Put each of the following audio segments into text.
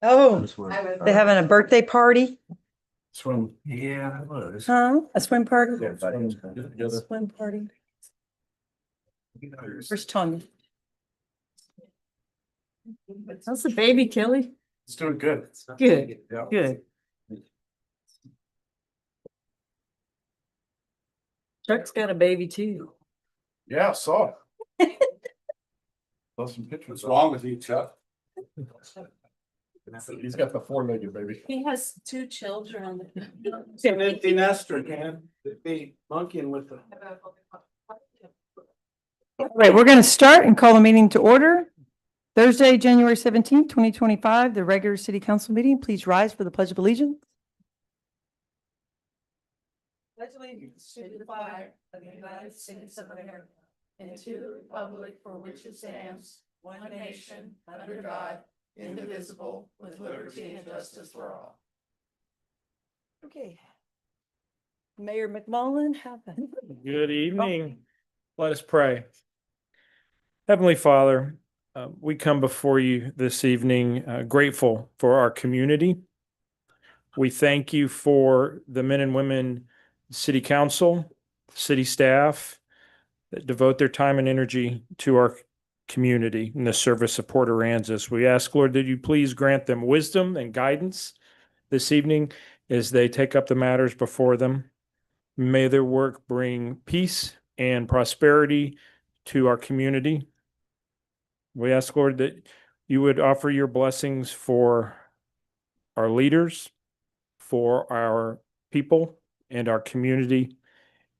Oh, Swim. they having a birthday party? Swim. Yeah, it was. Huh? A swim party? Yeah, swim together. Swim party. Where's Tanya? How's the baby, Kelly? It's doing good. Good, Yeah. good. Chuck's got a baby too. Yeah, I saw it. Saw some pictures. What's wrong with you, Chuck? He's got the four-legged baby. He has two children. It's an empty nester, man. They'd be monkeying with them. All right, we're going to start and call the meeting to order. Thursday, January 17th, 2025, the regular city council meeting. Please rise for the pledge of allegiance. Pledge allegiance to the flag of the United States of America and to the republic for which it stands, one nation, under God, indivisible, with liberty and justice for all. Okay. Mayor McMullen, have a Good evening. Let us pray. Heavenly Father, we come before you this evening grateful for our community. We thank you for the men and women, city council, city staff that devote their time and energy to our community in the service of Port Aransas. We ask, Lord, that you please grant them wisdom and guidance this evening as they take up the matters before them. May their work bring peace and prosperity to our community. We ask, Lord, that you would offer your blessings for our leaders, for our people, and our community.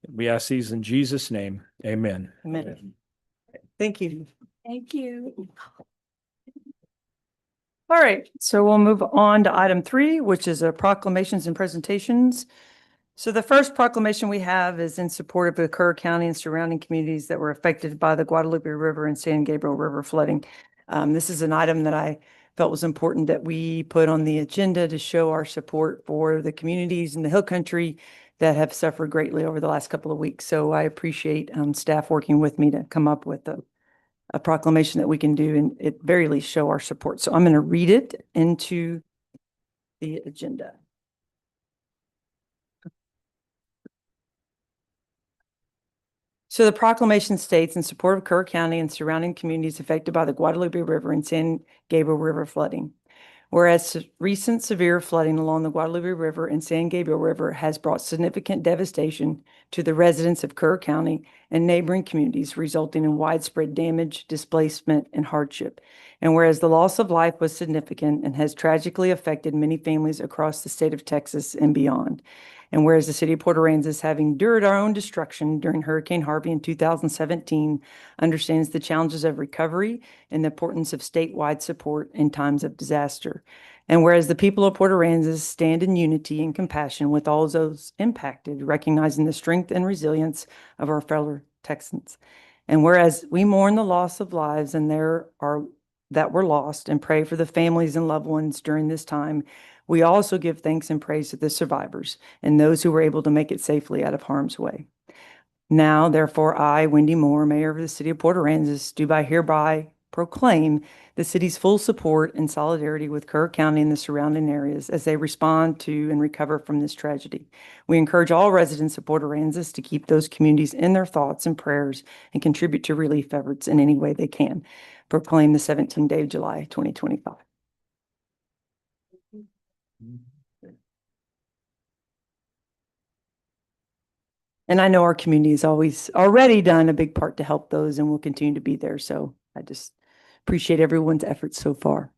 We ask these in Jesus' name. Amen. minute. Thank you. Thank you. All right, so we'll move on to item 3, which is proclamations and presentations. So the first proclamation we have is in support of the Kerr County and surrounding communities that were affected by the Guadalupe River and San Gabriel River flooding. This is an item that I felt was important that we put on the agenda to show our support for the communities in the Hill Country that have suffered greatly over the last couple of weeks. So I appreciate staff working with me to come up with a proclamation that we can do and at very least show our support. So I'm going to read it into the agenda. So the proclamation states in support of Kerr County and surrounding communities affected by the Guadalupe River and San Gabriel River flooding. Whereas recent severe flooding along the Guadalupe River and San Gabriel River has brought significant devastation to the residents of Kerr County and neighboring communities, resulting in widespread damage, displacement, and hardship. And whereas the loss of life was significant and has tragically affected many families across the state of Texas and beyond. And whereas the city of Port Aransas, having endured our own destruction during Hurricane Harvey in 2017, understands the challenges of recovery and the importance of statewide support in times of disaster. And whereas the people of Port Aransas stand in unity and compassion with all those impacted, recognizing the strength and resilience of our fellow Texans. And whereas we mourn the loss of lives and there are that were lost and pray for the families and loved ones during this time, we also give thanks and praise to the survivors and those who were able to make it safely out of harm's way. Now, therefore, I, Wendy Moore, Mayor of the City of Port Aransas, do by hereby proclaim the city's full support and solidarity with Kerr County and the surrounding areas as they respond to and recover from this tragedy. We encourage all residents of Port Aransas to keep those communities in their thoughts and prayers and contribute to relief efforts in any way they can. Proclaim the 17th day of July, 2025. And I know our community has always already done a big part to help those and will continue to be there. So I just appreciate everyone's efforts so far.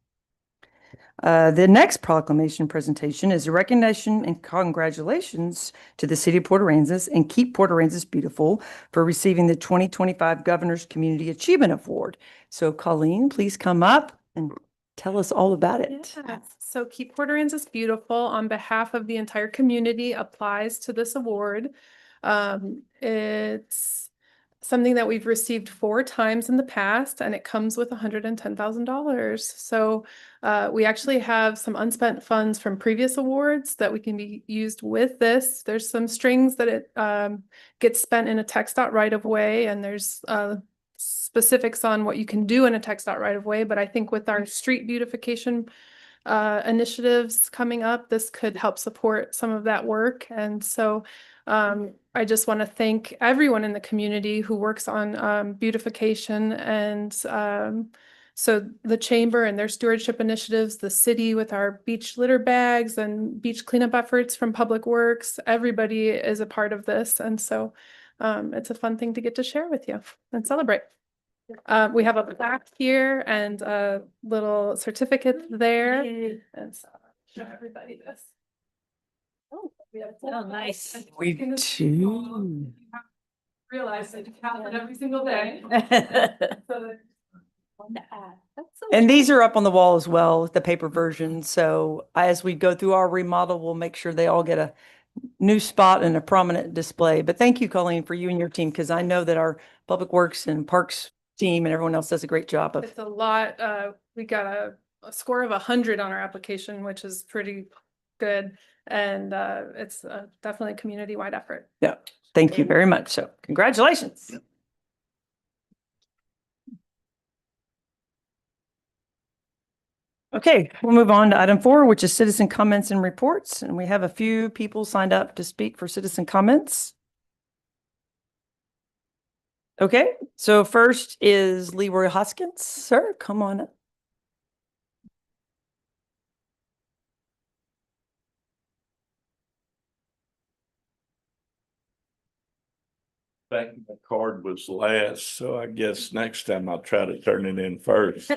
The next proclamation presentation is a recognition and congratulations to the City of Port Aransas and Keep Port Aransas Beautiful for receiving the 2025 Governor's Community Achievement Award. So Colleen, please come up and tell us all about it. Yeah. So Keep Port Aransas Beautiful on behalf of the entire community applies to this award. It's something that we've received 4 times in the past, and it comes with $110,000. So we actually have some unspent funds from previous awards that we can be used with this. There's some strings that it gets spent in a TxDOT right of way, and there's specifics on what you can do in a TxDOT right of way. But I think with our street beautification initiatives coming up, this could help support some of that work. And so I just want to thank everyone in the community who works on beautification and so the chamber and their stewardship initiatives, the city with our beach litter bags and beach cleanup efforts from Public Works, everybody is a part of this. And so it's a fun thing to get to share with you and celebrate. We have a plaque here and a little certificate there. And so I'll show everybody this. Oh, nice. We do. Realize that you count it every single day. So And these are up on the wall as well, the paper version. So as we go through our remodel, we'll make sure they all get a new spot and a prominent display. But thank you, Colleen, for you and your team, because I know that our Public Works and Parks team and everyone else does a great job of. it's a lot. We got a score of 100 on our application, which is pretty good. And it's definitely a community-wide effort. Yeah, thank you very much. So congratulations. Okay, we'll move on to item 4, which is citizen comments and reports. And we have a few people signed up to speak for citizen comments. Okay, so first is Leroy Hoskins. Sir, come on up. Back my card was last, so I guess next time I'll try to turn it in first.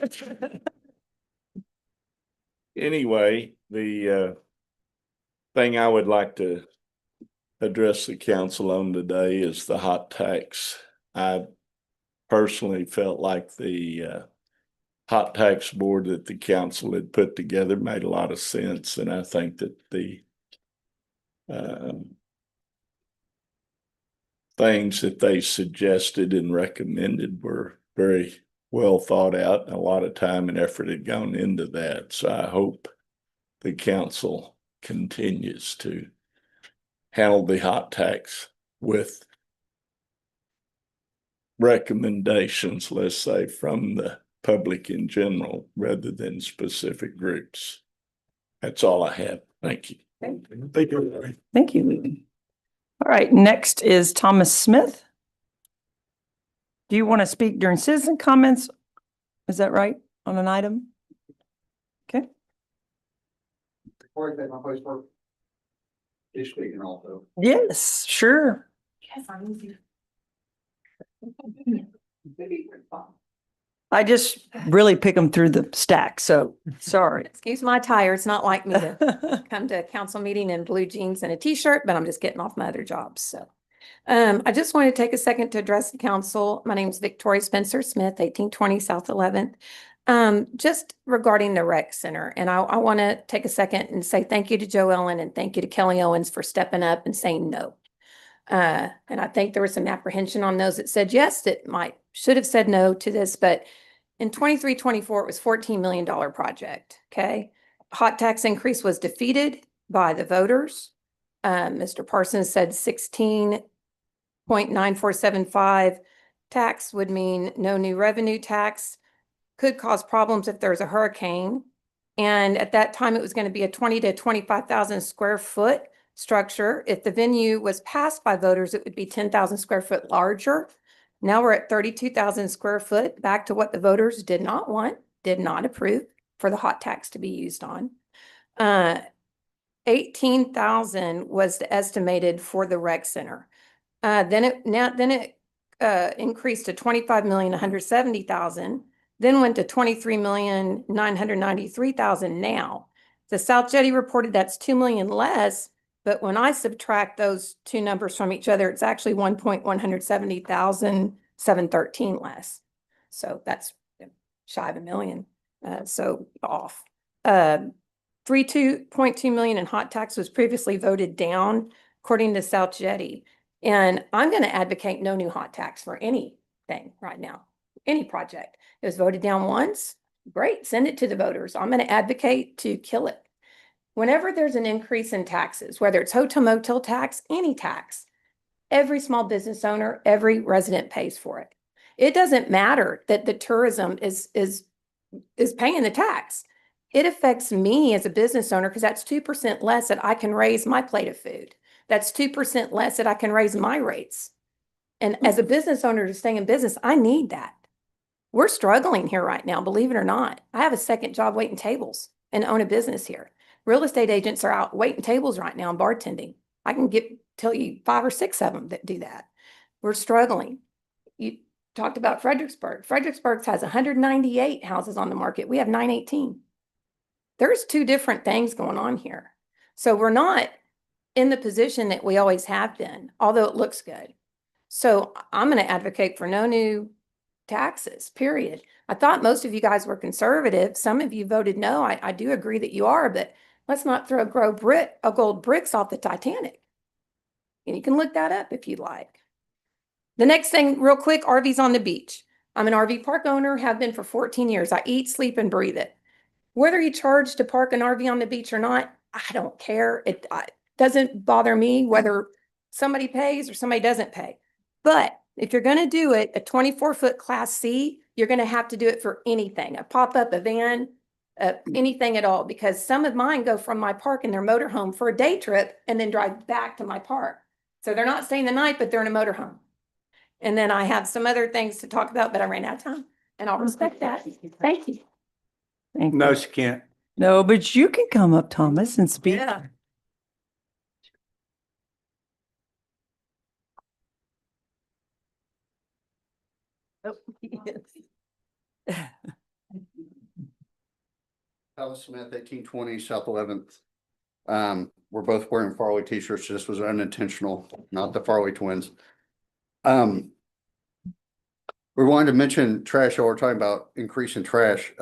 Anyway, the thing I would like to address the council on today is the hot tax. I personally felt like the hot tax board that the council had put together made a lot of sense, and I think that the things that they suggested and recommended were very well thought out, and a lot of time and effort had gone into that. So I hope the council continues to handle the hot tax with recommendations, let's say, from the public in general, rather than specific groups. That's all I have. Thank you. Thank you. Thank you. All right, next is Thomas Smith. Do you want to speak during citizen comments? Is that right, on an item? Okay. Before I take my place for. He's speaking also. Yes, sure. Yes, I'm easy. I just really pick them through the stack, so sorry. Excuse my attire. It's not like me to come to a council meeting in blue jeans and a t-shirt, but I'm just getting off my other jobs. So I just want to take a second to address the council. My name is Victoria Spencer Smith, 1820 South 11th. Just regarding the rec center. And I want to take a second and say thank you to Joe Ellen and thank you to Kelly Owens for stepping up and saying no. And I think there was some apprehension on those that said yes, that should have said no to this, but in 23-24, it was $14 million project. Okay. Hot tax increase was defeated by the voters. Mr. Parsons said 16.9475 tax would mean no new revenue tax, could cause problems if there's a hurricane. And at that time, it was going to be a 20 to 25,000 square foot structure. If the venue was passed by voters, it would be 10,000 square foot larger. Now we're at 32,000 square foot, back to what the voters did not want, did not approve for the hot tax to be used on. 18,000 was the estimated for the rec center. Then it increased to 25,170,000, then went to 23,993,000 now. The South Jetty reported that's 2 million less, but when I subtract those two numbers from each other, it's actually 1,170,713 less. So that's shy of $1 million. So off. 3.2 million in hot tax was previously voted down, according to South Jetty. And I'm going to advocate no new hot tax for anything right now, any project. It was voted down once. Great, send it to the voters. I'm going to advocate to kill it. Whenever there's an increase in taxes, whether it's hotel motel tax, any tax, every small business owner, every resident pays for it. It doesn't matter that the tourism is paying the tax. it affects me as a business owner because that's 2% less that I can raise my plate of food. That's 2% less that I can raise my rates. And as a business owner to stay in business, I need that. We're struggling here right now, believe it or not. I have a second job waiting tables and own a business here. Real estate agents are out waiting tables right now and bartending. I can tell you 5 or 6 of them that do that. We're struggling. You talked about Fredericksburg. Fredericksburg has 198 houses on the market. We have 918. There's 2 different things going on here. So we're not in the position that we always have been, although it looks good. So I'm going to advocate for no new taxes, period. I thought most of you guys were conservative. Some of you voted no. I do agree that you are, but let's not throw gold bricks off the Titanic. And you can look that up if you'd like. The next thing, real quick, RVs on the beach. I'm an RV park owner, have been for 14 years. I eat, sleep, and breathe it. Whether you charge to park an RV on the beach or not, I don't care. It doesn't bother me whether somebody pays or somebody doesn't pay. But if you're going to do it, a 24-foot Class C, you're going to have to do it for anything, a pop-up, a van, anything at all, because some of mine go from my park in their motorhome for a day trip and then drive back to my park. So they're not staying the night, but they're in a motorhome. And then I have some other things to talk about, but I ran out of time and I'll respect that. Thank you. Thank No, you. she can't. No, but you can come up, Thomas, and speak. Yeah. Oh, yes. Alice Smith, 1820 South 11th. We're both wearing Farley t-shirts. This was unintentional, not the Farley twins. We wanted to mention trash, while we're talking about increasing trash.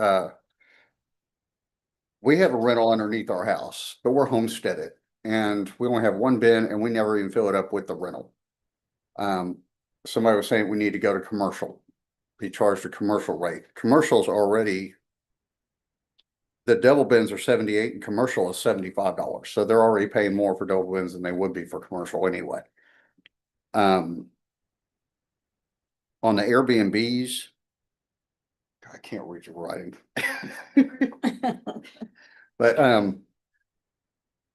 We have a rental underneath our house, but we're homesteaded and we only have 1 bin and we never even fill it up with the rental. Somebody was saying we need to go to commercial, be charged a commercial rate. Commercial's already, the double bins are 78 and commercial is $75. So they're already paying more for double bins than they would be for commercial anyway. On the Airbnbs, I can't read your writing. But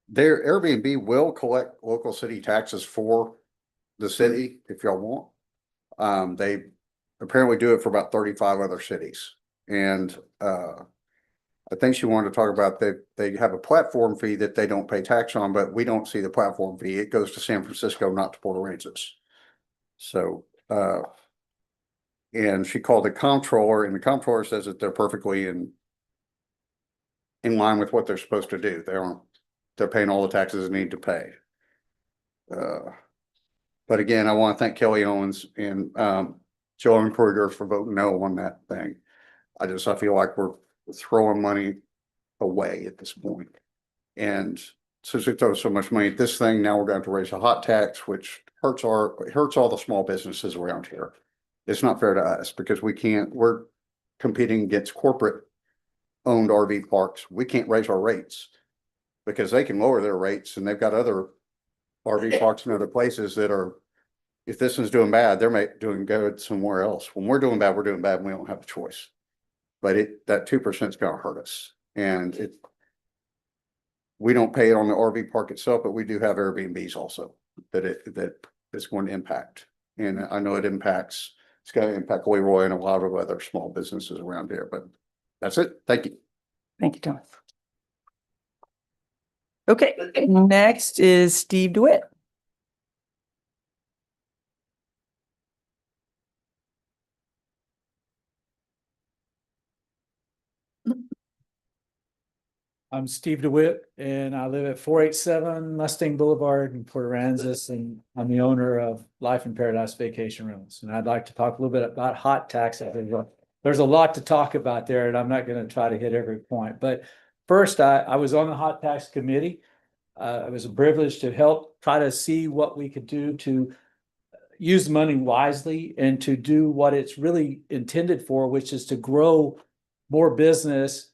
their Airbnb will collect local city taxes for the city if y'all want. They apparently do it for about 35 other cities. And I think she wanted to talk about that they have a platform fee that they don't pay tax on, but we don't see the platform fee. It goes to San Francisco, not to Port Aransas. So and she called the comptroller, and the comptroller says that they're perfectly in line with what they're supposed to do. They're paying all the taxes they need to pay. But again, I want to thank Kelly Owens and Joe Kruger for voting no on that thing. I feel like we're throwing money away at this point. And since we throw so much money at this thing, now we're going to raise a hot tax, which hurts all the small businesses around here. It's not fair to us because we're competing against corporate owned RV parks. We can't raise our rates because they can lower their rates, and they've got other RV parks in other places that are, if this one's doing bad, they're doing good somewhere else. When we're doing bad, and we don't have a choice. But that 2% is going to hurt us. And we don't pay it on the RV park itself, but we do have Airbnbs also that is going to impact. And I know it's going to impact Leroy and a lot of other small businesses around here, but that's it. Thank you. Thank you, Thomas. Okay, next is Steve DeWitt. I'm Steve DeWitt and I live at 487 Mustang Boulevard in Port Aransas, and I'm the owner of Life in Paradise Vacation Rentals. And I'd like to talk a little bit about hot tax. There's a lot to talk about there, and I'm not going to try to hit every point. But first, I was on the hot tax committee. It was a privilege to help try to see what we could do to use money wisely and to do what it's really intended for, which is to grow more business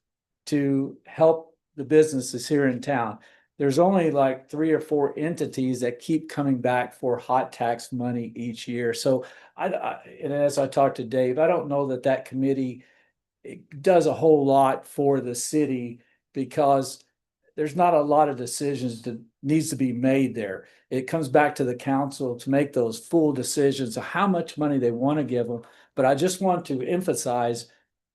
to help the businesses here in town. There's only like 3 or 4 entities that keep coming back for hot tax money each year. So and as I talked to Dave, I don't know that committee does a whole lot for the city because there's not a lot of decisions that needs to be made there. It comes back to the council to make those full decisions of how much money they want to give them. But I just want to emphasize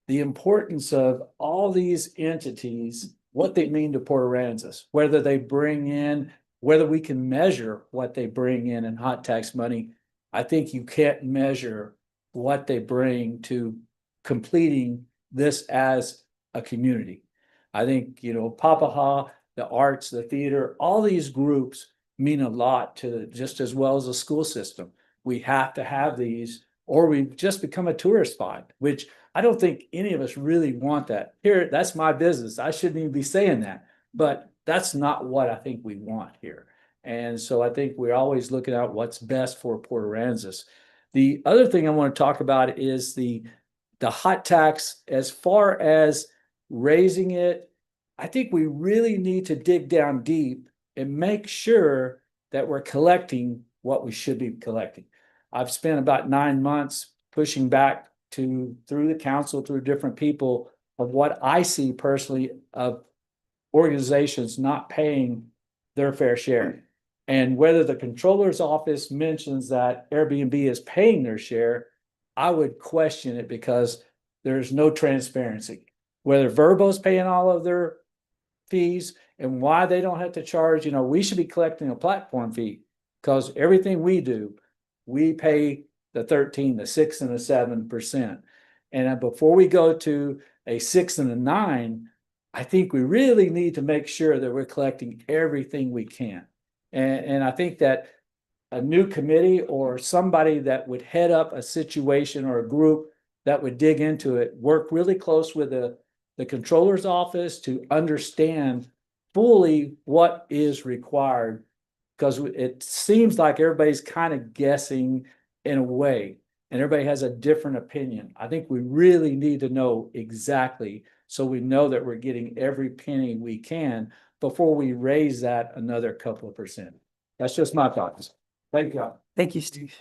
the importance of all these entities, what they mean to Port Aransas, whether they bring in, whether we can measure what they bring in hot tax money. I think you can't measure what they bring to completing this as a community. I think, Papaha, the arts, the theater, all these groups mean a lot to just as well as the school system. We have to have these, or we just become a tourist spot, which I don't think any of us really want that. Here, that's my business. I shouldn't even be saying that, but that's not what I think we want here. And so I think we're always looking at what's best for Port Aransas. The other thing I want to talk about is the hot tax. As far as raising it, I think we really need to dig down deep and make sure that we're collecting what we should be collecting. I've spent about 9 months pushing back through the council, through different people, of what I see personally of organizations not paying their fair share. And whether the controller's office mentions that Airbnb is paying their share, I would question it because there's no transparency. Whether Verbo's paying all of their fees and why they don't have to charge, we should be collecting a platform fee, because everything we do, we pay the 13, the 6 and the 7%. And before we go to a 6 and a 9, I think we really need to make sure that we're collecting everything we can. And I think that a new committee or somebody that would head up a situation or a group that would dig into it, work really close with the controller's office to understand fully what is required, because it seems like everybody's kind of guessing in a way, and everybody has a different opinion. I think we really need to know exactly, so we know that we're getting every penny we can before we raise that another couple of percent. That's just my thoughts. Thank you. Thank you, Steve.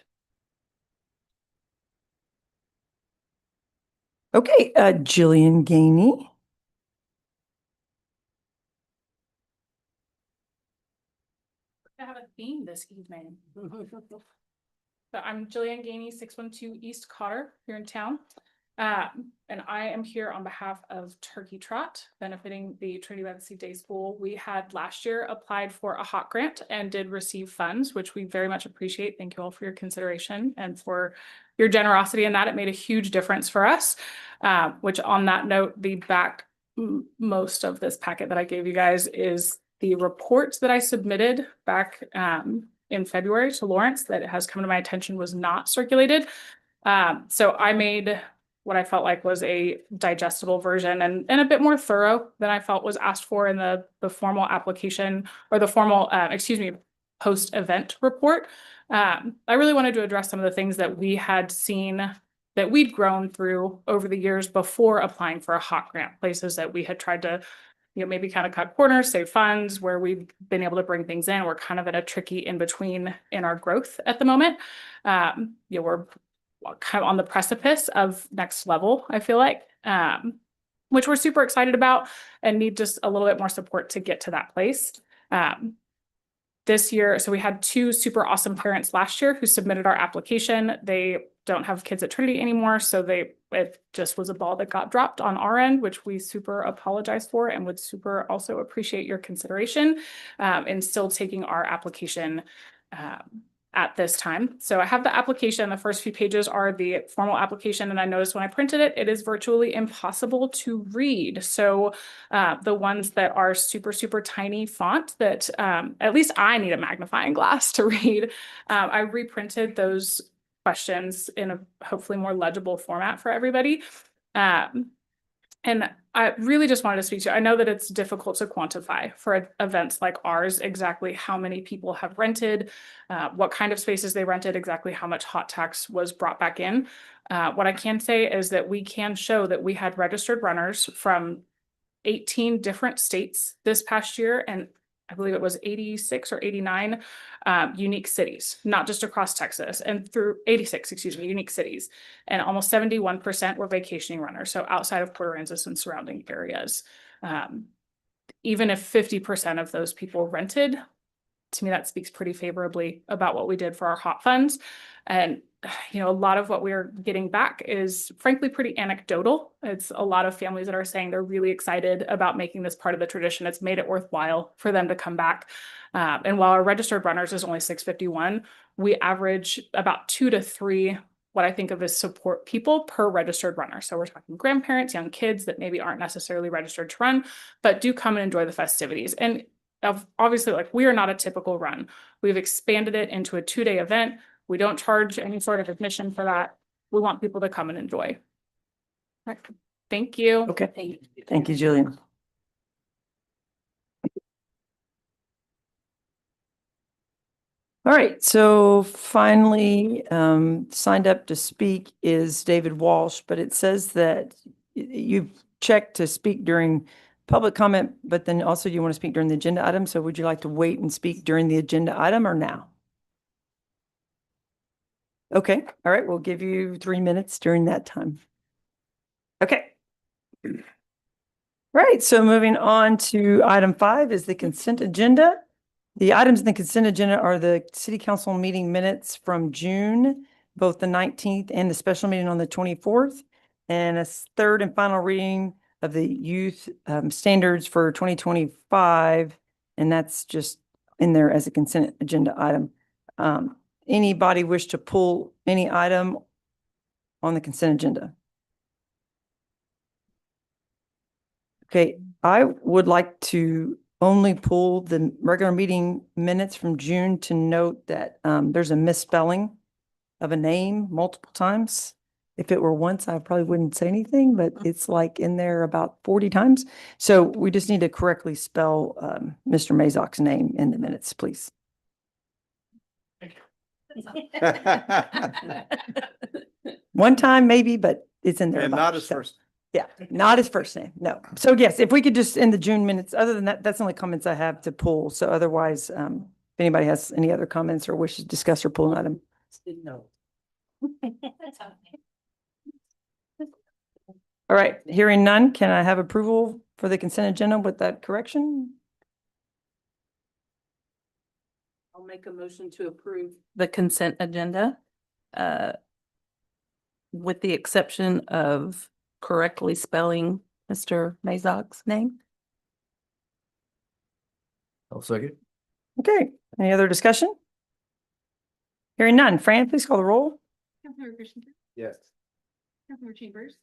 Okay, Jillian Gainey. I have a theme this evening. So I'm Jillian Gainey, 612 East Cotter here in town. And I am here on behalf of Turkey Trot, benefiting the Trinity by the Sea Day School. We had last year applied for a HOT grant and did receive funds, which we very much appreciate. Thank you all for your consideration and for your generosity in that. It made a huge difference for us, which on that note, the back most of this packet that I gave you guys is the report that I submitted back in February to Lawrence that has come to my attention was not circulated. So I made what I felt like was a digestible version and a bit more thorough than I felt was asked for in the formal application or the formal, post-event report. I really wanted to address some of the things that we had seen that we'd grown through over the years before applying for a HOT grant, places that we had tried to maybe kind of cut corners, save funds, where we've been able to bring things in. We're kind of in a tricky in-between in our growth at the moment. We're kind of on the precipice of next level, I feel like, which we're super excited about and need just a little bit more support to get to that place. This year, so we had 2 super awesome parents last year who submitted our application. They don't have kids at Trinity anymore, so it just was a ball that got dropped on our end, which we super apologize for and would super also appreciate your consideration in still taking our application at this time. So I have the application. The first few pages are the formal application. And I noticed when I printed it, it is virtually impossible to read. So the ones that are super, super tiny font that at least I need a magnifying glass to read. I reprinted those questions in a hopefully more legible format for everybody. And I really just wanted to speak to you. I know that it's difficult to quantify for events like ours, exactly how many people have rented, what kind of spaces they rented, exactly how much hot tax was brought back in. What I can say is that we can show that we had registered runners from 18 different states this past year, and I believe it was 86 or 89 unique cities, not just across Texas, and through 86, unique cities. And almost 71% were vacationing runners, so outside of Port Aransas and surrounding areas. even if 50% of those people rented, to me, that speaks pretty favorably about what we did for our hot funds. And, you know, a lot of what we're getting back is frankly pretty anecdotal. It's a lot of families that are saying they're really excited about making this part of the tradition. It's made it worthwhile for them to come back. And while our registered runners is only 651, we average about 2 to 3 what I think of as support people per registered runner. So we're talking grandparents, young kids that maybe aren't necessarily registered to run, but do come and enjoy the festivities. And obviously, like, we are not a typical run. We've expanded it into a 2-day event. We don't charge any sort of admission for that. We want people to come and enjoy. Right. Thank you. Okay. Thank you, Julian. All right, so finally, signed up to speak is David Walsh, but it says that you've checked to speak during public comment, but then also you want to speak during the agenda item. So would you like to wait and speak during the agenda item or now? Okay, all right, we'll give you 3 minutes during that time. Okay. Right, so moving on to item 5 is the consent agenda. The items in the consent agenda are the city council meeting minutes from June, both the 19th and the special meeting on the 24th, and a third and final reading of the youth standards for 2025, and that's just in there as a consent agenda item. Anybody wish to pull any item on the consent agenda? Okay, I would like to only pull the regular meeting minutes from June to note that there's a misspelling of a name multiple times. If it were once, I probably wouldn't say anything, but it's like in there about 40 times. So we just need to correctly spell Mr. Mazak's name in the minutes, please. One time maybe, but it's in there. And about, not his so. first. Yeah, not his first name, no. So yes, if we could just in the June minutes, other than that, that's the only comments I have to pull. So otherwise, if anybody has any other comments or wishes to discuss or pull an item. No. All right, hearing none, can I have approval for the consent agenda with that correction? I'll make a motion to approve the consent agenda, with the exception of correctly spelling Mr. Mazak's name. I'll second. Okay, any other discussion? Hearing none, Fran, please call the roll. Councilmember Christensen, Yes. Councilmember Chambers,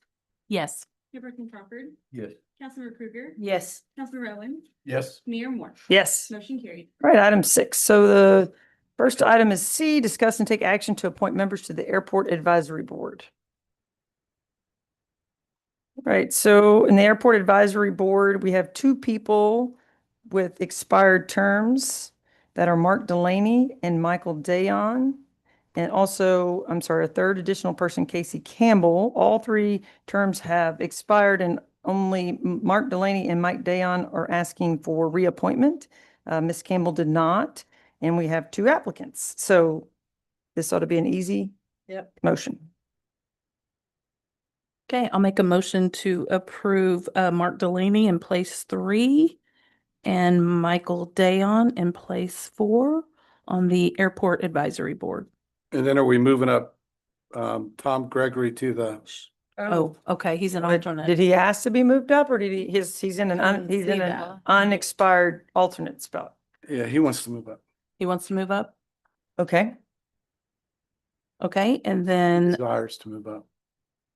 Yes. Chairperson Crawford, Yes. Councilmember Krueger, Yes. Councilmember Owen, Yes. Mayor Moore. Yes. Motion carried. All right, item 6. So the first item is C, discuss and take action to appoint members to the Airport Advisory Board. Right, so in the Airport Advisory Board, we have 2 people with expired terms that are Mark Delaney and Michael Dayon. And also, I'm sorry, a third additional person, Casey Campbell. All 3 terms have expired and only Mark Delaney and Mike Dayon are asking for reappointment. Ms. Campbell did not, and we have 2 applicants. So this ought to be an easy motion. Okay, I'll make a motion to approve Mark Delaney in place 3 and Michael Dayon in place 4 on the Airport Advisory Board. And then are we moving up Tom Gregory to the? Oh, okay, he's an alternate. Did he ask to be moved up or did he's in an, he's in an unexpired alternate spot? Yeah, he wants to move up. He wants to move up? Okay, Okay, and then Desires to move up.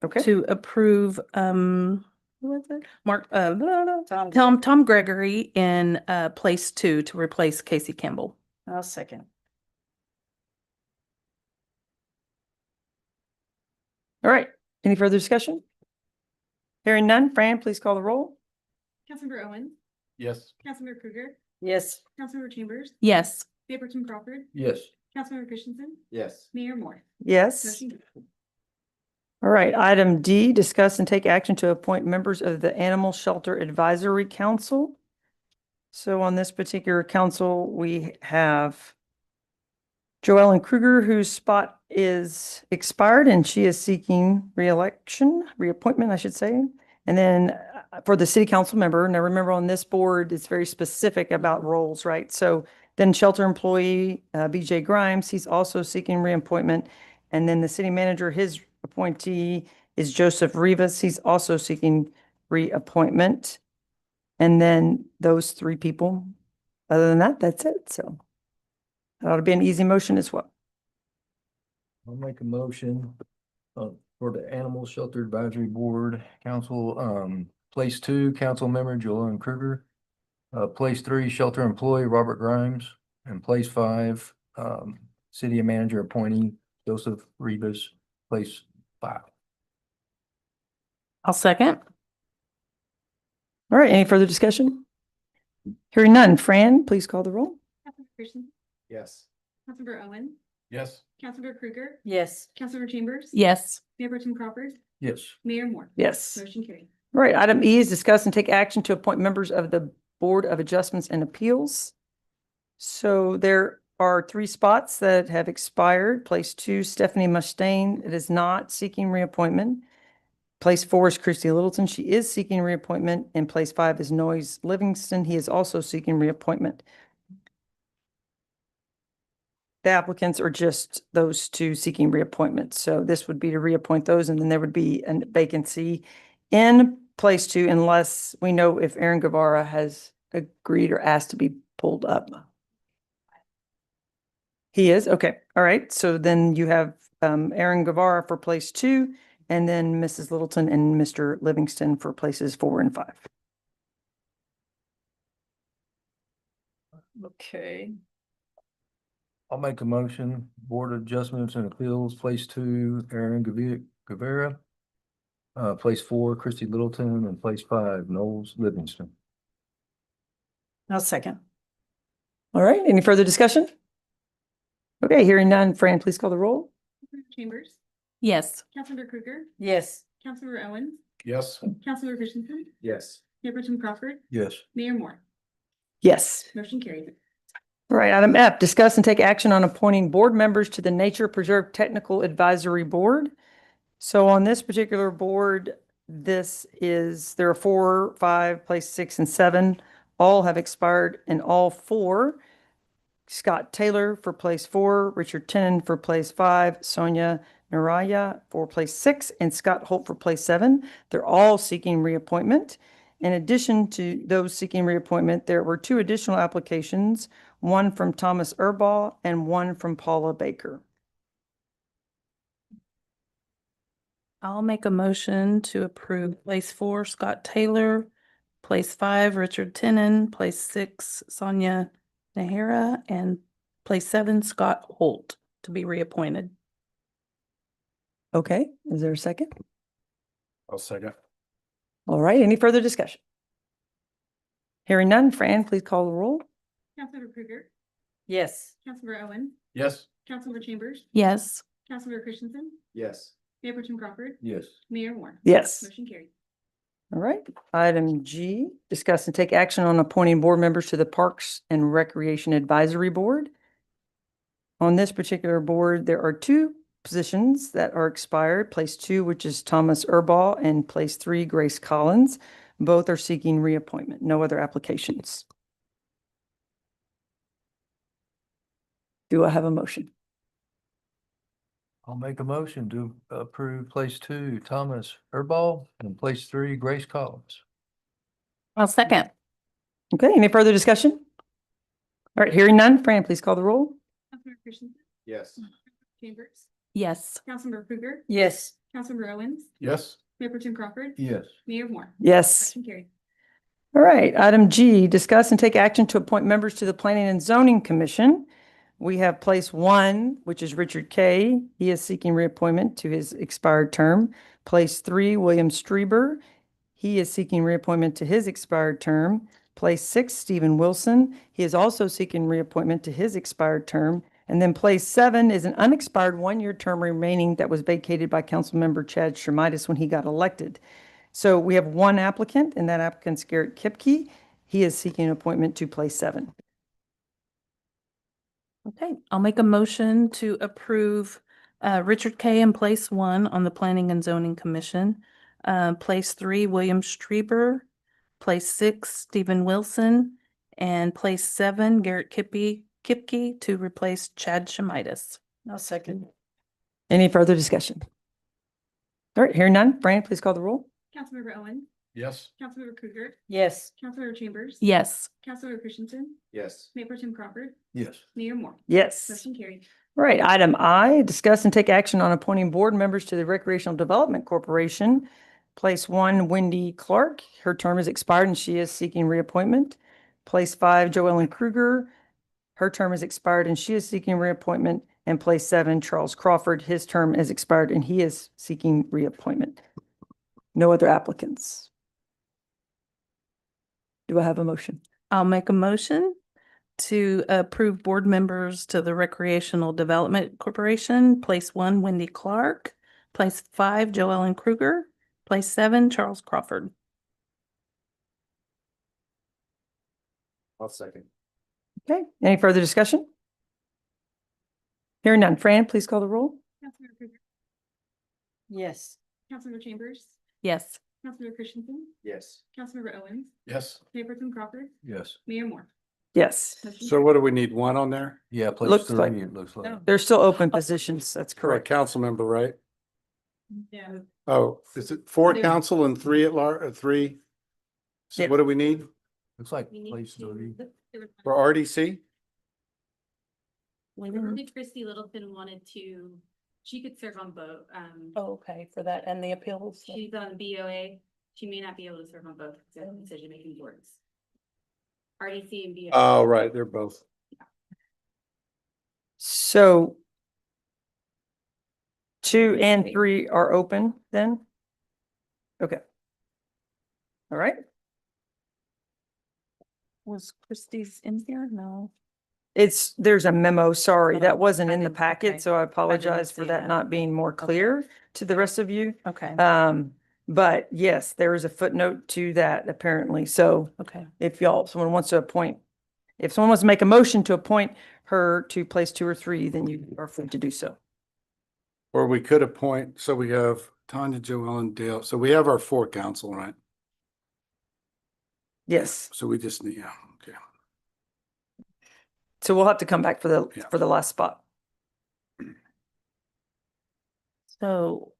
okay. to approve, who was it? Mark, Tom Gregory in place 2 to replace Casey Campbell. I'll second. All right, any further discussion? Hearing none, Fran, please call the roll. Councilmember Owen, Yes. Councilmember Krueger, Yes. Councilmember Chambers, Yes. Chairperson Crawford, Yes. Councilmember Christensen, Yes. Mayor Moore. Yes. Motion carried. All right, item D, discuss and take action to appoint members of the Animal Shelter Advisory Council. So on this particular council, we have Joellen Krueger, whose spot is expired and she is seeking reappointment, I should say. And then for the city council member. Now, remember on this board, it's very specific about roles, right? So then shelter employee, BJ Grimes, he's also seeking reappointment. And then the city manager, his appointee is Joseph Rivas. He's also seeking reappointment. And then those three people. Other than that, that's it. So that ought to be an easy motion as well. I'll make a motion for the Animal Shelter Advisory Board Council, place 2, council member Joanne Kruger. Place 3, shelter employee Robert Grimes, and place 5, city manager appointee Joseph Rivas, place 5. I'll second. All right, any further discussion? Hearing none. Fran, please call the roll. Councilmember Christensen, Yes. Councilmember Owen, Yes. Councilmember Krueger, Yes. Councilmember Chambers. Yes. Mayor Pro Tem Crawford, Yes. Mayor Moore. Yes. Motion carried. All right, item E is discuss and take action to appoint members of the Board of Adjustments and Appeals. So there are 3 spots that have expired. Place 2, Stephanie Mustaine, it is not seeking reappointment. Place 4 is Christy Littleton. She is seeking reappointment. And place 5 is Noyes Livingston. He is also seeking reappointment. The applicants are just those 2 seeking reappointment. So this would be to reappoint those, and then there would be a vacancy in place 2 unless we know if Aaron Guevara has agreed or asked to be pulled up. He is? Okay. All right. So then you have Aaron Guevara for place 2, and then Mrs. Littleton and Mr. Livingston for places 4 and 5. Okay. I'll make a motion, Board of Adjustments and Appeals, place 2, Aaron Guevara. Place 4, Christy Littleton, and place 5, Knowles Livingston. I'll second. All right. Any further discussion? Okay. Hearing none. Fran, please call the roll. Councilmember Chambers, Yes. Councilmember Krueger, Yes. Councilmember Owens, Yes. Councilmember Christensen, Yes. Mayor Pro Tem Crawford, Yes. Mayor Moore. Yes. Motion carried. All right, item F, discuss and take action on appointing board members to the Nature Preserve Technical Advisory Board. So on this particular board, there are 4, 5, place 6, and 7. All have expired, and all 4, Scott Taylor for place 4, Richard Tennant for place 5, Sonia Naraya for place 6, and Scott Holt for place 7. They're all seeking reappointment. In addition to those seeking reappointment, there were 2 additional applications, one from Thomas Erbaugh and one from Paula Baker. I'll make a motion to approve place 4, Scott Taylor, place 5, Richard Tennant, place 6, Sonia Nahara, and place 7, Scott Holt, to be reappointed. Okay, is there a second? I'll second. All right, any further discussion? Hearing none, Fran, please call the roll. Councilmember Krueger, Yes. Councilmember Owen, Yes. Councilmember Chambers, Yes. Councilmember Christensen, Yes. Mayor Pro Tem Crawford, Yes. Mayor Moore. Yes. Motion carried. All right, item G, discuss and take action on appointing board members to the Parks and Recreation Advisory Board. On this particular board, there are 2 positions that are expired. Place 2, which is Thomas Erbaugh, and place 3, Grace Collins. Both are seeking reappointment. No other applications. Do I have a motion? I'll make a motion to approve place 2, Thomas Erbaugh, and place 3, Grace Collins. I'll second. Okay, any further discussion? All right, hearing none, Fran, please call the roll. Councilmember Christensen, Yes. Chambers, Yes. Councilmember Krueger, Yes. Councilmember Owens, Yes. Mayor Pro Tem Crawford, Yes. Mayor Moore. Yes. Motion carried. All right, item G, discuss and take action to appoint members to the Planning and Zoning Commission. We have place 1, which is Richard Kay. He is seeking reappointment to his expired term. Place 3, William Strieber. He is seeking reappointment to his expired term. Place 6, Stephen Wilson. He is also seeking reappointment to his expired term. And then place 7 is an unexpired 1-year term remaining that was vacated by Councilmember Chad Shermitis when he got elected. So we have 1 applicant, and that applicant's Garrett Kipke. He is seeking an appointment to place 7. Okay, I'll make a motion to approve Richard Kay in place 1 on the Planning and Zoning Commission. Place 3, William Strieber. Place 6, Stephen Wilson. And place 7, Garrett Kipke to replace Chad Schmidas. I'll second. Any further discussion? All right, hearing none. Fran, please call the roll. Councilmember Owen, Yes. Councilmember Krueger, Yes. Councilmember Chambers. Yes. Councilmember Christensen, Yes. Mayor Pro Tem Crawford, Yes. Mayor Moore. Yes. Motion carried. All right, item I, discuss and take action on appointing board members to the Recreational Development Corporation. Place 1, Wendy Clark. Her term is expired and she is seeking reappointment. Place 5, Joellen Kruger. Her term is expired and she is seeking reappointment. And place 7, Charles Crawford. His term is expired and he is seeking reappointment. No other applicants. Do I have a motion? I'll make a motion to approve board members to the Recreational Development Corporation. Place 1, Wendy Clark. Place 5, Joellen Kruger. Place 7, Charles Crawford. I'll second. Okay, any further discussion? Hearing none. Fran, please call the roll. Councilmember Krueger, Yes. Councilmember Chambers, Yes. Councilmember Christensen, Yes. Councilmember Owens, Yes. Mayor Pro Tem Crawford, Yes. Mayor Moore. Yes. Motion So what do we need? One on there? Yeah, place Looks like- 3, it looks like. There's still open positions. That's For a correct. council member, right? Yeah. Oh, is it 4 There- council and 3 at large, 3? So Yeah. what do we need Looks like We need place to- 3. for RDC? Christy Littleton wanted to, she could serve on both. Oh, okay, for that and the appeals. She's on BOA. She may not be able to serve on both decision-making boards. RDC and BOA. Oh, right, they're both. So 2 and 3 are open then? Okay. All right. Was Christie's in here? No. There's a memo, sorry, Oh, that wasn't I in the didn't- packet, okay. so I apologize for see that that. not being more clear to the rest of you. Okay, But yes, there is a footnote to that apparently. So okay. if someone wants to appoint, if someone wants to make a motion to appoint her to place 2 or 3, then you are free to do so. Or we could appoint, so we have Tanya, Joelle, and Dale. So we have our 4 council, right? Yes. So we just need, yeah, okay. So we'll have to come back for Yeah. the last spot. So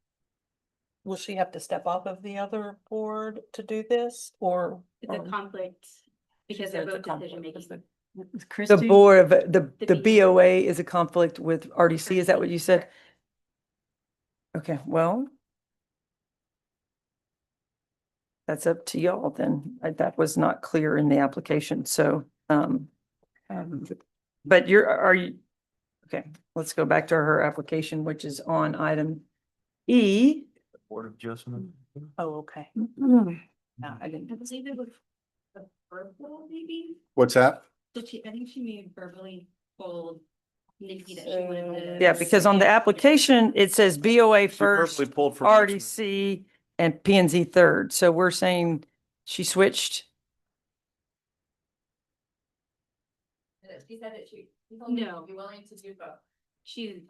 will she have to step off of the other board to do this or? It's a conflict because they're both decision-making. The board of, the The BOA is a conflict with RDC, is that what you said? Okay, well. That's up to y'all then. That was not clear in the application, so, but are you, okay, let's go back to her application, which is on item E. Board of Adjustment. Oh, okay. I believe it was a verbal, maybe? What's that? I think she may have verbally told Nikki that she wanted to. Yeah, because on the application, it says BOA first, Verbally pulled from- RDC, and P and Z third. So we're saying she switched. She said that she be willing to do both. She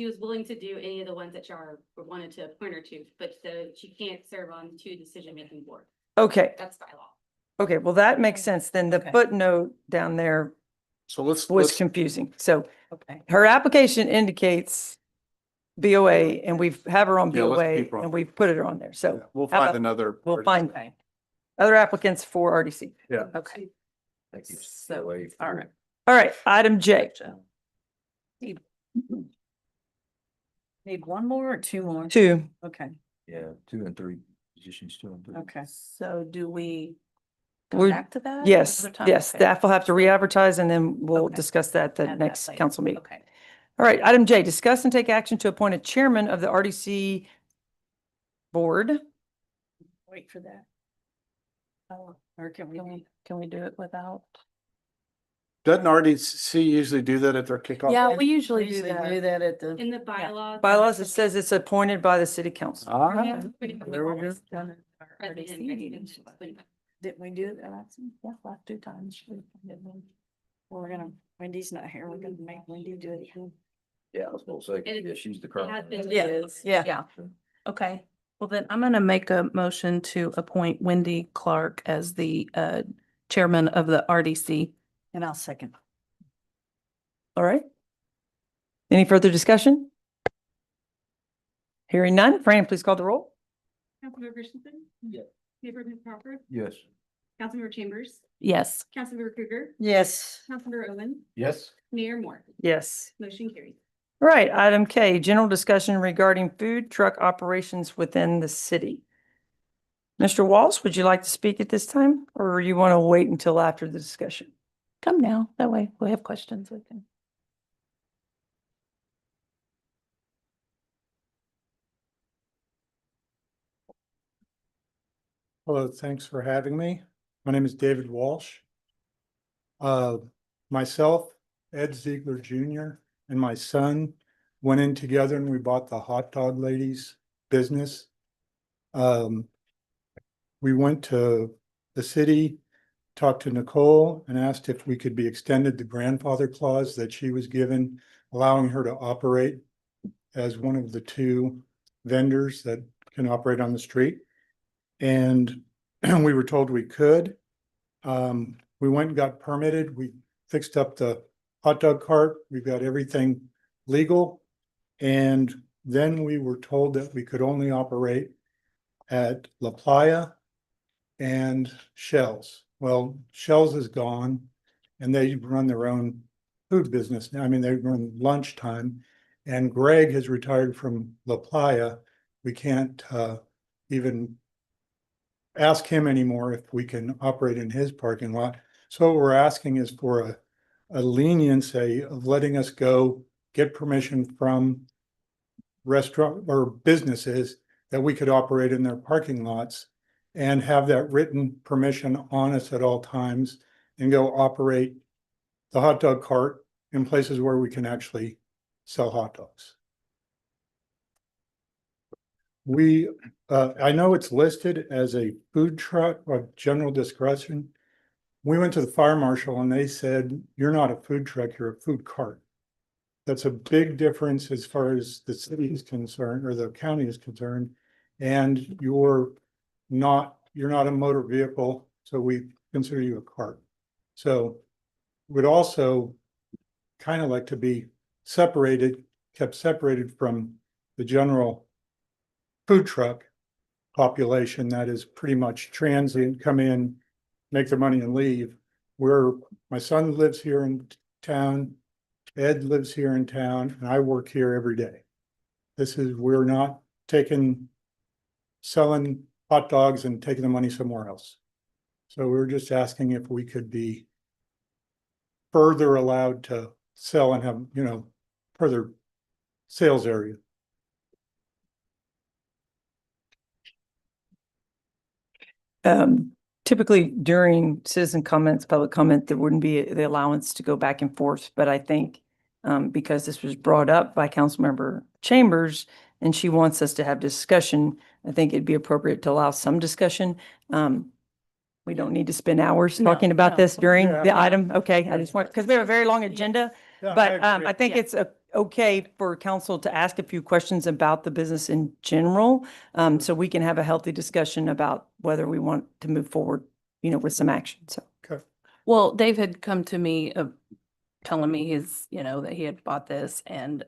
was willing to do any of the ones that Char wanted to appoint her to, but she can't serve on 2 decision-making boards. Okay, That's by law. okay, well, that makes sense. Then the Okay. footnote down there So let's, was confusing. So Okay. her application indicates BOA and have her on Yeah, let's BOA keep her on. and we've put her on there. So we'll how about- find another. we'll find Okay. other applicants for RDC. Yeah. Okay. Thank you. So, all right. All right, item J. Need one more or 2 more? 2. Okay, Yeah, 2 and 3 positions, 2 and 3. okay. So do we We're- come back to that? Yes, another time? yes, Okay. staff will have to re-advertise and then we'll Okay. discuss that at the Add that next later. council meeting. Okay. All right, item J, discuss and take action to appoint a chairman of the RDC board. Wait for that. Oh, or can we do it without? Doesn't RDC usually do that at their kickoff? Yeah, we usually do that. at the In the bylaws. bylaws, it says it's appointed by the city council. Ah, Pretty much there we go. always done it. President, president. Didn't we do that last, last 2 times? We're gonna, Wendy's not here, we're gonna make Wendy do it. Yeah, I was gonna say, It- yeah, she's the It has current. been. Yeah, yeah. Okay, Well, then I'm gonna make a motion to appoint Wendy Clark as the chairman of the RDC. And I'll second. All right. Any further discussion? Hearing none. Fran, please call the roll. Councilmember Christensen? Yes. Mayor Pro Tem Crawford? Yes. Councilmember Chambers? Yes. Councilmember Krueger? Yes. Councilmember Owen? Yes. Mayor Moore? Yes. Motion carries. All right, item K, general discussion regarding food truck operations within the city. Mr. Walsh, would you like to speak at this time, or you want to wait until after the discussion? Come now. That way we have questions. We can. Hello, thanks for having me. My name is David Walsh. Myself, Ed Ziegler Jr., and my son went in together and we bought the Hot Dog Ladies business. We went to the city, talked to Nicole and asked if we could be extended the grandfather clause that she was given, allowing her to operate as one of the two vendors that can operate on the street. And we were told we could. We went and got permitted. We fixed up the hot dog cart. We've got everything legal. And then we were told that we could only operate at La Playa and Shells. Well, Shells is gone and they run their own food business now. I mean, they run lunchtime, and Greg has retired from La Playa. We can't even ask him anymore if we can operate in his parking lot. So what we're asking is for a leniency of letting us go get permission from restaurant or businesses that we could operate in their parking lots and have that written permission on us at all times and go operate the hot dog cart in places where we can actually sell hot dogs. I know it's listed as a food truck or general discretion. We went to the fire marshal and they said, you're not a food truck, you're a food cart. That's a big difference as far as the city is concerned or the county is concerned. And you're not a motor vehicle, so we consider you a cart. So would also kind of like to be kept separated from the general food truck population that is pretty much transient, come in, make their money and leave. My son lives here in town, Ed lives here in town, and I work here every day. We're not selling hot dogs and taking the money somewhere else. So we're just asking if we could be further allowed to sell and have, further sales area. Typically during citizen comments, public comment, there wouldn't be the allowance to go back and forth. But I think because this was brought up by Councilmember Chambers and she wants us to have discussion, I think it'd be appropriate to allow some discussion. We don't need to spend hours talking about this during the item. Okay, I just want, because we have a very long agenda. But I think it's okay for council to ask a few questions about the business in general, so we can have a healthy discussion about whether we want to move forward, with some action. So. Okay. Well, Dave had come to me telling me that he had bought this, and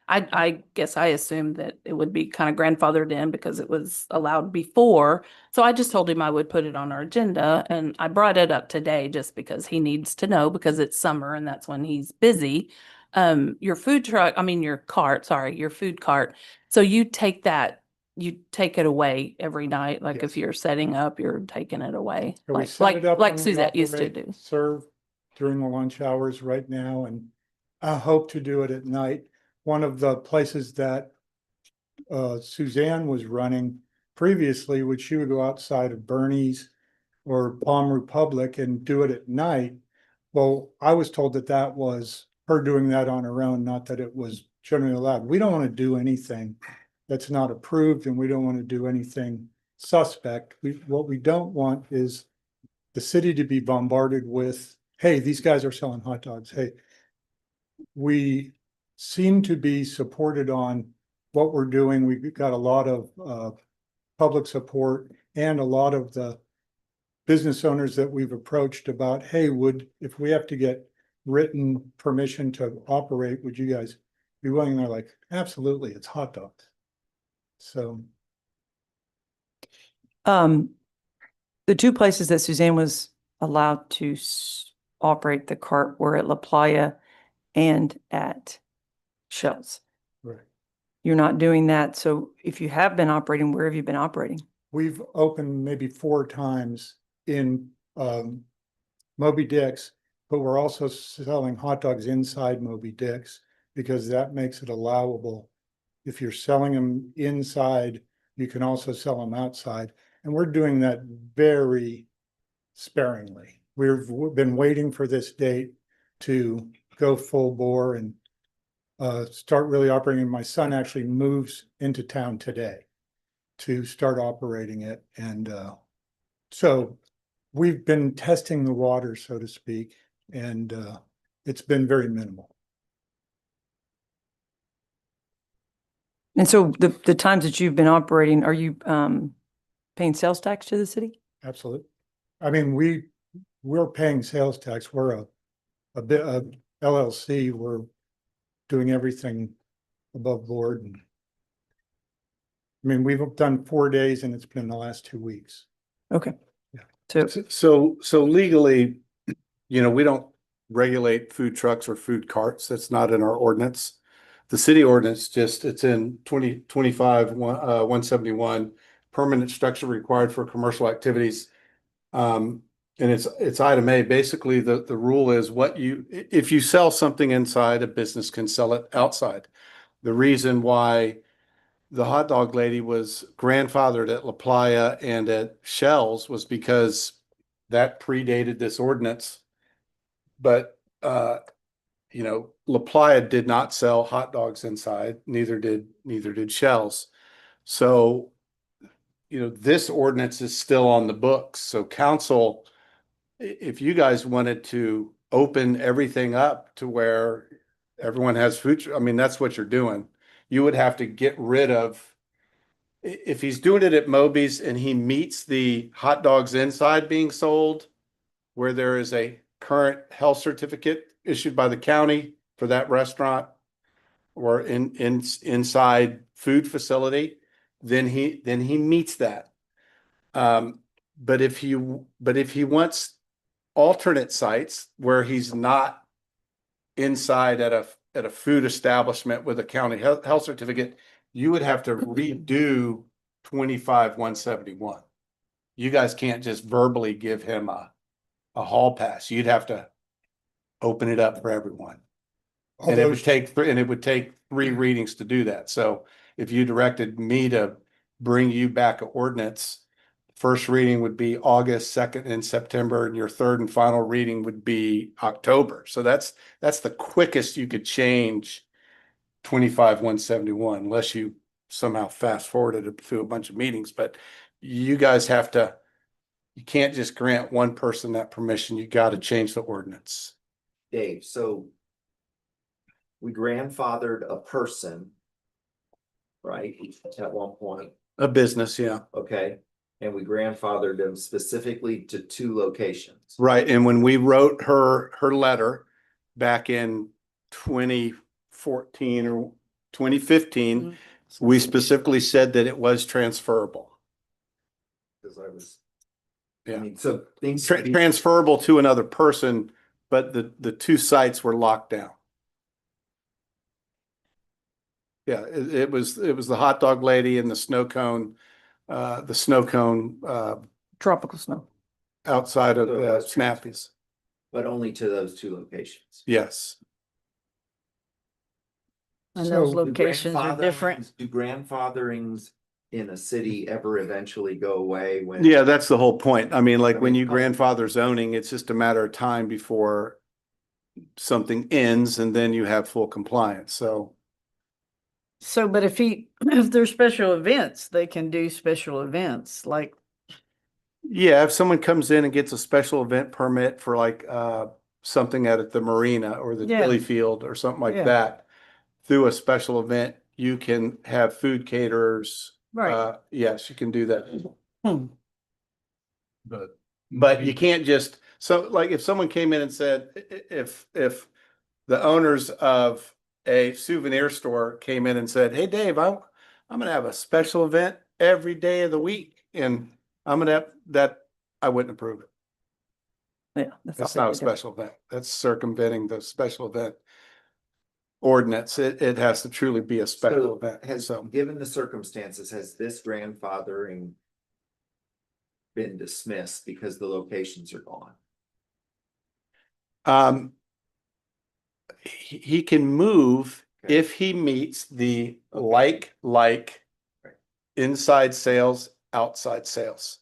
I guess I assumed that it would be kind of grandfathered in because it was allowed before. So I just told him I would put it on our agenda, and I brought it up today just because he needs to know, because it's summer and that's when he's busy. Your food cart. So you take it away every night. Like if Yes. you're setting up, you're taking it away. So we Like, set it up like and we Suzette used to operate, do. serve during the lunch hours right now, and I hope to do it at night. One of the places that Suzanne was running previously, which she would go outside of Bernie's or Palm Republic and do it at night. Well, I was told that was her doing that on her own, not that it was generally allowed. We don't want to do anything that's not approved, and we don't want to do anything suspect. What we don't want is the city to be bombarded with, hey, these guys are selling hot dogs. Hey, we seem to be supported on what we're doing. We've got a lot of public support and a lot of the business owners that we've approached about, hey, if we have to get written permission to operate, would you guys be willing? And they're like, absolutely, it's hot dogs. So The two places that Suzanne was allowed to operate the cart were at La Playa and at Shells. right. You're not doing that. So if you have been operating, where have you been operating? We've opened maybe 4 times in Moby Dick's, but we're also selling hot dogs inside Moby Dick's because that makes it allowable. If you're selling them inside, you can also sell them outside. And we're doing that very sparingly. We've been waiting for this date to go full bore and start really operating. My son actually moves into town today to start operating it. And so we've been testing the water, so to speak, and it's been very minimal. And so the times that you've been operating, are you paying sales tax to the city? Absolutely. I mean, we're paying sales tax. We're a bit of LLC. We're doing everything above board. And I mean, we've done 4 days and it's been the last 2 weeks. Okay. Yeah. So So legally, we don't regulate food trucks or food carts. That's not in our ordinance. The city ordinance it's in 171, permanent structure required for commercial activities. And it's item A. Basically, the rule is if you sell something inside, a business can sell it outside. The reason why the hot dog lady was grandfathered at La Playa and at Shells was because that predated this ordinance. But La Playa did not sell hot dogs inside, neither did Shells. So, this ordinance is still on the books. So council, if you guys wanted to open everything up to where everyone has food, I mean, that's what you're doing. You would have to get rid of, if he's doing it at Moby's and he meets the hot dogs inside being sold, where there is a current health certificate issued by the county for that restaurant or inside food facility, then he meets that. But if he wants alternate sites where he's not inside at a food establishment with a county health certificate, you would have to redo 25-171. You guys can't just verbally give him a hall pass. You'd have to open it up for everyone. And it would take 3 readings to do that. So if you directed me to bring you back an ordinance, first reading would be August, second in September, and your third and final reading would be October. So that's the quickest you could change 25-171, unless you somehow fast forwarded it through a bunch of meetings. But you guys you can't just grant one person that permission. You got to change the ordinance. Dave, so we grandfathered a person, right, at one point, A business, yeah. okay? And we grandfathered them specifically to 2 locations. Right. And when we wrote her letter back in 2014 or 2015, we specifically said that it was transferable. Because I was, Yeah. I mean, so things. Transferable to another person, but the 2 sites were locked down. Yeah, it was the hot dog lady and the snow cone tropical snow. outside of So that's Snappy's. But only to those 2 locations. Yes. And So those do locations are different. Do grandfatherings in a city ever eventually go away when? Yeah, that's the whole point. I mean, like when you oh. grandfather zoning, it's just a matter of time before something ends and then you have full compliance. So So, but if there's special events, they can do special events, like, yeah, if someone comes in and gets a special event permit for like something at the marina or the Yeah. chili field or something like Yeah. that through a special event, you can have food caterers. Right. Yes, you can do that. But But you can't just, so like if someone came in and said, if the owners of a souvenir store came in and said, hey, Dave, I'm gonna have a special event every day of the week and I'm gonna have that, I wouldn't approve it. Yeah. That's not a completely different. special event. That's circumventing the special event ordinance. It has to truly be a special So event. has, So, given the circumstances, has this grandfathering been dismissed because the locations are gone? he can move Okay. if he meets the like inside sales, outside sales.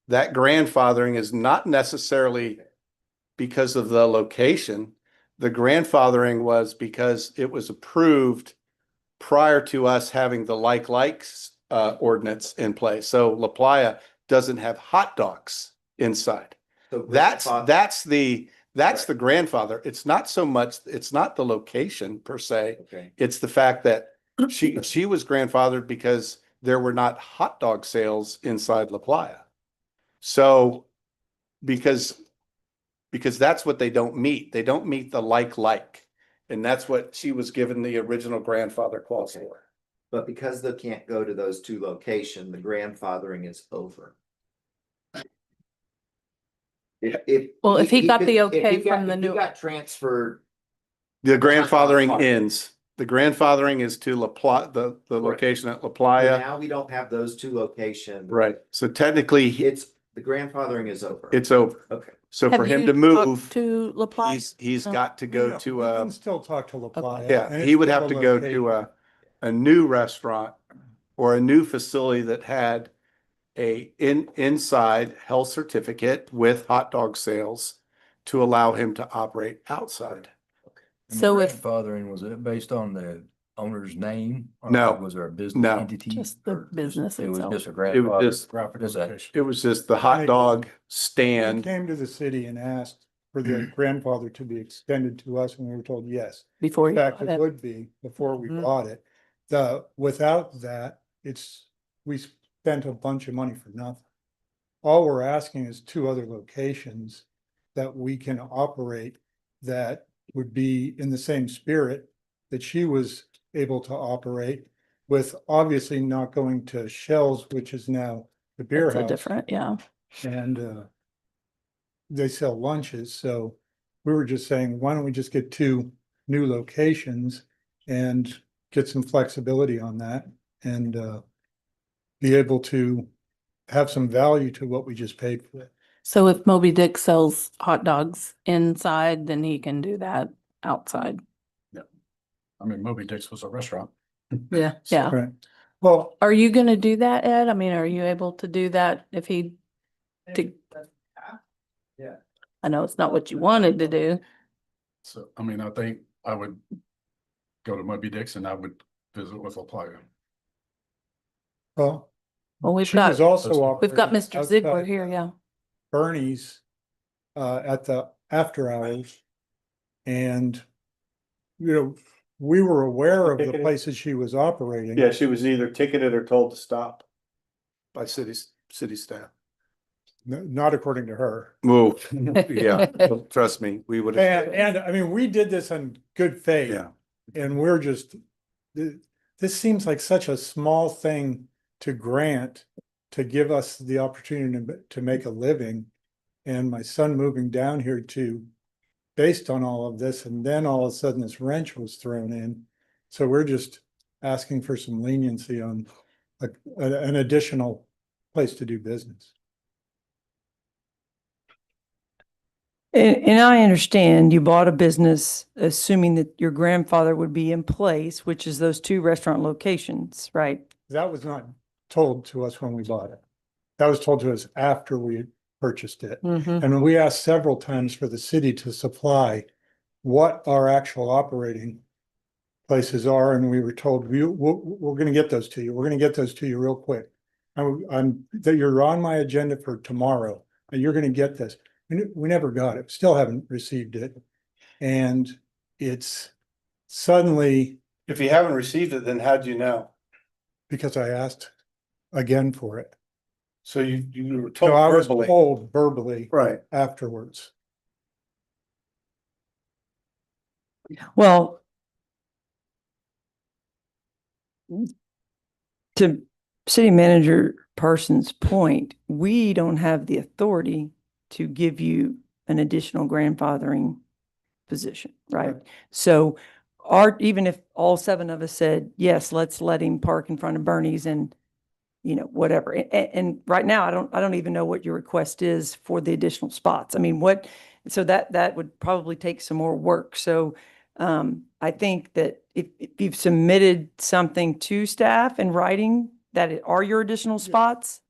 That grandfathering is not necessarily because of the location. The grandfathering was because it was approved prior to us having the likes ordinance in place. So La Playa doesn't have hot dogs inside. So That's grandfather- the grandfather. It's not so much, it's not the location per se. Okay, It's the fact that she was grandfathered because there were not hot dog sales inside La Playa. So because that's what they don't meet. They don't meet the like. And that's what she was given the original grandfather clause for. but because they can't go to those two locations, the grandfathering is over. Well, if he got could- the if he okay got- from the if he new- got transferred, The grandfathering Park. ends. The grandfathering is to La Playa, the location at La Playa. now we don't have those two locations. Right. So technically, It's, the grandfathering is over. it's over. Okay. So Have for him you to talked move, to La Playa? he's No. got to go to we can still talk to La Playa. yeah, and he it's would still have to a go location. to a new restaurant or a new facility that had a inside health certificate with hot dog sales to allow him to operate outside. So if- Grandfathering, was it based on the owner's name? Or No. Was there a business No. entity? Just the Or business It was itself. just a It grandfather. was just, Is that- it was just the hot dog They stand. came to the city and asked for the grandfather to be extended to us, and we were told yes. Before In you fact, bought it it. would be before we Mhm. bought it. Without that, we spent a bunch of money for nothing. All we're asking is two other locations that we can operate that would be in the same spirit that she was able to operate with, obviously not going to Shell's, which is now the beer It's a house. different, yeah. And they sell lunches, so we were just saying, why don't we just get two new locations and get some flexibility on that and be able to have some value to what we just paid for it. So if Moby Dick sells hot dogs inside, then he can do that outside. I mean, Moby Dick's was a restaurant. Yeah. Yeah. Right. Well, Are you gonna do that, Ed? I mean, are you able to do that if he? Yeah. I know it's not what you wanted to do. So, I mean, I think I would go to Moby Dick's and I would visit with La Playa. well, Well, we've she was got, also we've got operating Mr. Ziegler outside here, yeah. Bernie's at the after hours. And, we were aware of the places she was operating. Yeah, she was either ticketed or told to stop by city staff. Not according to her. Whoa, yeah, trust me, we would have. And I mean, we did this in good faith. Yeah. And we're just, this seems like such a small thing to grant to give us the opportunity to make a living. And my son moving down here based on all of this, and then all of a sudden this wrench was thrown in. So we're just asking for some leniency on an additional place to do business. And I understand you bought a business assuming that your grandfather would be in place, which is those two restaurant locations, right? That was not told to us when we bought it. That was told to us after we purchased it. Mhm. And we asked several times for the city to supply what our actual operating places are, and we were told, we're gonna get those to you. We're gonna get those to you real quick. That you're on my agenda for tomorrow, and you're gonna get this. We never got it, still haven't received it. And it's suddenly If you haven't received it, then how'd you know? because I asked again for it. So you were So told I was verbally. told verbally Right. afterwards. Well, to City Manager Parsons' point, we don't have the authority to give you an additional grandfathering position, right? Right. So even if all 7 of us said, yes, let's let him park in front of Bernie's and, whatever. And right now, I don't even know what your request is for the additional spots. I mean, so that would probably take some more work. So I think that if you've submitted something to staff in writing that it are your additional spots,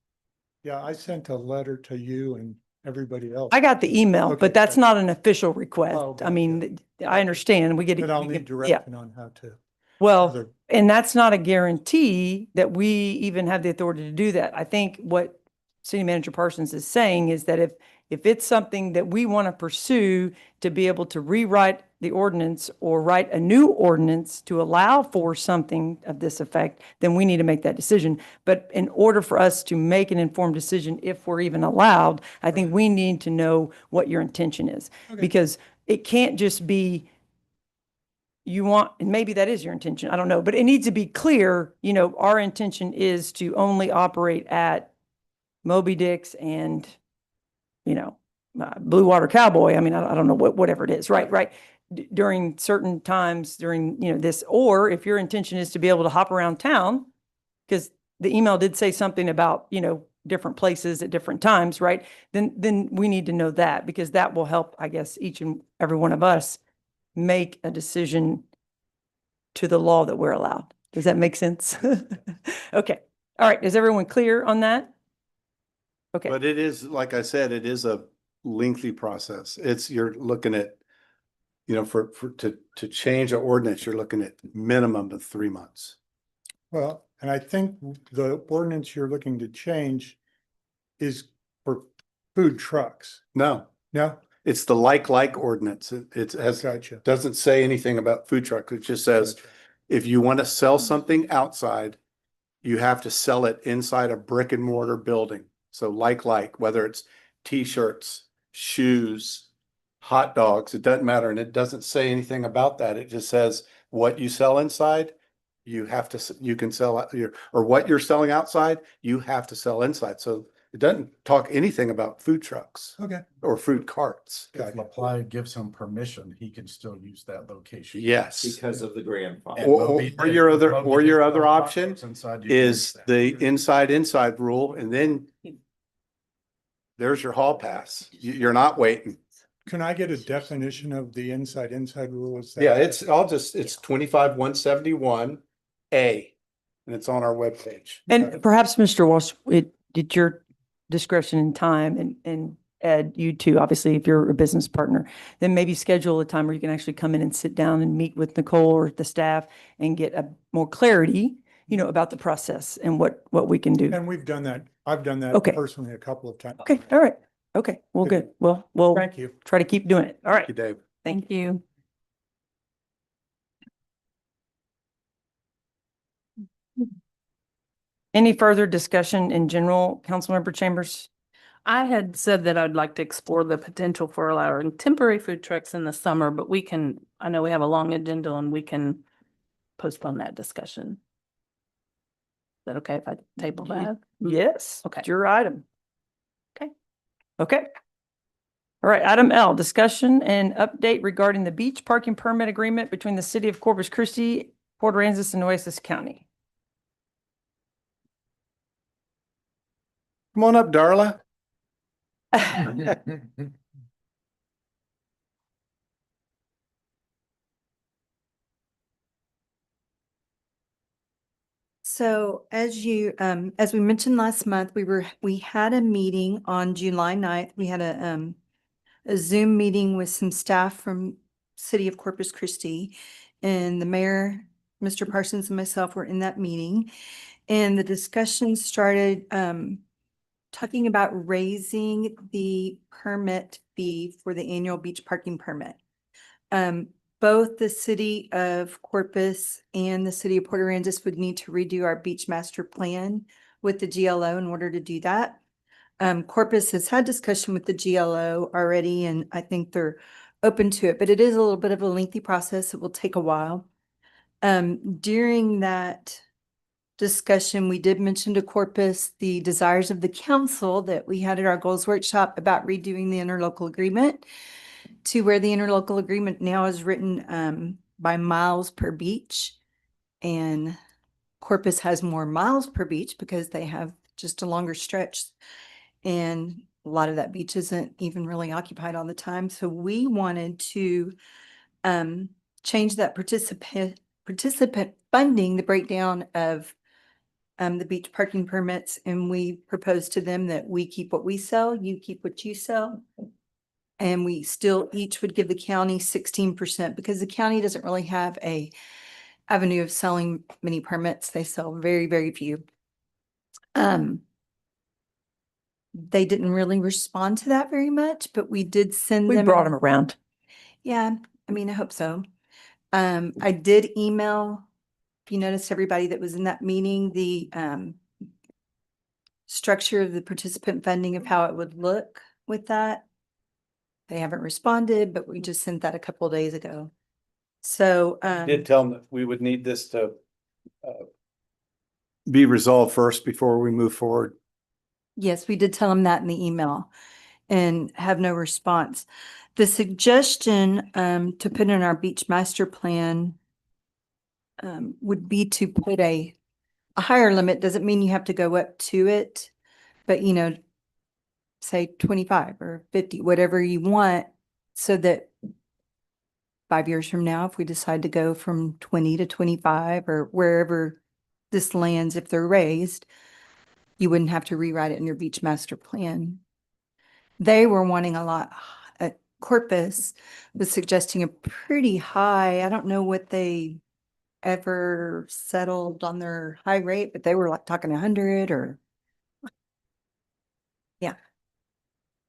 Yeah, I sent a letter to you and everybody else. I got the email, Okay, but that's gotcha. not an official Oh, request. I gotcha. mean, I understand. We get Then I'll need yeah. direction on how to. Well, other- and that's not a guarantee that we even have the authority to do that. I think what City Manager Parsons is saying is that if it's something that we want to pursue to be able to rewrite the ordinance or write a new ordinance to allow for something of this effect, then we need to make that decision. But in order for us to make an informed decision, if we're even allowed, I think we need to know what your intention is. Okay. Because it can't just be, you want, and maybe that is your intention, I don't know, but it needs to be clear, our intention is to only operate at Moby Dick's and, Blue Water Cowboy. I mean, I don't know whatever it is, right? During certain times during, this, or if your intention is to be able to hop around town, because the email did say something about, different places at different times, right? Then we need to know that, because that will help, I guess, each and every one of us make a decision to the law that we're allowed. Does that make sense? Okay. All right. Is everyone clear on that? Okay. But it is, like I said, it is a lengthy process. You're looking at, to change an ordinance, you're looking at minimum of 3 months. Well, and I think the ordinance you're looking to change is for food trucks. No, No? it's the like ordinance. It has, Gotcha. doesn't say anything about food truck. It just says, Gotcha. if you want to sell something outside, you have to sell it inside a brick and mortar building. So whether it's t-shirts, shoes, hot dogs, it doesn't matter. And it doesn't say anything about that. It just says what you sell inside, you can sell or what you're selling outside, you have to sell inside. So it doesn't talk anything about food trucks Okay. or food carts. If LaPlante gives him permission, he can still use that location. Yes. Because of the grandfather. Or your other option is the inside rule, and then there's your hall pass. You're not waiting. Can I get a definition of the inside rule? Is that- Yeah, it's 25-171A, and it's on our webpage. And perhaps, Mr. Walsh, at your discretion and time, and Ed, you too, obviously, if you're a business partner, then maybe schedule a time where you can actually come in and sit down and meet with Nicole or the staff and get a more clarity, about the process and what we can do. And we've done that. I've done that Okay. personally a couple of times. Okay, all right. Okay, well, good. Well, we'll Thank you. try to keep doing it. All right. Thank you, Dave. Thank you. Any further discussion in general, Councilmember Chambers? I had said that I'd like to explore the potential for allowing temporary food trucks in the summer, but I know we have a long agenda and we can postpone that discussion. Is that okay if I table that? Yes. Okay. It's your item. Okay. Okay. All right, item L, discussion and update regarding the beach parking permit agreement between the city of Corpus Christi, Port Aransas, and Nueces County. Come on up, Darla. So as as we mentioned last month, we had a meeting on July 9th. We had a Zoom meeting with some staff from City of Corpus Christi, and the mayor, Mr. Parsons, and myself were in that meeting. And the discussion started talking about raising the permit fee for the annual beach parking permit. both the city of Corpus and the city of Port Aransas would need to redo our beach master plan with the GLO in order to do that. Corpus has had discussion with the GLO already, and I think they're open to it, but it is a little bit of a lengthy process. It will take a while. During that discussion, we did mention to Corpus the desires of the council that we had at our goals workshop about redoing the interlocal agreement to where the interlocal agreement now is written by miles per beach. And Corpus has more miles per beach because they have just a longer stretch. And a lot of that beach isn't even really occupied all the time. So we wanted to change that participant funding, the breakdown of the beach parking permits. And we proposed to them that we keep what we sell, you keep what you sell. And we still each would give the county 16% because the county doesn't really have a avenue of selling many permits. They sell very, very few. They didn't really respond to that very much, but we did send We them. brought them around. Yeah, I mean, I hope so. I did email, if you noticed, everybody that was in that meeting, the structure of the participant funding of how it would look with that. They haven't responded, but we just sent that a couple of days ago. So, Did tell them that we would need this to be resolved first before we move forward. yes, we did tell them that in the email and have no response. The suggestion to put in our beach master plan would be to put a higher limit. Doesn't mean you have to go up to it, but you know, say 25 or 50, whatever you want, so that 5 years from now, if we decide to go from 20 to 25 or wherever this lands, if they're raised, you wouldn't have to rewrite it in your beach master plan. They were wanting a lot. Corpus was suggesting a pretty high, I don't know what they ever settled on their high rate, but they were like talking 100 or. Yeah.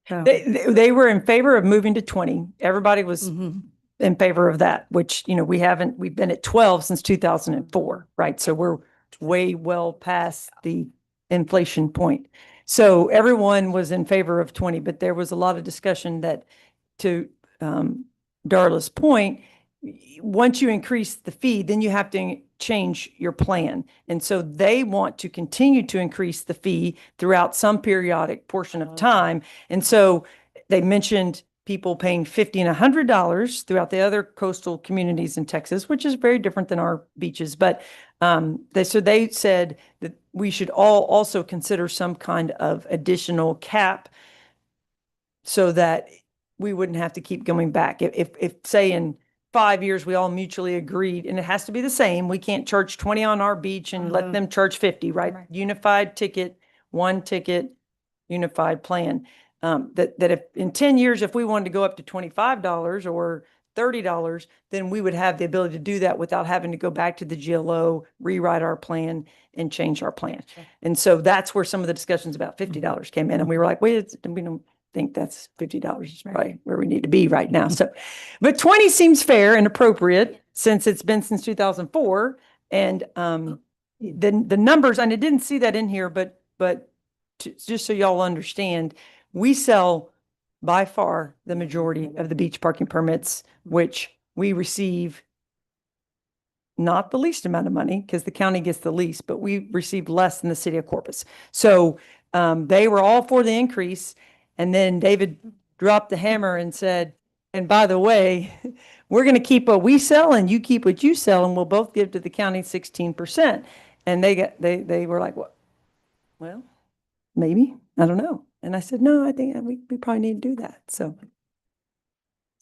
So, They were in favor of moving to 20. Everybody was mhm. in favor of that, which, you know, we've been at 12 since 2004, right? So we're way well past the inflation point. So everyone was in favor of 20, but there was a lot of discussion that, to Darla's point, once you increase the fee, then you have to change your plan. And so they want to continue to increase the fee throughout some periodic portion of time. And so they mentioned people paying $50 and $100 throughout the other coastal communities in Texas, which is very different than our beaches. But they said that we should all also consider some kind of additional cap so that we wouldn't have to keep going back. If say in 5 years, we all mutually agreed, and it has to be the same. We can't charge 20 on our beach and let them charge 50, right? Unified ticket, one ticket, unified plan. That if in 10 years, if we wanted to go up to $25 or $30, then we would have the ability to do that without having to go back to the GLO, rewrite our plan and change our plan. And so that's where some of the discussions about $50 came in. And we were like, wait, we don't think that's $50 is probably where we need to be right now. So, but 20 seems fair and appropriate since it's been since 2004. And the numbers, and I didn't see that in here, but just so y'all understand, we sell by far the majority of the beach parking permits, which we receive not the least amount of money because the county gets the least, but we receive less than the city of Corpus. So they were all for the increase. And then David dropped the hammer and said, and by the way, we're going to keep what we sell and you keep what you sell, and we'll both give to the county 16%. And they were like, what? Well, maybe, I don't know. And I said, no, I think we probably need to do that. So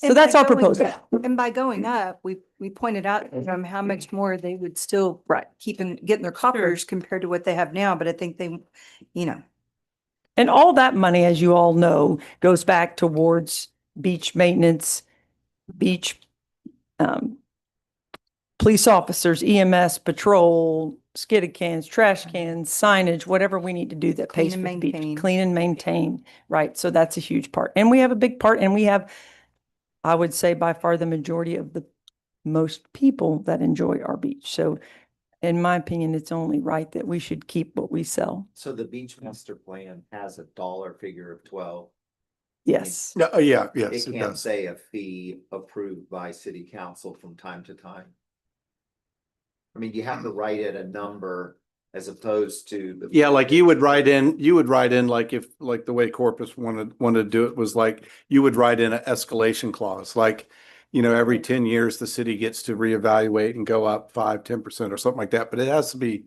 And that's by our going- proposal. And by going up, we pointed out to them how much more they would still getting their coffers compared to what they have now. But I think they, you know. And all that money, as you all know, goes back towards beach maintenance, beach police officers, EMS, patrol, skid cans, trash cans, signage, whatever we need to do that pays for the beach. Clean and maintain, right? So that's a huge part. And we have a big part, and we have, I would say, by far the majority of the most people that enjoy our beach. So in my opinion, it's only right that we should keep what we sell. So the beach master plan has a dollar figure of 12. Yes. No, yeah, yes, It it can't does. say a fee approved by city council from time to time. I mean, you have to write it a number as opposed to. the- Yeah, like you would write in like if, like the way Corpus wanted to do it was like, you would write in an escalation clause, like, you know, every 10 years, the city gets to reevaluate and go up 5-10% or something like that, but it has to be,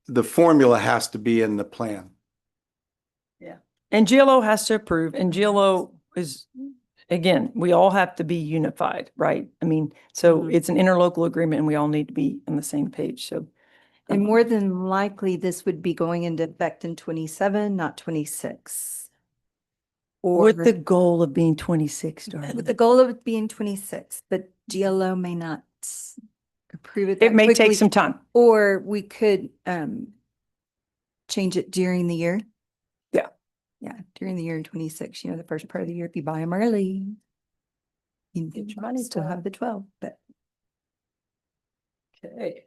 the formula has to be in the plan. And GLO has to approve, and GLO is, again, we all have to be unified, right? I mean, so it's an interlocal agreement and we all need to be on the same page, so. And more than likely, this would be going into effect in 27, not 26. Or With the goal of being 26, darling. with the goal of it being 26, but GLO may not approve it. It that may take quickly, some time. Or we could change it during the year. Yeah. Yeah, during the year in 26, you know, the first part of the year, if you buy them early. You Get your might money still back. have the 12, but Okay.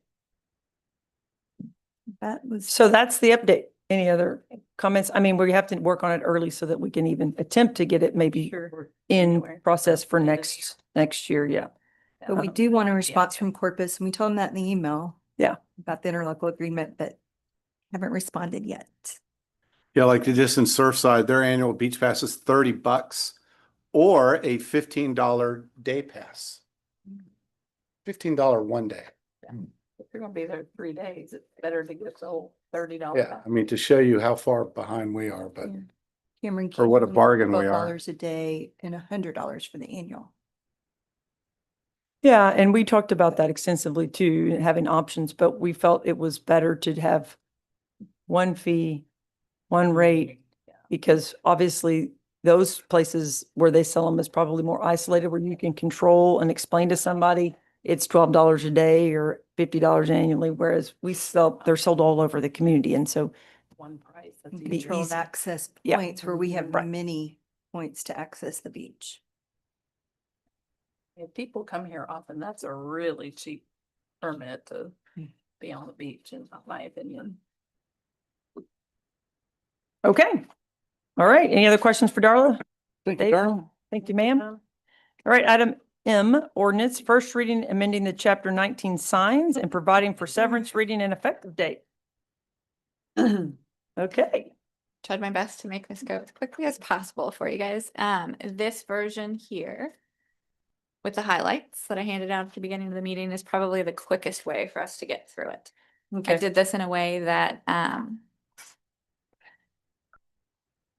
that was. So that's the update. Any other comments? I mean, we have to work on it early so that we can even attempt to get it maybe in process for next year, yeah. But we do want a response from Corpus, and we told them that in the email. Yeah. About the interlocal agreement, but haven't responded yet. Yeah, like just in Surfside, their annual beach pass is $30 or a $15 day pass. $15 one day. If you're gonna be there 3 days, it's better to get the whole $30. Yeah, I mean, to show you how far behind we are, but Yeah. Cameron. or what a Canyon, bargain we are. $12 a day and $100 for the annual. Yeah, and we talked about that extensively too, having options, but we felt it was better to have one fee, one rate, because obviously those places where they sell them is probably more isolated, where you can control and explain to somebody it's $12 a day or $50 annually, whereas they're sold all over the community. And so One price. That's Be easy. Controlled easy. access Yeah. points where we have Right. many points to access the beach. If people come here often, that's a really cheap permit to be on the beach, in my opinion. okay. All right. Any other questions for Darla? Thank Dave? you, Darrell. Thank you, ma'am. All right, item M, ordinance, first reading, amending the chapter 19 signs and providing for severance reading and effective date. Okay. Tried my best to make this go as quickly as possible for you guys. This version here with the highlights that I handed out at the beginning of the meeting is probably the quickest way for us to get through it. I Okay. did this in a way that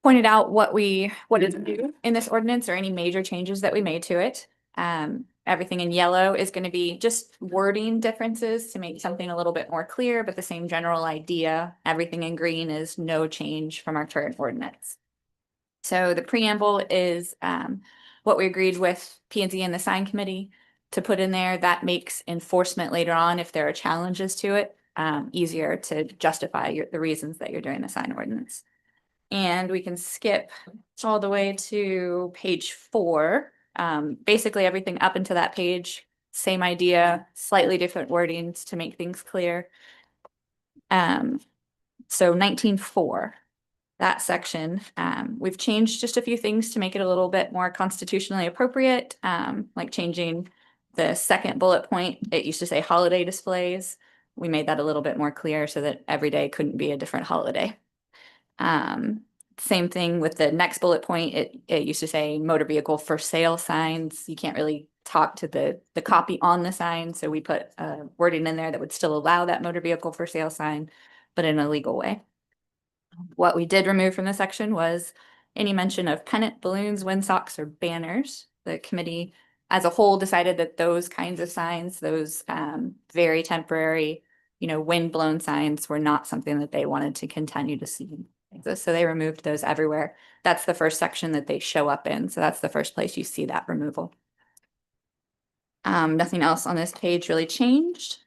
pointed out what is new in this ordinance or any major changes that we made to it. Everything in yellow is going to be just wording differences to make something a little bit more clear, but the same general idea. Everything in green is no change from our current ordinance. So the preamble is what we agreed with P&Z and the sign committee to put in there. That makes enforcement later on, if there are challenges to it, easier to justify the reasons that you're doing the sign ordinance. And we can skip all the way to page 4. Basically everything up into that page, same idea, slightly different wordings to make things clear. So 19.4, that section, we've changed just a few things to make it a little bit more constitutionally appropriate, like changing the second bullet point. It used to say holiday displays. We made that a little bit more clear so that every day couldn't be a different holiday. Same thing with the next bullet point. It used to say motor vehicle for sale signs. You can't really talk to the copy on the sign. So we put wording in there that would still allow that motor vehicle for sale sign, but in a legal way. What we did remove from the section was any mention of pennant, balloons, windsocks, or banners. The committee as a whole decided that those kinds of signs, those very temporary, wind-blown signs were not something that they wanted to continue to see. So they removed those everywhere. That's the first section that they show up in. So that's the first place you see that removal. Nothing else on this page really changed.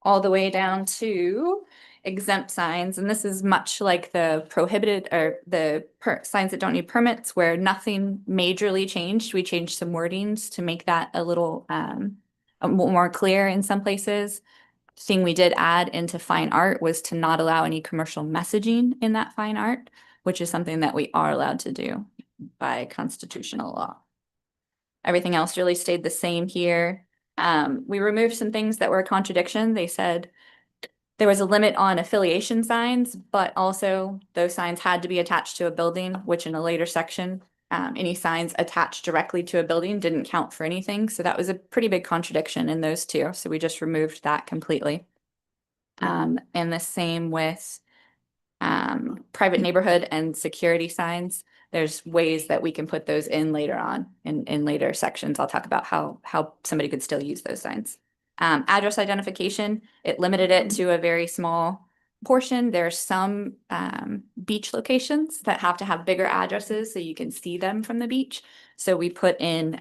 All the way down to exempt signs, and this is much like the prohibited or the signs that don't need permits where nothing majorly changed. We changed some wordings to make that a little more clear in some places. Thing we did add into fine art was to not allow any commercial messaging in that fine art, which is something that we are allowed to do by constitutional law. Everything else really stayed the same here. We removed some things that were a contradiction. They said there was a limit on affiliation signs, but also those signs had to be attached to a building, which in a later section, any signs attached directly to a building didn't count for anything. So that was a pretty big contradiction in those two. So we just removed that completely. And the same with private neighborhood and security signs. There's ways that we can put those in later on in later sections. I'll talk about how somebody could still use those signs. Address identification, it limited it to a very small portion. There are some beach locations that have to have bigger addresses so you can see them from the beach. So we put in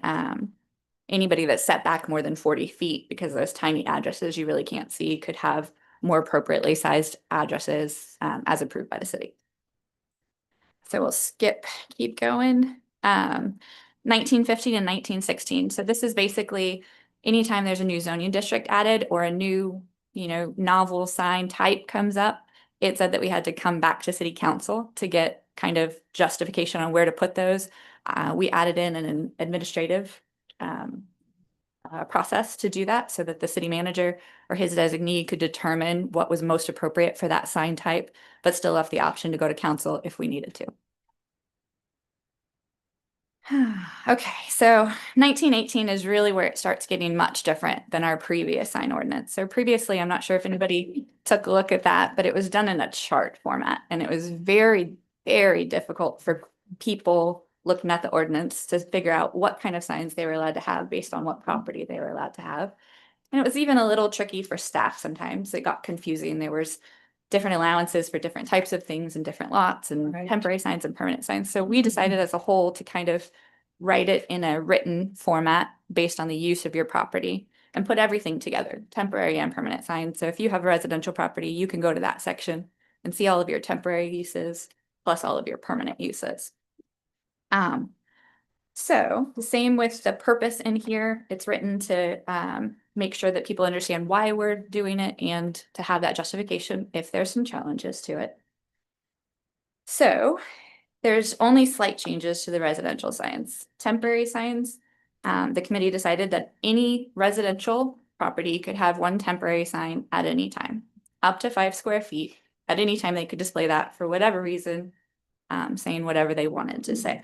anybody that's set back more than 40 feet, because those tiny addresses you really can't see could have more appropriately sized addresses as approved by the city. So we'll keep going. 1915 and 1916. So this is basically anytime there's a new zoning district added or a new, novel sign type comes up, it said that we had to come back to city council to get kind of justification on where to put those. We added in an administrative process to do that so that the city manager or his designee could determine what was most appropriate for that sign type, but still left the option to go to council if we needed to. Okay, so 1918 is really where it starts getting much different than our previous sign ordinance. So previously, I'm not sure if anybody took a look at that, but it was done in a chart format, and it was very, very difficult for people looking at the ordinance to figure out what kind of signs they were allowed to have based on what property they were allowed to have. And it was even a little tricky for staff sometimes. It got confusing. There was different allowances for different types of things and different lots and temporary signs and permanent signs. So we decided as a whole to kind of write it in a written format based on the use of your property and put everything together, temporary and permanent signs. So if you have a residential property, you can go to that section and see all of your temporary uses plus all of your permanent uses. So the same with the purpose in here. It's written to make sure that people understand why we're doing it and to have that justification if there's some challenges to it. So there's only slight changes to the residential signs. Temporary signs, the committee decided that any residential property could have one temporary sign at any time, up to 5 square feet. At any time, they could display that for whatever reason, saying whatever they wanted to say.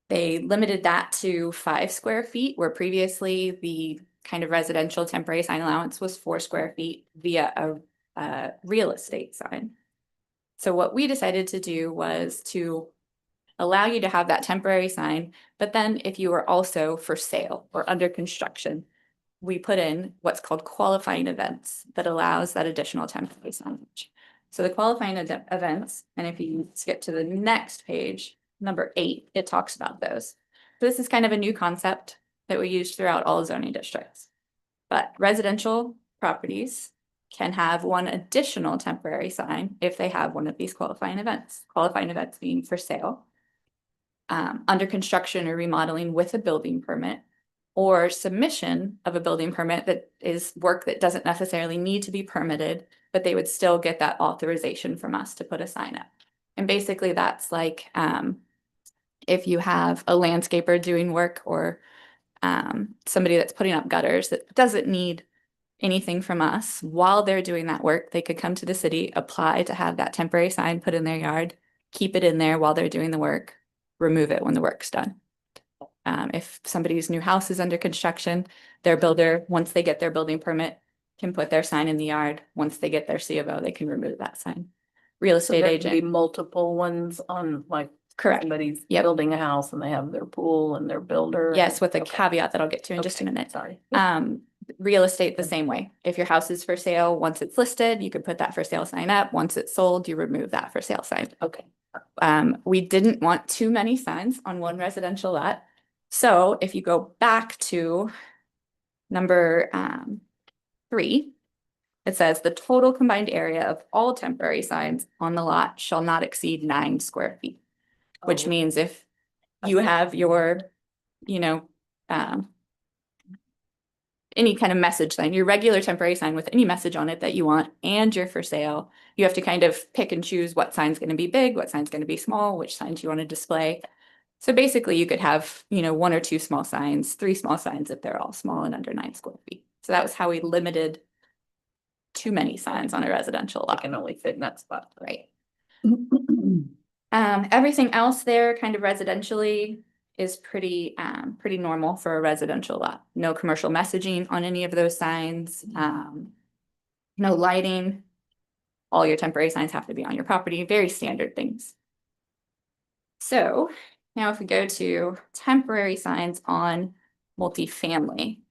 They limited that to 5 square feet, where previously the kind of residential temporary sign allowance was 4 square feet via a real estate sign. So what we decided to do was to allow you to have that temporary sign, but then if you were also for sale or under construction, we put in what's called qualifying events that allows that additional temporary signage. So the qualifying events, and if you skip to the next page, number 8, it talks about those. So this is kind of a new concept that we use throughout all zoning districts. But residential properties can have one additional temporary sign if they have one of these qualifying events. Qualifying events being for sale, under construction or remodeling with a building permit, or submission of a building permit that is work that doesn't necessarily need to be permitted, but they would still get that authorization from us to put a sign up. And basically that's like if you have a landscaper doing work or somebody that's putting up gutters that doesn't need anything from us, while they're doing that work, they could come to the city, apply to have that temporary sign put in their yard, keep it in there while they're doing the work, remove it when the work's done. If somebody's new house is under construction, their builder, once they get their building permit, can put their sign in the yard. Once they get their C of O, they can remove that sign. Real estate agent. Multiple ones on like. Correct. Somebody's building a house and they have their pool and their builder. Yes, with a caveat that I'll get to in just a minute. Sorry. Real estate the same way. If your house is for sale, once it's listed, you could put that for sale sign up. Once it's sold, you remove that for sale sign. Okay. We didn't want too many signs on one residential lot. So if you go back to number 3, it says the total combined area of all temporary signs on the lot shall not exceed 9 square feet. Which means if you have your, you know, any kind of message sign, your regular temporary sign with any message on it that you want, and you're for sale, you have to kind of pick and choose what sign's going to be big, what sign's going to be small, which signs you want to display. So basically you could have, you know, 1 or 2 small signs, 3 small signs if they're all small and under 9 square feet. So that was how we limited too many signs on a residential lot. Can only fit in that spot. Right. Everything else there kind of residentially is pretty normal for a residential lot. No commercial messaging on any of those signs, no lighting. All your temporary signs have to be on your property, very standard things. So now if we go to temporary signs on multifamily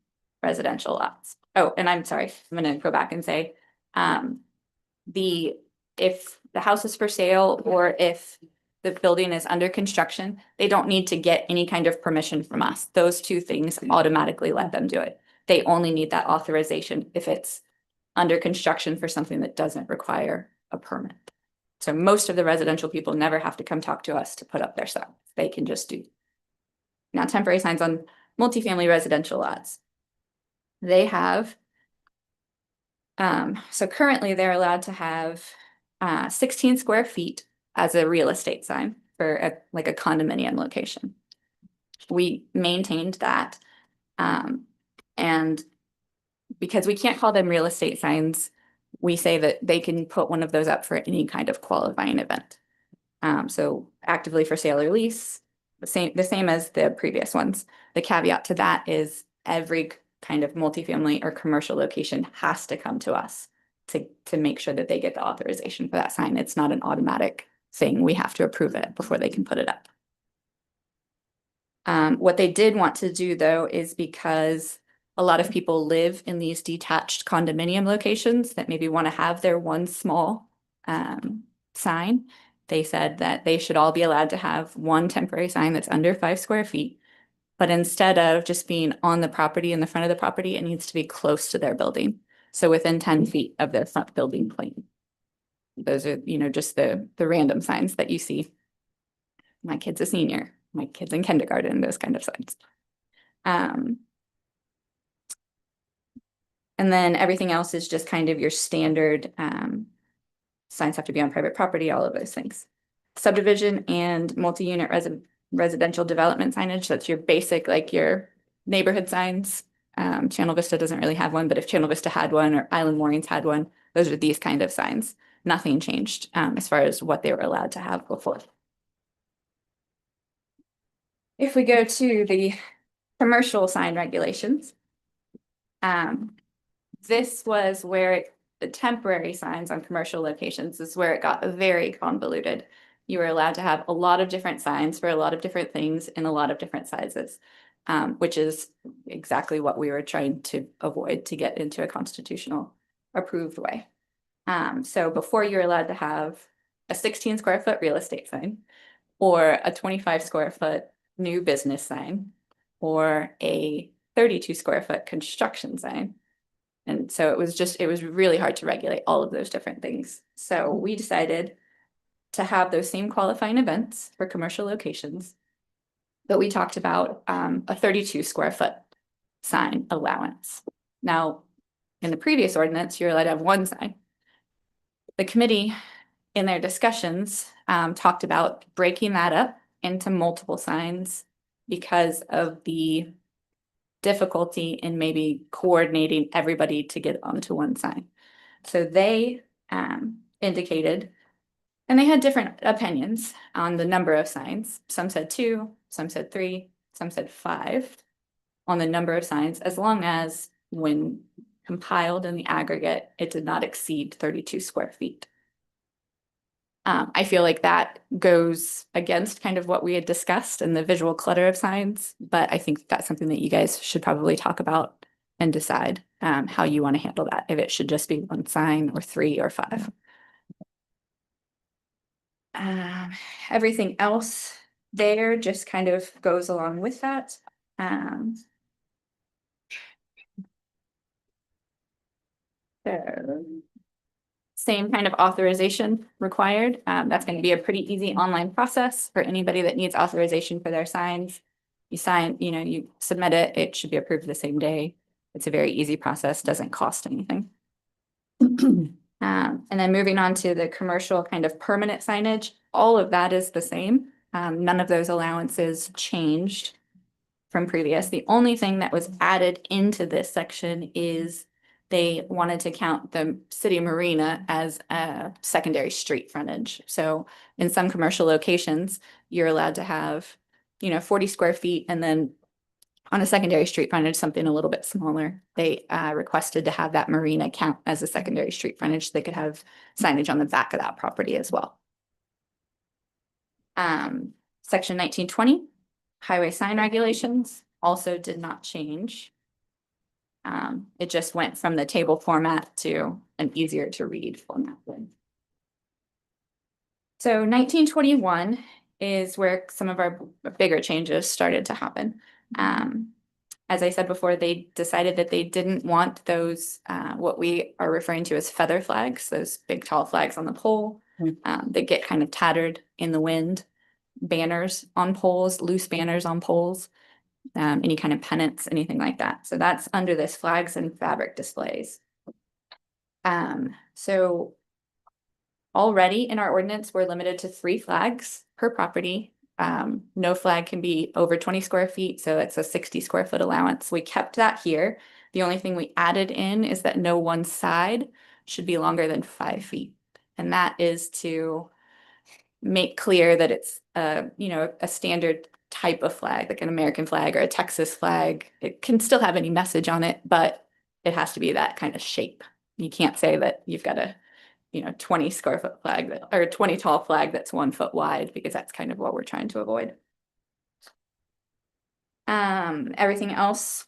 residential lots. Oh, and I'm sorry, I'm gonna go back and say, if the house is for sale or if the building is under construction, they don't need to get any kind of permission from us. Those 2 things automatically let them do it. They only need that authorization if it's under construction for something that doesn't require a permit. So most of the residential people never have to come talk to us to put up their signs. They can just do. Now, temporary signs on multifamily residential lots. They have, so currently they're allowed to have 16 square feet as a real estate sign for like a condominium location. We maintained that. And because we can't call them real estate signs, we say that they can put one of those up for any kind of qualifying event. So actively for sale or lease, the same as the previous ones. The caveat to that is every kind of multifamily or commercial location has to come to us to make sure that they get the authorization for that sign. It's not an automatic thing. We have to approve it before they can put it up. What they did want to do though is because a lot of people live in these detached condominium locations that maybe want to have their one small sign. They said that they should all be allowed to have one temporary sign that's under 5 square feet. But instead of just being on the property, in the front of the property, it needs to be close to their building. So within 10 feet of their front building plane. Those are, you know, just the random signs that you see. My kid's a senior, my kid's in kindergarten, those kind of signs. And then everything else is just kind of your standard signs have to be on private property, all of those things. Subdivision and multi-unit residential development signage, that's your basic, like your neighborhood signs. Channel Vista doesn't really have one, but if Channel Vista had one or Island Moorings had one, those are these kind of signs. Nothing changed as far as what they were allowed to have before. If we go to the commercial sign regulations, this was where the temporary signs on commercial locations is where it got very convoluted. You were allowed to have a lot of different signs for a lot of different things in a lot of different sizes, which is exactly what we were trying to avoid to get into a constitutional approved way. So before you're allowed to have a 16 square foot real estate sign or a 25 square foot new business sign or a 32 square foot construction sign. And so it was really hard to regulate all of those different things. So we decided to have those same qualifying events for commercial locations, but we talked about a 32 square foot sign allowance. Now, in the previous ordinance, you're allowed to have one sign. The committee, in their discussions, talked about breaking that up into multiple signs because of the difficulty in maybe coordinating everybody to get onto one sign. So they indicated, and they had different opinions on the number of signs. Some said 2, some said 3, some said 5 on the number of signs, as long as when compiled in the aggregate, it did not exceed 32 square feet. I feel like that goes against kind of what we had discussed in the visual clutter of signs, but I think that's something that you guys should probably talk about and decide how you want to handle that, if it should just be 1 sign or 3 or 5. Everything else there just kind of goes along with that. So same kind of authorization required. That's going to be a pretty easy online process for anybody that needs authorization for their signs. You sign, you submit it, it should be approved the same day. It's a very easy process, doesn't cost anything. And then moving on to the commercial kind of permanent signage, all of that is the same. None of those allowances changed from previous. The only thing that was added into this section is they wanted to count the city marina as a secondary street frontage. So in some commercial locations, you're allowed to have, 40 square feet, and then on a secondary street frontage, something a little bit smaller. They requested to have that marina count as a secondary street frontage so they could have signage on the back of that property as well. Section 1920, highway sign regulations, also did not change. It just went from the table format to an easier to read format. So 1921 is where some of our bigger changes started to happen. As I said before, they decided that they didn't want those, what we are referring to as feather flags, those big tall flags on the pole. They get kind of tattered in the wind. Banners on poles, loose banners on poles, any kind of pennants, anything like that. So that's under this flags and fabric displays. So already in our ordinance, we're limited to 3 flags per property. No flag can be over 20 square feet, so it's a 60 square foot allowance. We kept that here. The only thing we added in is that no one side should be longer than 5 feet. And that is to make clear that it's a standard type of flag, like an American flag or a Texas flag. It can still have any message on it, but it has to be that kind of shape. You can't say that you've got a 20 square foot flag or a 20 tall flag that's 1 foot wide, because that's kind of what we're trying to avoid. Everything else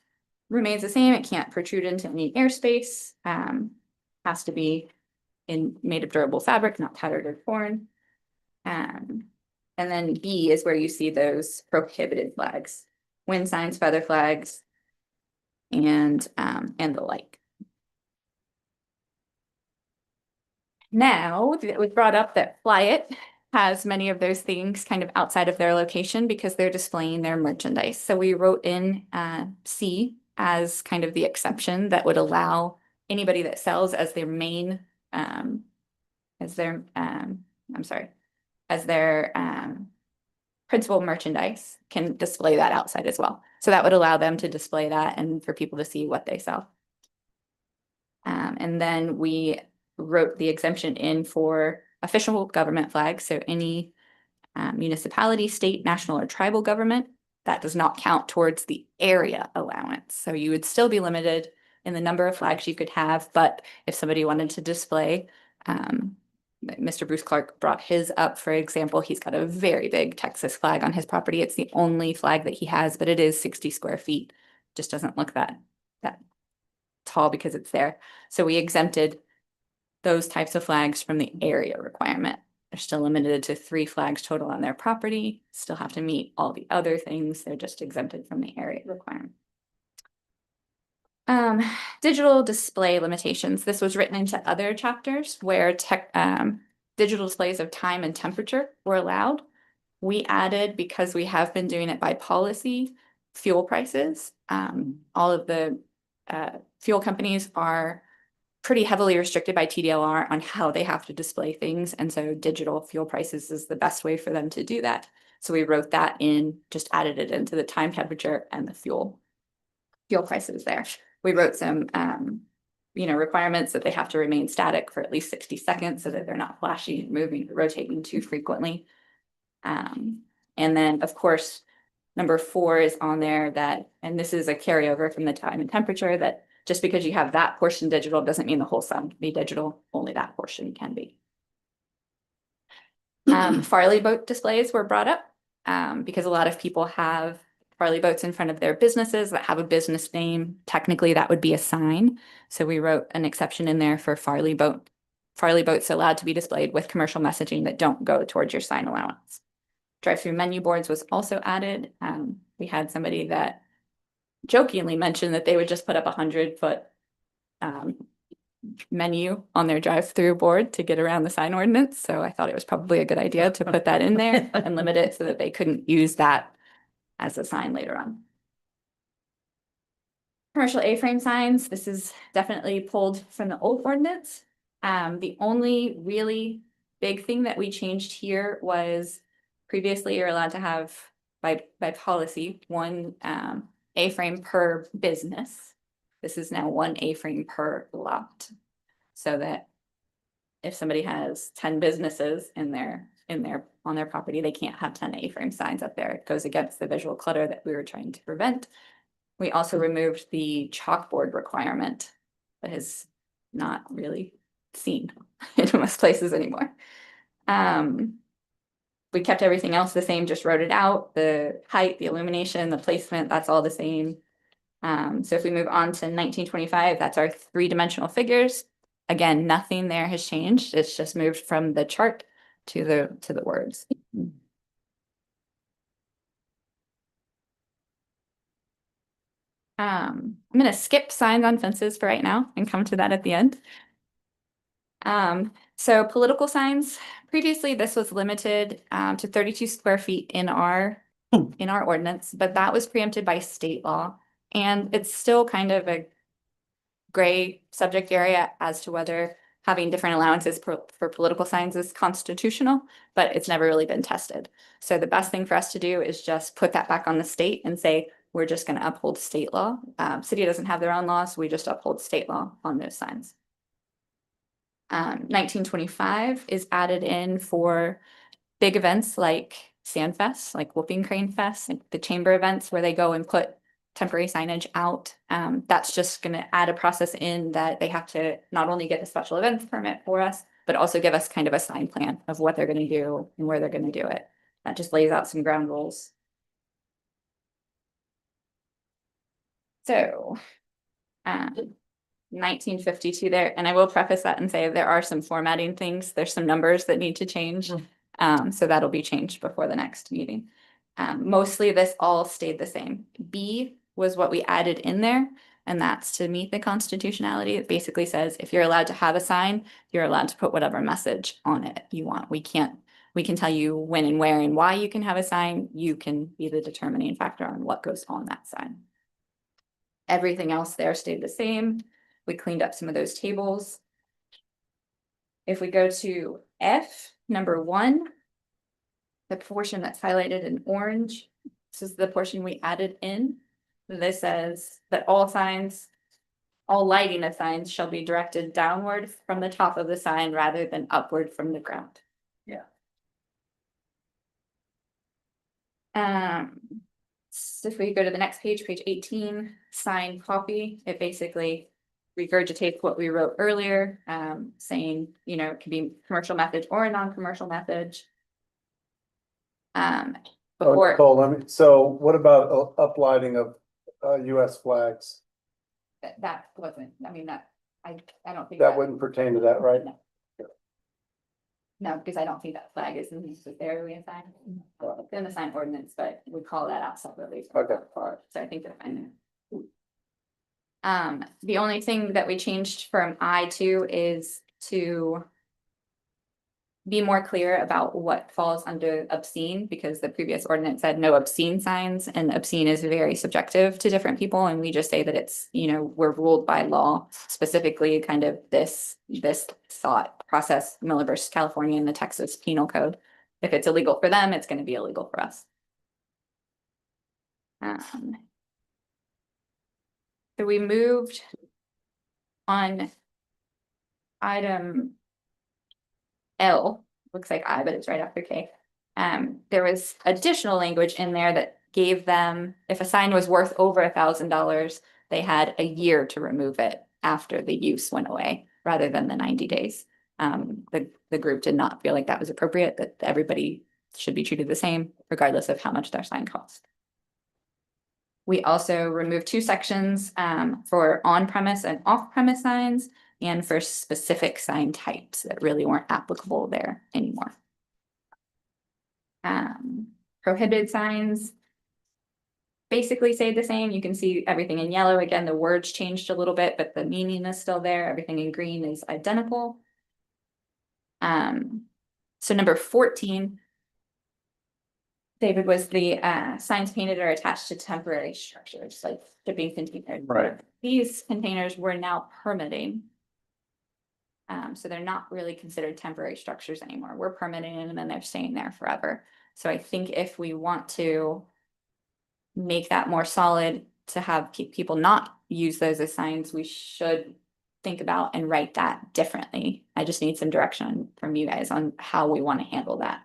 remains the same. It can't protrude into any airspace. Has to be made of durable fabric, not tattered or torn. And then B is where you see those prohibited flags, wind signs, feather flags, and the like. Now, it was brought up that Flyit has many of those things kind of outside of their location because they're displaying their merchandise. So we wrote in C as kind of the exception that would allow anybody that sells as their main, as their principal merchandise can display that outside as well. So that would allow them to display that and for people to see what they sell. And then we wrote the exemption in for official government flags. So any municipality, state, national, or tribal government, that does not count towards the area allowance. So you would still be limited in the number of flags you could have. But if somebody wanted to display, Mr. Bruce Clark brought his up, for example, he's got a very big Texas flag on his property. It's the only flag that he has, but it is 60 square feet. Just doesn't look that tall because it's there. So we exempted those types of flags from the area requirement. They're still limited to 3 flags total on their property, still have to meet all the other things. They're just exempted from the area requirement. Digital display limitations. This was written into other chapters where digital displays of time and temperature were allowed. We added, because we have been doing it by policy, fuel prices. All of the fuel companies are pretty heavily restricted by TDLR on how they have to display things. And so digital fuel prices is the best way for them to do that. So we wrote that in, just added it into the time, temperature, and the fuel prices there. We wrote some, requirements that they have to remain static for at least 60 seconds so that they're not flashing, moving, rotating too frequently. And then, of course, number 4 is on there that, and this is a carryover from the time and temperature, that just because you have that portion digital doesn't mean the whole sign can be digital, only that portion can be. Farley boat displays were brought up because a lot of people have Farley boats in front of their businesses that have a business name. Technically, that would be a sign. So we wrote an exception in there for Farley boat. Farley boats allowed to be displayed with commercial messaging that don't go towards your sign allowance. Drive-through menu boards was also added. We had somebody that jokingly mentioned that they would just put up 100-foot menu on their drive-through board to get around the sign ordinance. So I thought it was probably a good idea to put that in there and limit it so that they couldn't use that as a sign later on. Commercial A-frame signs, this is definitely pulled from the old ordinance. The only really big thing that we changed here was previously you're allowed to have by policy, one A-frame per business. This is now one A-frame per lot. So that if somebody has 10 businesses on their property, they can't have 10 A-frame signs up there. It goes against the visual clutter that we were trying to prevent. We also removed the chalkboard requirement that is not really seen in most places anymore. We kept everything else the same, just wrote it out, the height, the illumination, the placement, that's all the same. So if we move on to 1925, that's our 3-dimensional figures. Again, nothing there has changed. It's just moved from the chart to the words. I'm gonna skip signs on fences for right now and come to that at the end. So political signs, previously this was limited to 32 square feet in our ordinance, but that was preempted by state law. And it's still kind of a gray subject area as to whether having different allowances for political signs is constitutional, but it's never really been tested. So the best thing for us to do is just put that back on the state and say, we're just going to uphold state law. City doesn't have their own laws, so we just uphold state law on those signs. 1925 is added in for big events like Sandfest, like Whooping Crane Fest, like the chamber events where they go and put temporary signage out. That's just going to add a process in that they have to not only get a special events permit for us, but also give us kind of a sign plan of what they're going to do and where they're going to do it. That just lays out some ground rules. So, 1952 there, and I will preface that and say there are some formatting things. There's some numbers that need to change. So that'll be changed before the next meeting. Mostly this all stayed the same. B was what we added in there, and that's to meet the constitutionality. It basically says if you're allowed to have a sign, you're allowed to put whatever message on it you want. We can tell you when and where and why you can have a sign. You can be the determining factor on what goes on that sign. Everything else there stayed the same. We cleaned up some of those tables. If we go to F, number 1, the portion that's highlighted in orange, this is the portion we added in. This says that all lighting of signs shall be directed downward from the top of the sign rather than upward from the ground. Yeah. So if we go to the next page, page 18, sign copy, it basically regurgitates what we wrote earlier, saying, it can be commercial message or a non-commercial message. So what about uplighting of US flags? That wasn't, I don't think. That wouldn't pertain to that, right? No, because I don't think that flag is necessarily a sign. Well, it's in the sign ordinance, but we call that out separately. Okay. So I think they're fine there. The only thing that we changed from I2 is to be more clear about what falls under obscene, because the previous ordinance said no obscene signs, and obscene is very subjective to different people. And we just say that it's, we're ruled by law, specifically kind of this thought process, Miller versus California and the Texas Penal Code. If it's illegal for them, it's going to be illegal for us. So we moved on item L, looks like I, but it's right after K. There was additional language in there that gave them, if a sign was worth over $1,000, they had a year to remove it after the use went away, rather than the 90 days. The group did not feel like that was appropriate, that everybody should be treated the same, regardless of how much their sign cost. We also removed 2 sections for on-premise and off-premise signs, and for specific sign types that really weren't applicable there anymore. Prohibited signs. basically stayed the same. You can see everything in yellow. Again, the words changed a little bit, but the meaning is still there. Everything in green is identical. So number 14, David, was the signs painted or attached to temporary structures like shipping containers. Right. These containers we're now permitting. So they're not really considered temporary structures anymore. We're permitting them and they're staying there forever. So I think if we want to make that more solid to have people not use those as signs, we should think about and write that differently. I just need some direction from you guys on how we want to handle that.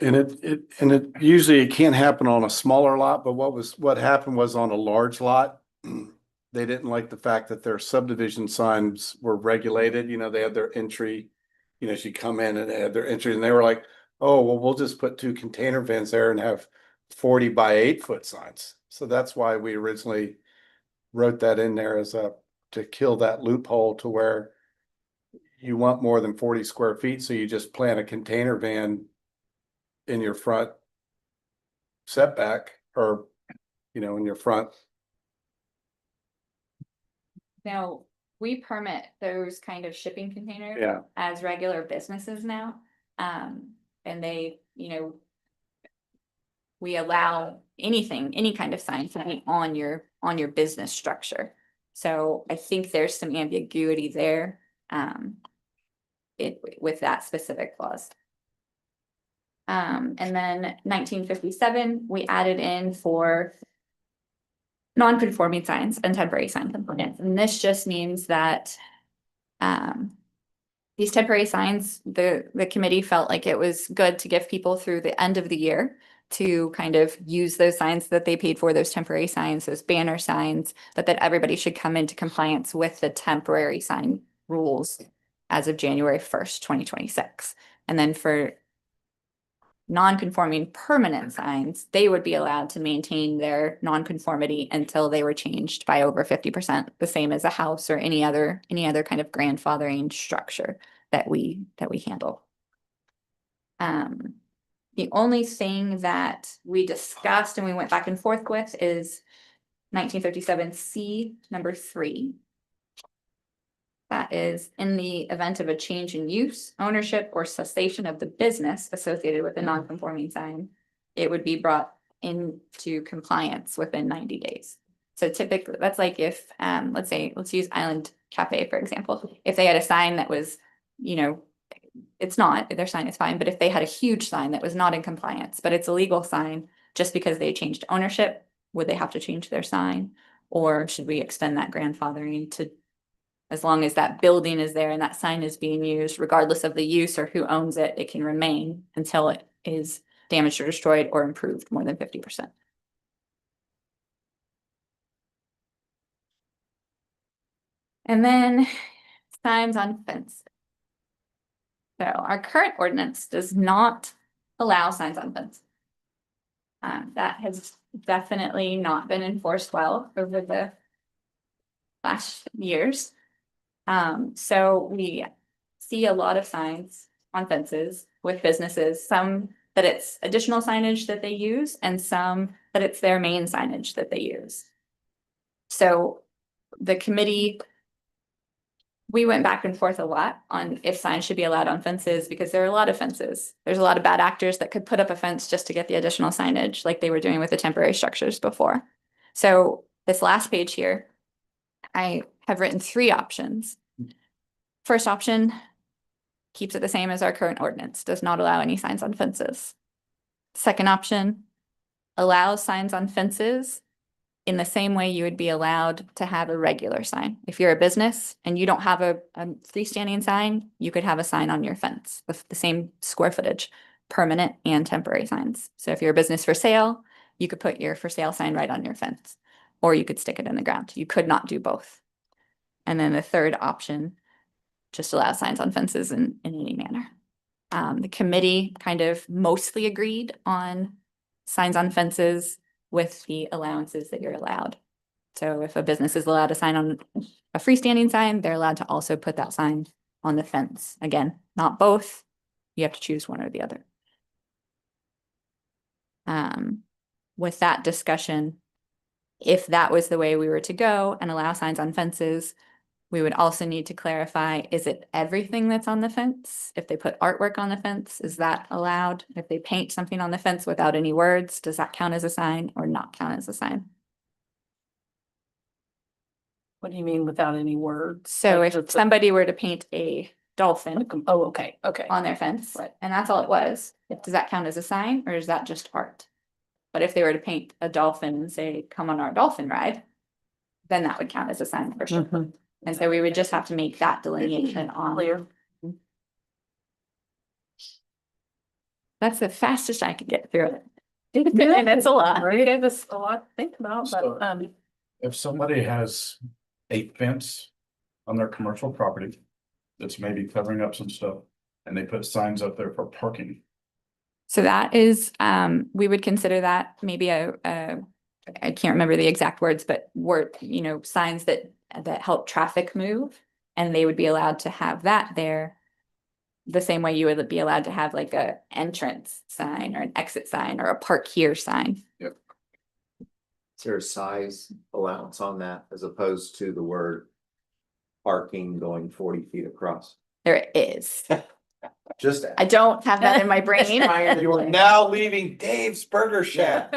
And it usually it can't happen on a smaller lot, but what happened was on a large lot, they didn't like the fact that their subdivision signs were regulated. You know, they had their entry, you know, she'd come in and they had their entry and they were like, oh, well, we'll just put 2 container vans there and have 40 by 8 foot signs. So that's why we originally wrote that in there as to kill that loophole to where you want more than 40 square feet. So you just plant a container van in your front setback or, you know, in your front. Now, we permit those kind of shipping containers Yeah. as regular businesses now. And they, you know, we allow anything, any kind of sign to be on your business structure. So I think there's some ambiguity there with that specific clause. And then 1957, we added in for non-conforming signs and temporary sign components. And this just means that these temporary signs, the committee felt like it was good to give people through the end of the year to kind of use those signs that they paid for, those temporary signs, those banner signs, but that everybody should come into compliance with the temporary sign rules as of January 1st, 2026. And then for non-conforming permanent signs, they would be allowed to maintain their non-conformity until they were changed by over 50%, the same as a house or any other kind of grandfathering structure that we handle. The only thing that we discussed and we went back and forth with is 1937C, number 3. That is, in the event of a change in use, ownership, or cessation of the business associated with a non-conforming sign, it would be brought into compliance within 90 days. So typically, that's like if, let's use Island Cafe, for example. If they had a sign that was, you know, it's not, their sign is fine, but if they had a huge sign that was not in compliance, but it's a legal sign, just because they changed ownership, would they have to change their sign? Or should we extend that grandfathering to, as long as that building is there and that sign is being used, regardless of the use or who owns it, it can remain until it is damaged or destroyed or improved more than 50%. And then signs on fence. So our current ordinance does not allow signs on fence. That has definitely not been enforced well over the last years. So we see a lot of signs on fences with businesses, some that it's additional signage that they use and some that it's their main signage that they use. So the committee, we went back and forth a lot on if signs should be allowed on fences because there are a lot of fences. There's a lot of bad actors that could put up a fence just to get the additional signage like they were doing with the temporary structures before. So this last page here, I have written 3 options. First option keeps it the same as our current ordinance, does not allow any signs on fences. Second option allows signs on fences in the same way you would be allowed to have a regular sign. If you're a business and you don't have a freestanding sign, you could have a sign on your fence with the same square footage, permanent and temporary signs. So if you're a business for sale, you could put your for sale sign right on your fence, or you could stick it in the ground. You could not do both. And then the third option just allows signs on fences in any manner. The committee kind of mostly agreed on signs on fences with the allowances that you're allowed. So if a business is allowed to sign on a freestanding sign, they're allowed to also put that sign on the fence. Again, not both. You have to choose one or the other. with that discussion, if that was the way we were to go and allow signs on fences, we would also need to clarify, is it everything that's on the fence? If they put artwork on the fence, is that allowed? If they paint something on the fence without any words, does that count as a sign or not count as a sign? What do you mean without any words? So Like if the- somebody were to paint a dolphin Oh, okay, okay. on their fence, and that's all it was, does that count as a sign or is that just art? But if they were to paint a dolphin and say, come on our dolphin ride, then that would count as a sign for sure. Mhm. And so we would just have to make that delineation on. Clear. That's the fastest I could get through it. And it's a lot. It gave us a lot to think about, So- but, If somebody has a fence on their commercial property that's maybe covering up some stuff and they put signs up there for parking, So that is, we would consider that maybe I can't remember the exact words, but signs that help traffic move. And they would be allowed to have that there. The same way you would be allowed to have like a entrance sign or an exit sign or a park here sign. Is there a size allowance on that as opposed to the word parking going 40 feet across? There is. Just. I don't have that in my brain. You are now leaving Dave's Burger Shack.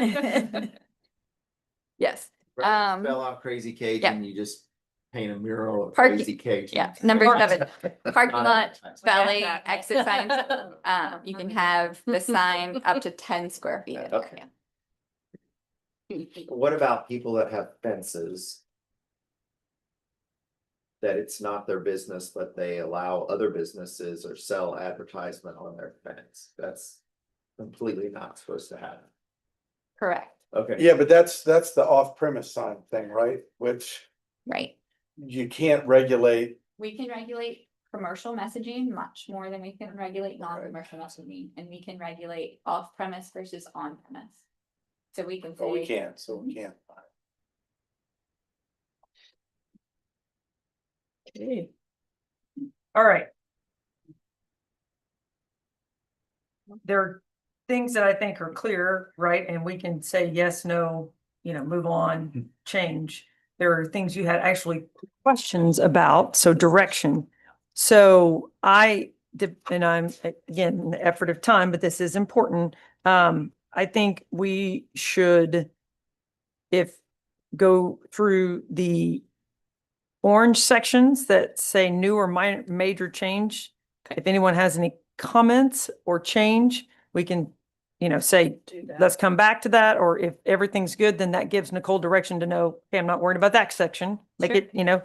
Yes. Spell out Crazy Cajun, yeah. and you just paint a mural of Parking- Crazy Cajun. Yeah, number 7, parking lot, spelling, exit signs. You can have the sign up to 10 square feet. in Okay. area. What about people that have fences? That it's not their business, but they allow other businesses or sell advertisement on their fence. That's completely not supposed to happen. Correct, Okay. Yeah, but that's the off-premise sign thing, right? Which right. you can't regulate. We can regulate commercial messaging much more than we can regulate non-commercial messaging, and we can regulate off-premise versus on-premise. So we can say. Oh, we can't, so we can't. Okay. All right. There are things that I think are clear, right? And we can say yes, no, move on, change. There are things you had actually questions about, so direction. So and I'm, again, in the effort of time, but this is important. I think we should, go through the orange sections that say new or major change. If anyone has any comments or change, we can, say, let's come back to that. Or if everything's good, then that gives Nicole direction to know, hey, I'm not worried about that section. Make Sure.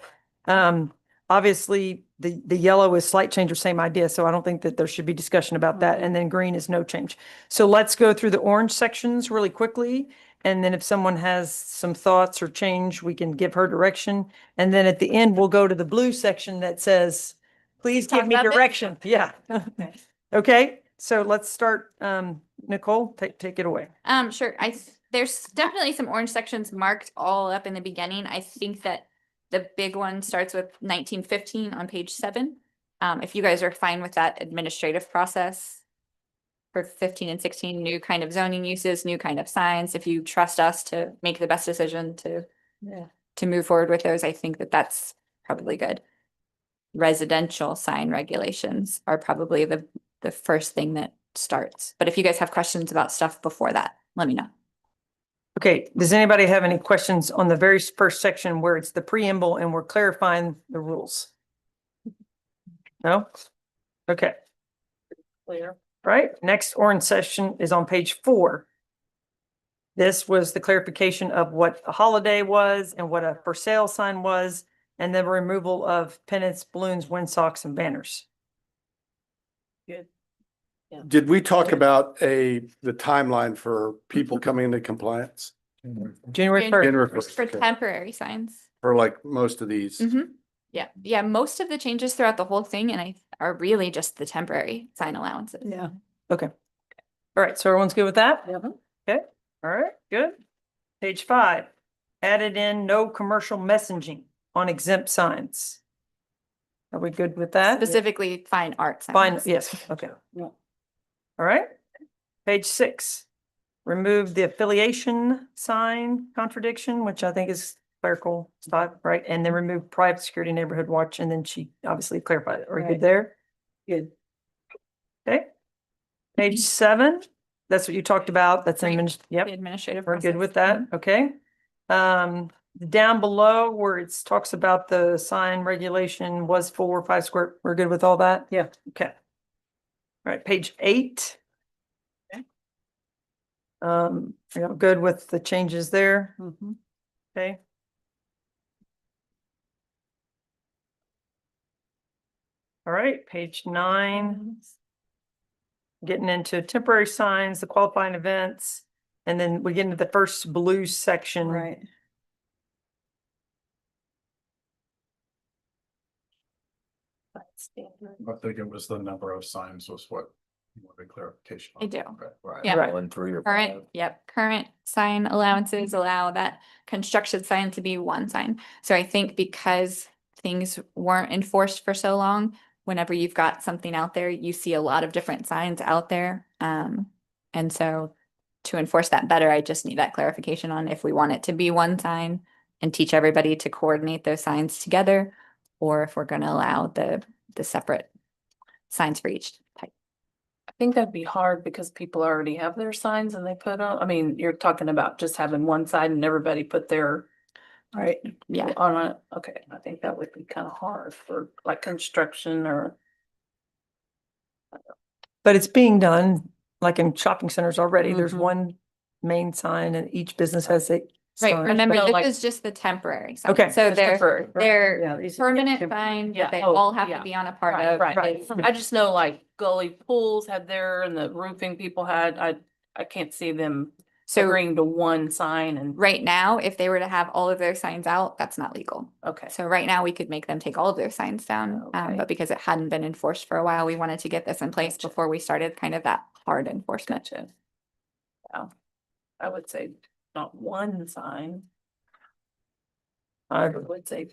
it, obviously the yellow is slight change or same idea. So I don't think that there should be discussion about that. And then green is no change. So let's go through the orange sections really quickly. And then if someone has some thoughts or change, we can give her direction. And then at the end, we'll go to the blue section that says, please give Talk me about this? direction. Yeah. Okay. So let's start. Nicole, take it away. Sure. There's definitely some orange sections marked all up in the beginning. I think that the big one starts with 1915 on page 7. If you guys are fine with that administrative process for 15 and 16, new kind of zoning uses, new kind of signs, if you trust us to make the best decision to move forward with those, I think that that's probably good. Residential sign regulations are probably the first thing that starts. But if you guys have questions about stuff before that, let me know. Okay. Does anybody have any questions on the very first section where it's the preamble and we're clarifying the rules? No? Okay. clear. Right, next orange section is on page 4. This was the clarification of what a holiday was and what a for sale sign was, and the removal of pennants, balloons, windsocks, and banners. Good. Did we talk about the timeline for people coming into compliance? January 1st. January For 1st, okay. temporary signs. For like most of these. Yeah, most of the changes throughout the whole thing are really just the temporary sign allowances. Yeah. Okay. All right, so everyone's good with that? Okay, all right, good. Page 5, added in no commercial messaging on exempt signs. Are we good with that? Specifically fine art signs. Fine, yes, okay. Yeah. All right. Page 6, remove the affiliation sign contradiction, which I think is clerical stuff, right? And then remove private security neighborhood watch, and then she obviously clarified it. Are we Right. good there? Good. Okay. Page 7, that's what you talked about. That's Right. yep, The administrative. we're good process. with that. Okay. Down below where it talks about the sign regulation was 4 or 5 square, we're good with all that? Yeah. Okay. All right, page 8. Okay. Are y'all good with the changes there? Mhm. Okay. All right, page 9. Getting into temporary signs, the qualifying events, and then we get into the first blue section. Right. I think it was the number of signs was what you wanted clarification on. I do. Okay, Right. Yeah. Right. 1, 3, or Current, 5. yep, current sign allowances allow that construction sign to be one sign. So I think because things weren't enforced for so long, whenever you've got something out there, you see a lot of different signs out there. And so to enforce that better, I just need that clarification on if we want it to be one sign and teach everybody to coordinate those signs together, or if we're gonna allow the separate signs for each type. I think that'd be hard because people already have their signs and they put on, I mean, you're talking about just having one side and everybody put their. Right. Yeah. On a, okay, I think that would be kind of hard for like construction or. But it's being done like in shopping centers already. There's Mhm. one main sign and each business has a Right, sign. remember, No, this like- is just the temporary sign. Okay. So Just they're, temporary. Yeah, they're these are permanent temporary. signs Yeah, that they oh, all have yeah. to be on a part Right, of. right. is- I just know like Gully Pools had their and the roofing people had, I can't see them So agreeing to one sign and, right now, if they were to have all of their signs out, that's not legal. okay. So right now, we could make them take all of their signs down, Okay. but because it hadn't been enforced for a while, we wanted to get this in place Gotcha. before we started kind of that hard enforcement. Gotcha. Yeah, I would say not one sign, I, I would say,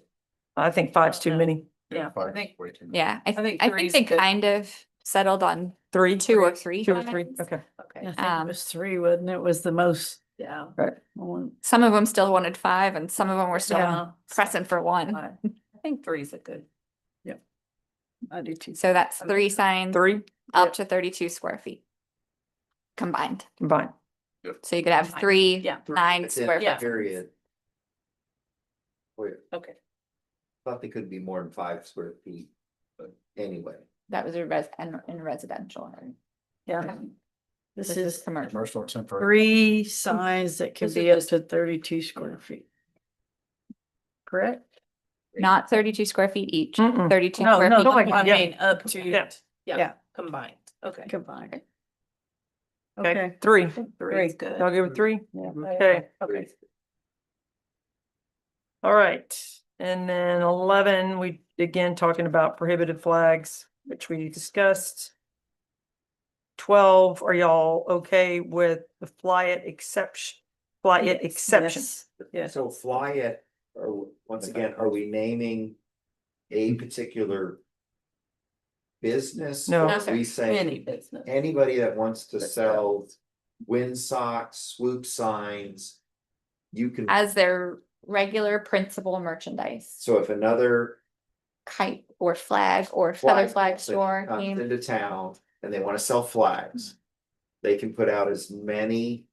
I think 5's too many. yeah, I Five think. is way too many. Yeah, I think think, I three's think they good. kind of settled on 3? 2 or 3. 2 or 3, signs. okay. Okay. think it was 3, wasn't it? Was the most. Yeah. Right. Some of them still wanted 5 and some of them were still Yeah. pressing for 1. I think 3 is a good. Yep. I do too. So that's 3 signs 3 up to 32 square feet combined. combined. So you could have 3, Yeah. 9 Within square a foot. Period. Wait, Okay. thought they could be more than 5 square feet, but anyway. That was in residential area. Yeah. This is commercial. Commercial or temporary. 3 signs that could be up to 32 square feet. Correct? Not 32 square feet each, Mm-mm. 32 No, square no, feet. like- I yeah. mean, up to. Yeah. Yeah, combined. Okay. Combined. Okay, 3. Three, good. Y'all good with 3? Yeah. Okay. Okay. All right. And then 11, we again talking about prohibited flags, which we discussed. 12, are y'all okay with the fly it exception? Fly it exception. Yes. So fly it, or once again, are we naming a particular business? No. Or No, are sir. we say Any business. anybody that wants to sell wind socks, swoop signs, you can, As their regular principal merchandise, so if another kite or flag or feather flag store. comes theme. into town and they wanna sell flags, they can put out as many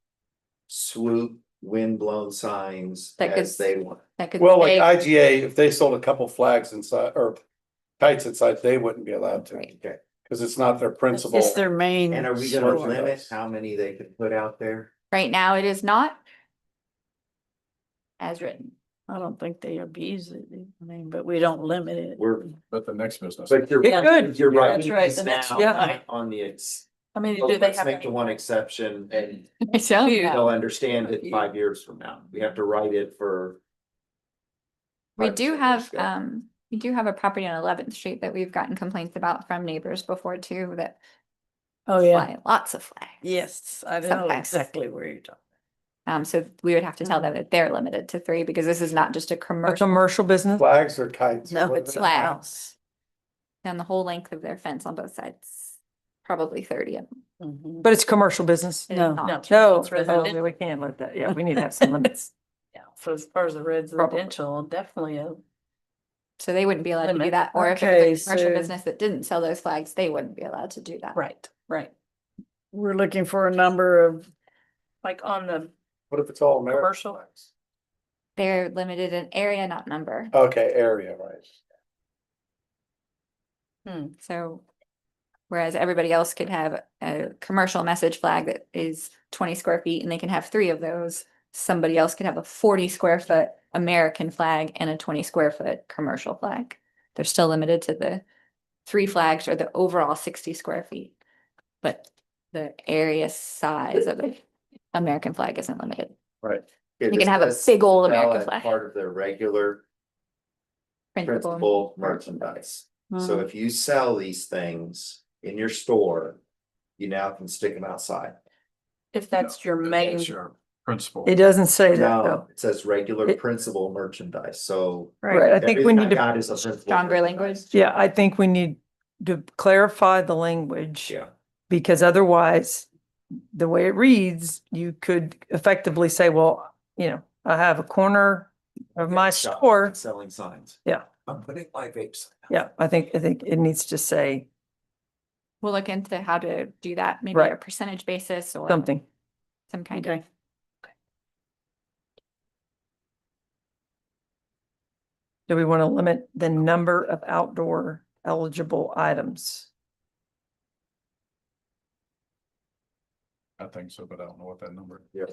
swoop wind-blown signs That could- as they want. That could Well, like say, IGA, if they sold a couple flags inside or kites inside, they wouldn't be allowed to, Right. Okay, because it's not their principal. It's their main. and are we gonna Sure. limit how many they can put out there? right now it is not as written. I don't think they abuse it, I mean, but we don't limit it. But the next business. But you're, It could. you're right. That's right, the next Now, yeah. on the I mean, well, do they let's have? make the one exception and I don't know. they'll understand it 5 years from now. We have to write it for. We 5 do years have, ago. we do have a property on 11th Street that we've gotten complaints about from neighbors before too, that Oh, yeah. fly lots of flags. Yes, I know Sometimes. exactly where you're talking. So we would have to tell them that they're limited to 3 because this is not just a A commercial commercial business? Flags or kites? No, What it's is it? flag. house. down the whole length of their fence on both sides. Probably 30 of them. But it's commercial business. It is No, not. No, It's residential. we can't let that, yeah, we need to have some limits. Yeah, so as far as the residential, definitely So they wouldn't be allowed to do Limit. that, or if Okay, it was a commercial so- business that didn't sell those flags, they wouldn't be allowed to do that. right. We're looking for a number of, like on the What if it's all American? commercial. flags? They're limited in area, not number. Okay, area, right. So whereas everybody else could have a commercial message flag that is 20 square feet and they can have 3 of those, somebody else could have a 40 square foot American flag and a 20 square foot commercial flag. They're still limited to the 3 flags or the overall 60 square feet. But the area size of the American flag isn't limited. Right. You can have a big old Sell American as flag. Part of their regular principal merchandise. So if you sell these things in your store, you now can stick them outside. If that's your main, Sure. Principal. It doesn't say that No, though. it says regular It- principal merchandise, so. Right, I think we everything need to, got is a principal Stronger merchandise. language. yeah, I think we need to clarify the language. Yeah. Because otherwise, the way it reads, you could effectively say, well, you know, I have a corner of my Shop store. Selling signs. Yeah. I'm putting my vapes. Yeah, I think it needs to say We'll look into how to do that, maybe Right. a percentage basis or something. some kind of. okay. Do we want to limit the number of outdoor eligible items? I think so, but I don't know what that number. Yeah.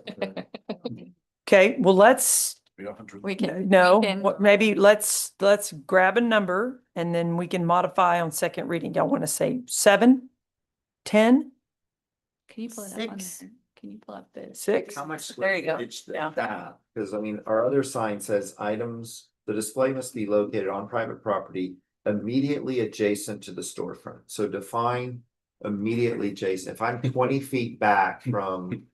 Okay, well, let's, Be 100. We can. no, we can- what, maybe let's grab a number and then we can modify on second reading. Y'all want to say 7, 10, Can you pull it up on 6? there? Can you pull up the? 6? How much? There you go. Yeah. That, because I mean, our other sign says items, the display must be located on private property immediately adjacent to the storefront. So define immediately adjacent. If I'm 20 feet back from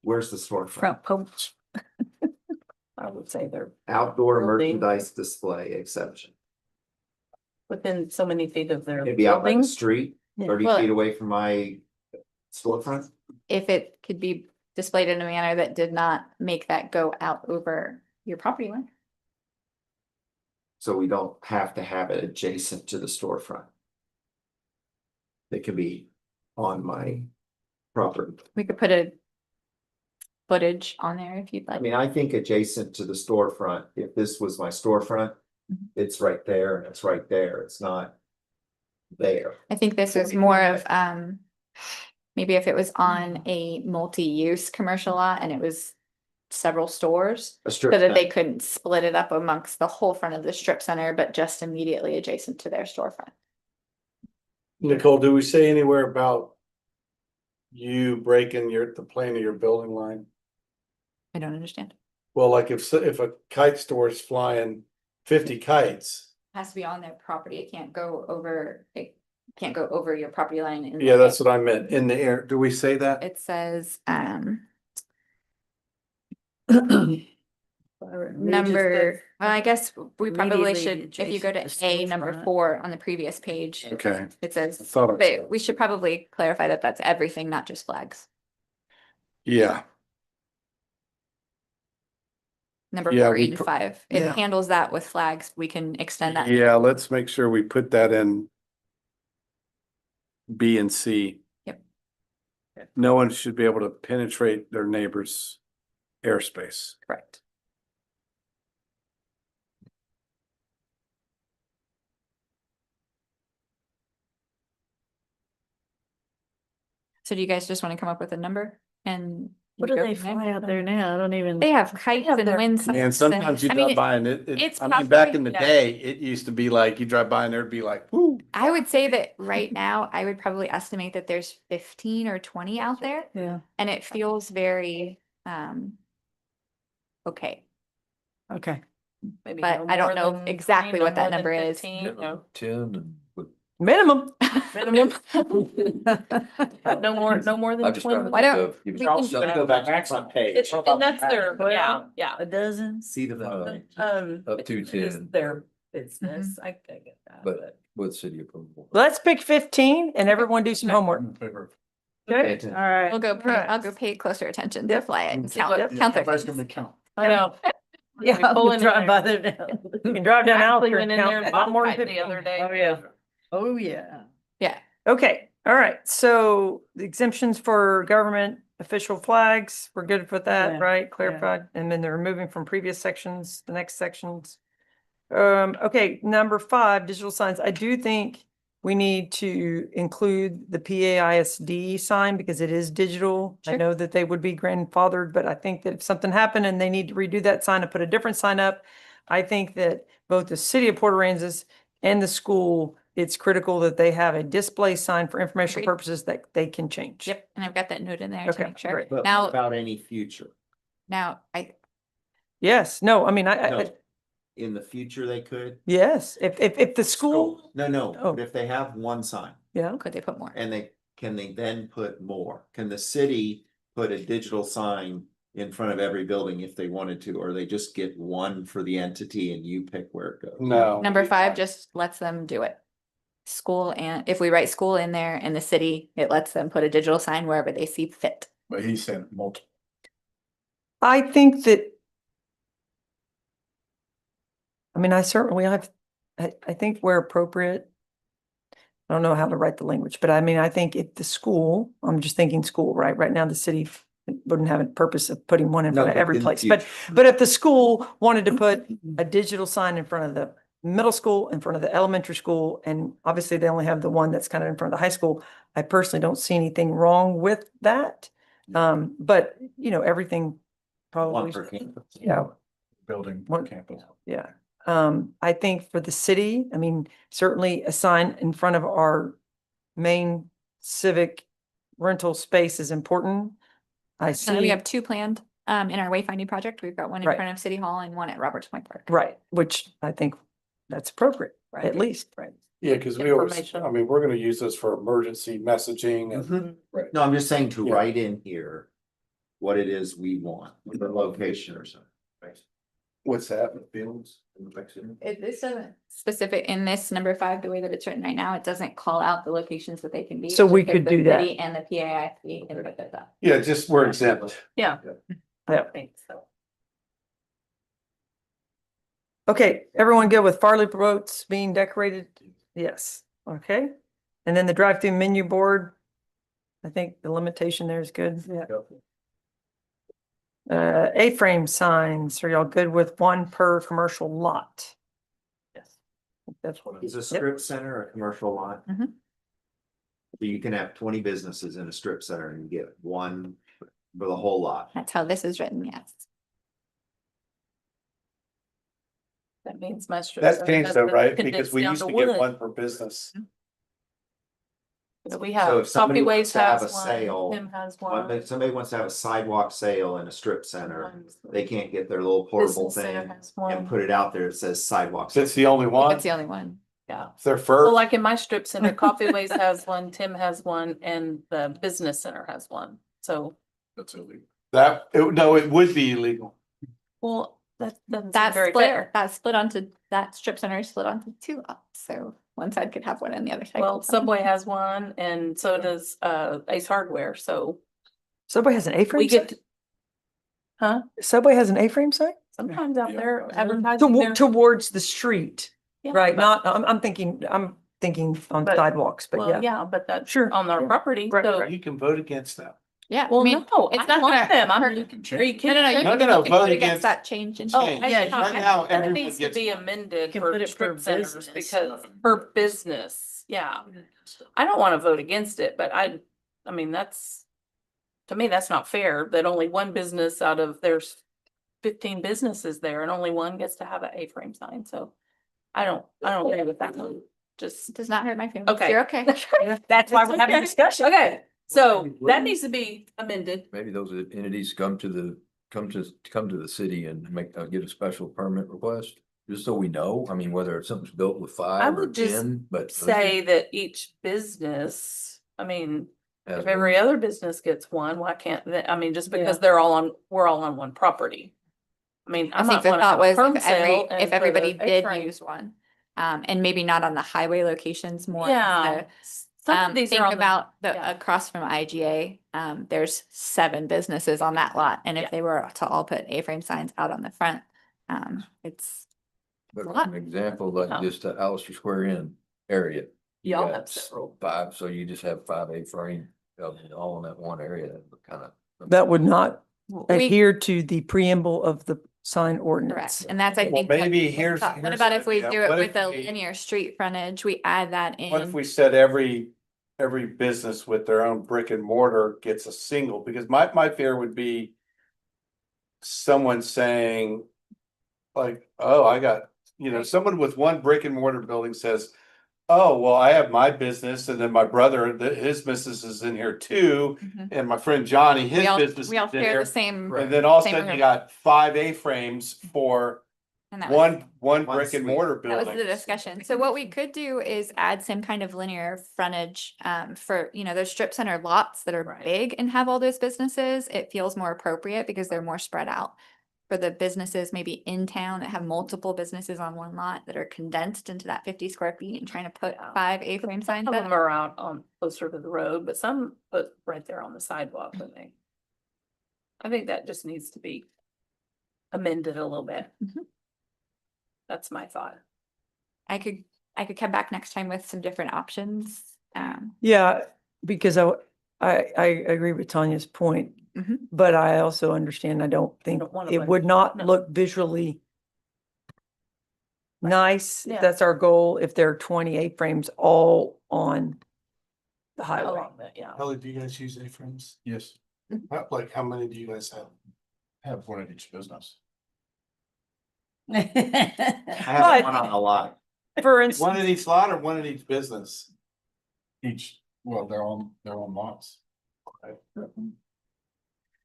where's the storefront? Front post. I would say they're Outdoor Building. merchandise display exception. within so many feet of their Maybe out by the building. street, Yeah. 30 Well- feet away from my storefront. If it could be displayed in a manner that did not make that go out over your property line. So we don't have to have it adjacent to the storefront. It could be on my property. We could put a footage on there if you'd I like. mean, I think adjacent to the storefront, if this was my storefront, it's right there and it's right there. It's not there. I think this is more of, maybe if it was on a multi-use commercial lot and it was several stores. A So strip that center. they couldn't split it up amongst the whole front of the strip center, but just immediately adjacent to their storefront. Nicole, do we say anywhere about you breaking the plane of your building line? I don't understand. Well, like if a kite store is flying 50 kites, Has to be on their property. It can't go over your property line. in yeah, the- that's what I meant, in the air. Do we say that? It says, number, well, I guess we probably Immediately should, if you go to adjacent to A number storefront. 4 on the previous page. Okay. It says, I thought it but said. we should probably clarify that that's everything, not just flags. Yeah, Number Yeah, 4 we and put- 5. It Yeah. handles that with flags. We can extend that. yeah, let's make sure we put that in B and C. Yep. No one should be able to penetrate their neighbor's airspace. Correct. So do you guys just want to come up with a number and? What do go they from there? fly out there now? I don't even. They have kites have and their- wind signs. And sometimes you I mean, drive by and it, it's I mean, back in possibly- the yeah. day, it used to be like, you drive by and there'd be like, whoo. I would say that right now, I would probably estimate that there's 15 or 20 out there, Yeah, and it feels very, okay. okay. Maybe But no I don't more know than exactly 20, no what that more than number is. 15, no. 10 and Minimum. Minimum. No more than I'm just trying 20. to Why think don't of- we Charles, can- gotta go back to the front page. And that's their, yeah, yeah. A dozen? See the. Up to It is 10. their business. I get that. But with city approval. Let's pick 15 and everyone do some homework. In favor of- Okay, All right. We'll go, Alright. I'll go pay closer attention to Yep. fly it and See what- count, count their Everybody's things. gonna count. I know. yeah, I'll be pulling in drive by there. there. You can drive down Actually Alfred went in and there count and a lot more than bought the 15. other day. Oh, yeah. Oh, yeah. Yeah. Okay, all right, so the exemptions for government official flags, we're good with that, Yeah, right? Clarified, and then they're removing from previous sections, the next sections. Okay, number 5, digital signs. I do think we need to include the PAISD sign because it is digital. I Sure. know that they would be grandfathered, but I think that if something happened and they need to redo that sign and put a different sign up, I think that both the city of Port Aransas and the school, it's critical that they have a display sign for informational Agreed. purposes that they can change. Yep, and I've got that note in there to Okay, make sure. great. But Now, about any future, now, Yes, no, I mean, no, in the future they could? yes, if the school, No, Oh. but if they have one sign yeah, could they put more? and can they then put more? Can the city put a digital sign in front of every building if they wanted to, or they just get one for the entity and you pick where it goes? No. Number 5 just lets them do it. School, and if we write school in there and the city, it lets them put a digital sign wherever they see fit. But he said multiple. I think that. I mean, I certainly have, I think where appropriate. I don't know how to write the language, but I mean, I think if the school, I'm just thinking school, right? Right now, the city wouldn't have a purpose of putting one in No, front of but every in the place. But if the school wanted to put a digital sign in front of the middle school, in front of the elementary school, and obviously they only have the one that's kind of in front of the high school, I personally don't see anything wrong with that. But you know, everything One probably, per campus. yeah. Building One- campus. Yeah, I think for the city, I mean, certainly a sign in front of our main civic rental space is important. I So we see, have 2 planned in our wayfinding project. We've got one in Right. front of City Hall and one at Roberts Point Park. right, which I think that's appropriate, Right. at least, right? Yeah, because we always, Information. I mean, we're gonna use this for emergency messaging and. Right. No, I'm just saying to Yeah. write in here what it is we want, the location or something. What's that? Fields. This doesn't specific in this number 5, the way that it's written right now, it doesn't call out the locations that they can be. So It's we just could the do that. city And the PAIC can put that up. Yeah, just we're exempt. Yeah. Yeah. I think so. Okay, everyone good with Farley boats being decorated? Yes, okay. And then the drive-through menu board, I think the limitation there is good. Yeah. A-frame signs, are y'all good with 1 per commercial lot? Yes. That's what it Is a Yep. strip center a commercial lot? Mhm. So you can have 20 businesses in a strip center and get one for the whole lot. That's how this is written, yes. That means my strip. That's center changed has though, been right? Because condensed we down used to wood. get 1 per business. So we So have, if somebody Coffee wants Ways to have has a sale, one, Tim has If one. somebody wants to have a sidewalk sale in a strip center, one's- they can't get their little portable Business Center thing has and one. put it out there. It says sidewalk. That's the only one. That's the only one. Yeah. It's their Well, first. like in my strip center, Coffee Ways has one, Tim has one, and the business center has one. So, That's illegal. No, it would be illegal. well, that doesn't seem That's very split, fair. that's split onto, that strip center is split onto 2 lots, so one side could have one and the other side. Well, could have one. Subway has one and so does Ace Hardware, so Subway has an we A-frame get. sign? Huh? Subway has an A-frame sign? Sometimes out Yeah. there advertising their. Towards the street, Yeah, right? but- Not, I'm thinking on But- sidewalks, but Well, yeah. yeah, but that's Sure, on our yeah. property, Right, so. right. You can vote against that. Yeah, I Well, mean, no, it's I not want gonna them. I'm, hurt- are you No, kidding? no, you No, can no, vote vote against against- that change and Oh, change. yeah, Right now, that everyone needs to gets. be amended can for put it strip for centers business. because per business, yeah. I don't want to vote against it, but I mean, to me, that's not fair that only one business out of there's 15 businesses there and only one gets to have an A-frame sign, so I don't agree with that one. Just, Does not hurt my feelings. Okay. You're okay. That's why we're having a discussion. okay, so that needs to be amended. Maybe those entities come to the city and get a special permit request, just so we know. I mean, whether something's built with I 5 or would just 10, but. Say that each business, I mean, Has if every other business gets one, why can't they, I mean, just because we're all on one property. I mean, I I'm think not the wanna thought have a was perm if sale and if for the everybody did A-frame. use one. And maybe not on the highway locations more. Yeah. Some of these are Think on the- about yeah. across from IGA, there's 7 businesses on that lot. And Yeah. if they were to all put A-frame signs out on the front, it's But a for lot. an example, like Yeah. just the Alistair Square Inn area. you Y'all got have several. 5, so you just have 5 A-frame, all in that one area, that would kind of. That would not We- adhere to the preamble of the sign Correct. ordinance. And that's, I Well, think. what- maybe here's. What here's about the if we idea. do it What with if a we- linear street frontage? We add that What if in. we said every business with their own brick and mortar gets a single, because my fear would be. Someone saying. Like, oh, I got, someone with one brick and mortar building says. Oh, well, I have my business and then my brother, his business is in here too. Mhm. And my friend Johnny, his We all business we all is in share here. the same. And then all of a same sudden you room. got 5 A-frames for And that was- one One brick and suite. mortar That was building. the discussion. So what we could do is add some kind of linear frontage, for, those strip center lots that are Right. big and have all those businesses. It feels more appropriate because they're more spread out. For the businesses maybe in town that have multiple businesses on one lot that are condensed into that 50 square feet and trying to put 5 A-frame signs Some of up. them are out on closer to the road, but some put right there on the sidewalk, I think. I think that just needs to be amended a little bit. Mhm. That's my thought. I could come back next time with some different options. Yeah, because I agree with Tanya's point, Mhm. but I also understand, I don't think don't wanna it blend- would not no. look visually nice, if Yeah. that's our goal, if there are 20 A-frames all on the highway. Along that, yeah. Kelly, do you guys use A-frames? Yes. Mhm. How many do you guys have? I have one at each business. I have But- one on a lot. For instance. One at each lot or one at each business? Each, well, they're on lots.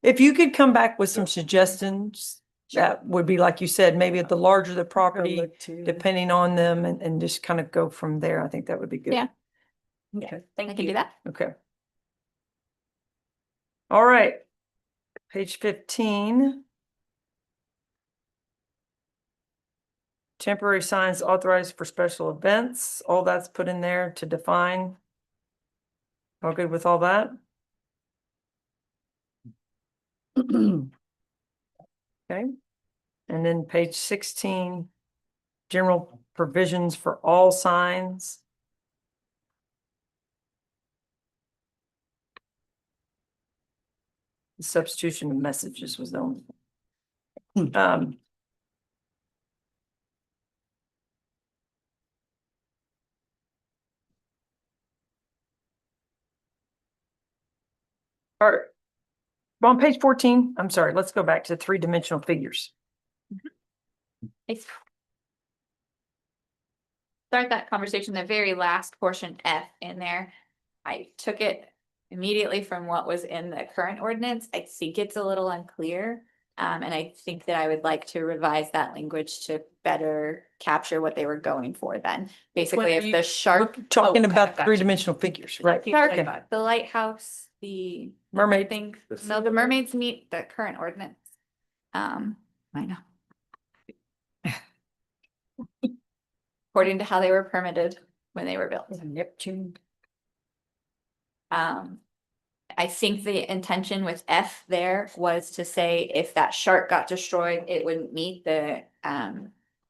If you could come back with some suggestions, that would be, like you said, maybe at the larger the property, depending on them, and just kind of go from there. I think that would be good. Yeah. Okay, I Thank can do you. that. okay. All right. Page 15. Temporary signs authorized for special events, all that's put in there to define. All good with all that? Okay, and then page 16, general provisions for all signs. The substitution of messages was the only. All right. On page 14, I'm sorry, let's go back to 3-dimensional figures. Thanks. Start that conversation, the very last portion F in there. I took it immediately from what was in the current ordinance. I think it's a little unclear. And I think that I would like to revise that language to better capture what they were going for then. Basically, are if you- the shark, Talking okay, about gotcha. 3-dimensional figures, right? shark, Okay. the lighthouse, the Mermaid. thing, no, the mermaids meet the current ordinance. I know. According to how they were permitted when they were built. Neptune. I think the intention with F there was to say if that shark got destroyed, it wouldn't meet the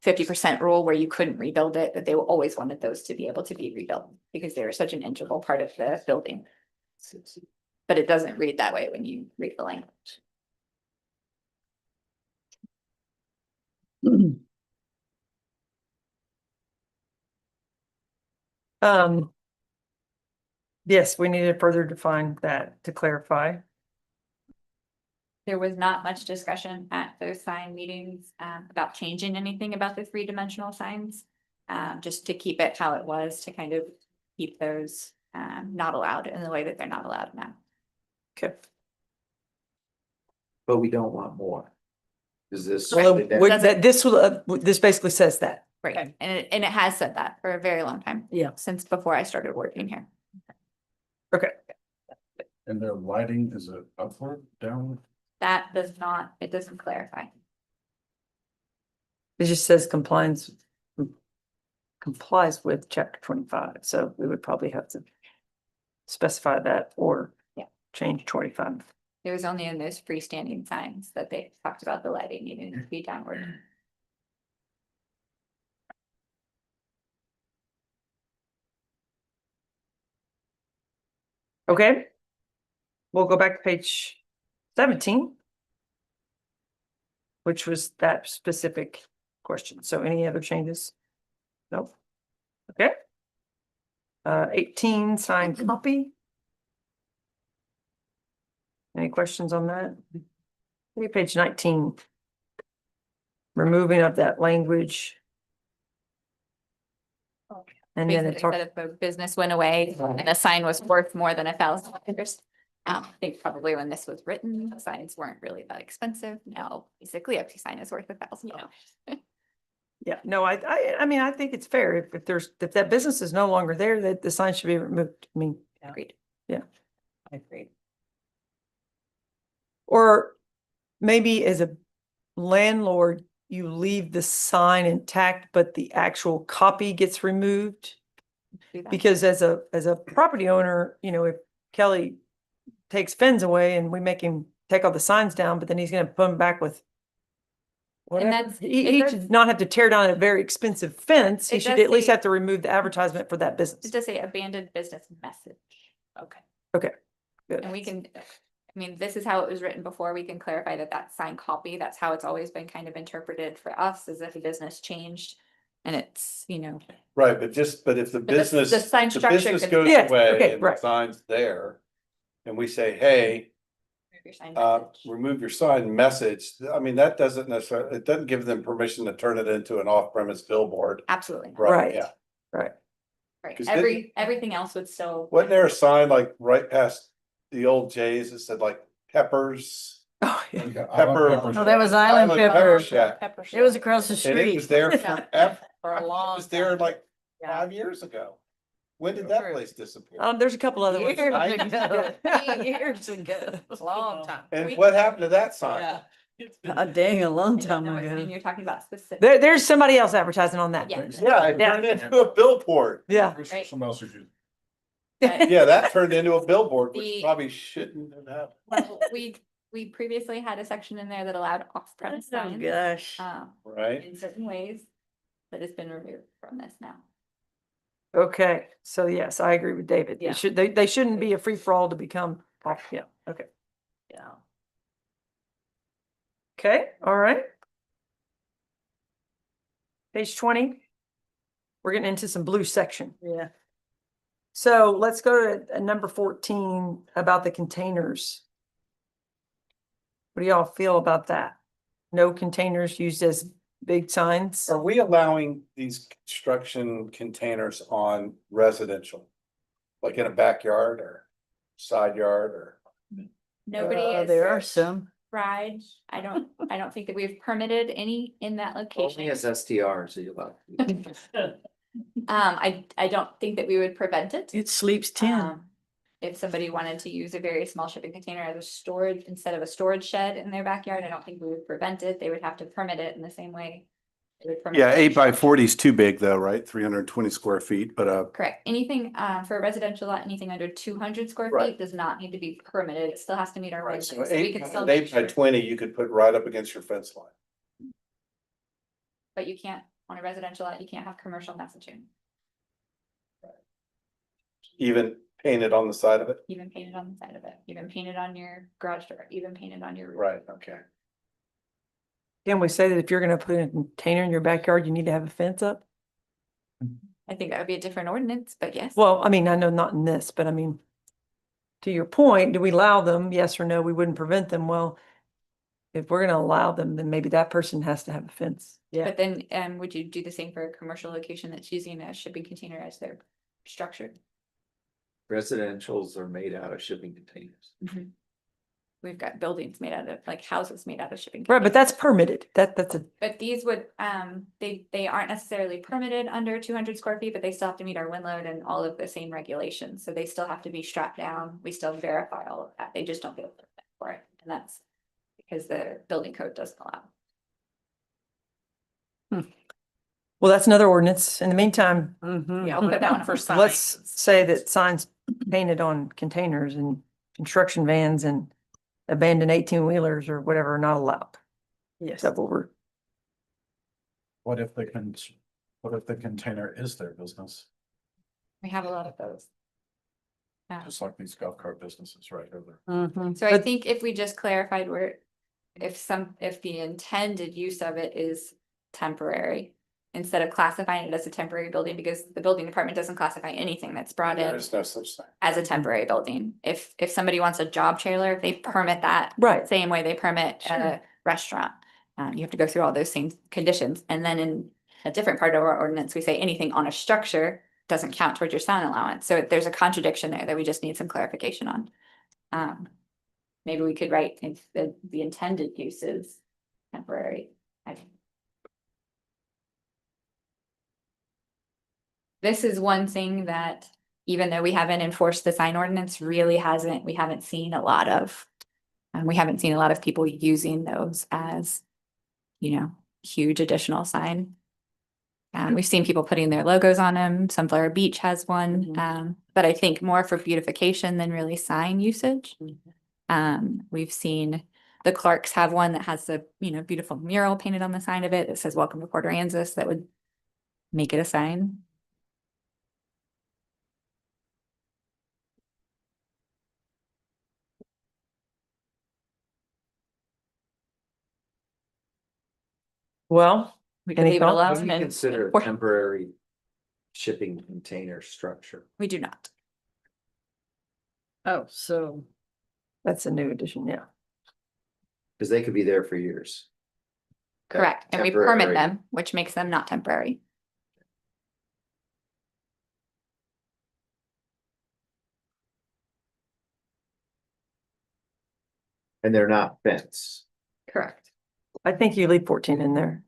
50% rule where you couldn't rebuild it, that they always wanted those to be able to be rebuilt because they were such an integral part of the building. But it doesn't read that way when you read the language. Yes, we need to further define that to clarify. There was not much discussion at those sign meetings about changing anything about the 3-dimensional signs. Just to keep it how it was, to kind of keep those not allowed in the way that they're not allowed now. Okay. But we don't want more. Is this? Well, Doesn't- this basically says that. Right, and it has said that for a very long time. Yeah. Since before I started working here. Okay. And their lighting, is it upward, downward? That does not, it doesn't clarify. It just says complies with chapter 25, so we would probably have to specify that or Yeah. change 25. It was only in those freestanding signs that they talked about the lighting needing to be downward. Okay. We'll go back to page 17, which was that specific question. So any other changes? Nope. Okay. 18, signed copy. Any questions on that? Okay, page 19. Removing of that language. And then it Basically talks. said if a business went away and a sign was worth more than $1,000. I think probably when this was written, the signs weren't really that expensive. Now, basically, every sign is worth $1,000. Yeah, no, I mean, I think it's fair if that business is no longer there, that the sign should be removed. I mean, Agreed. yeah. I agree. Or maybe as a landlord, you leave the sign intact, but the actual copy gets removed. Do that. Because as a property owner, you know, if Kelly takes Fens away and we make him take all the signs down, but then he's gonna put them back with whatever. that's- He it does- should not have to tear down a very expensive fence. He It should does at least say- have to remove the advertisement for that It business. does say abandoned business message. Okay. Okay, good. And we can, I mean, this is how it was written before. We can clarify that that's signed copy. That's how it's always been kind of interpreted for us, as if a business changed. And it's, you know, Right, but if the the sign the structure business could- goes Yes, away okay, and the right. sign's there. And we say, hey, your sign uh, message. remove your sign message, I mean, that doesn't necessarily, it doesn't give them permission to turn it into an off-premise billboard. Absolutely. not. Right. Yeah, Right. Right. 'Cause Everything else would still. wasn't there a sign like right past the old J's that said like Peppers? Oh, yeah. Pepper. No, that was Island Pepper. Shack. Pepper. It was across the And it street. was there forever. For a It long was there time. like Yeah. 5 years ago. When did that True. place disappear? There's a couple other ones. Years I- ago. Years ago. Long time. And what happened to that sign? Yeah. A dang, a long I don't time know what sign ago. you're talking about specific. There's somebody else advertising on that. Yeah. Yeah, it turned into a billboard. Yeah. Right. Someone else is using. But- Yeah, that turned into a billboard, which The- probably shouldn't have happened. Well, we previously had a section in there that allowed off-premise Oh, signs. gosh. Right? In certain ways, that has been removed from this now. Okay, so yes, I agree with David. Yeah. They shouldn't be a free for all to become, yeah, okay. Yeah. Okay, all right. Page 20. We're getting into some blue section. Yeah. So let's go to number 14 about the containers. What do y'all feel about that? No containers used as big signs? Are we allowing these construction containers on residential? Like in a backyard or side yard or? Nobody is There are some. fried. I don't think that we've permitted any in that Only location. as STR, so you're like. I don't think that we would prevent it. It sleeps 10. If somebody wanted to use a very small shipping container as a storage, instead of a storage shed in their backyard, I don't think we would prevent it. They would have to permit it in the same way. they would permit Yeah, other 8x40 is too big though, right? 320 square feet, but Correct. Anything, for a residential lot, anything under 200 square Right. feet does not need to be permitted. It still has to meet our right, regulations. so We eight, can still an make 8x20, you could put right up against your fence line. But you can't, on a residential lot, you can't have commercial messaging, Even painted on the side of it? even painted on the side of it, even painted on your garage door, even painted on your roof. Right, okay. Can we say that if you're gonna put a container in your backyard, you need to have a fence up? I think that would be a different ordinance, but yes. Well, I mean, I know not in this, but I mean, to your point, do we allow them? Yes or no? We wouldn't prevent them. Well, if we're gonna allow them, then maybe that person has to have a fence. Yeah. But then, would you do the same for a commercial location that's using a shipping container as their structure? Residentials are made out of shipping containers. We've got buildings made out of, like houses made out of shipping. Right, but containers. that's permitted. That's a, But these would, they aren't necessarily permitted under 200 square feet, but they still have to meet our wind load and all of the same regulations. So they still have to be strapped down. We still verify all of that. They just don't get a permit for it. And that's because the building code doesn't allow. Well, that's another ordinance. In the meantime, Mhm. Yeah, I'll put that one for signs. let's say that signs painted on containers and construction vans and abandoned 18-wheelers or whatever are not allowed. Yes. That's what we're, What if what if the container is their business, We have a lot of those. just like these golf cart businesses right over? Mhm. So I think if we just clarified where, if the intended use of it is temporary, instead of classifying it as a temporary building, because the building department doesn't classify anything that's brought in There's no such thing. as a temporary building. If somebody wants a job trailer, they permit that. Right. Same way they permit a restaurant. You have to go through all those same conditions. And then in a different part of our ordinance, we say anything on a structure doesn't count towards your sign allowance. So there's a contradiction there that we just need some clarification on. Maybe we could write if the intended use is temporary. This is one thing that, even though we haven't enforced the sign ordinance, we haven't seen a lot of. We haven't seen a lot of people using those as, huge additional sign. We've seen people putting their logos on them. Sunflower Beach has one, but I think more for beautification than really sign usage. We've seen the Clarks have one that has the, beautiful mural painted on the side of it that says "Welcome to Port Aransas," that would make it a sign. well, We could Any leave it thoughts? How alone do you and consider a temporary shipping container structure? we do not. Oh, so that's a new addition, yeah. Because they could be there for years. Correct. And we permit Temporary. them, which makes them not temporary. And they're not fence. Correct. I think you leave 14 in there.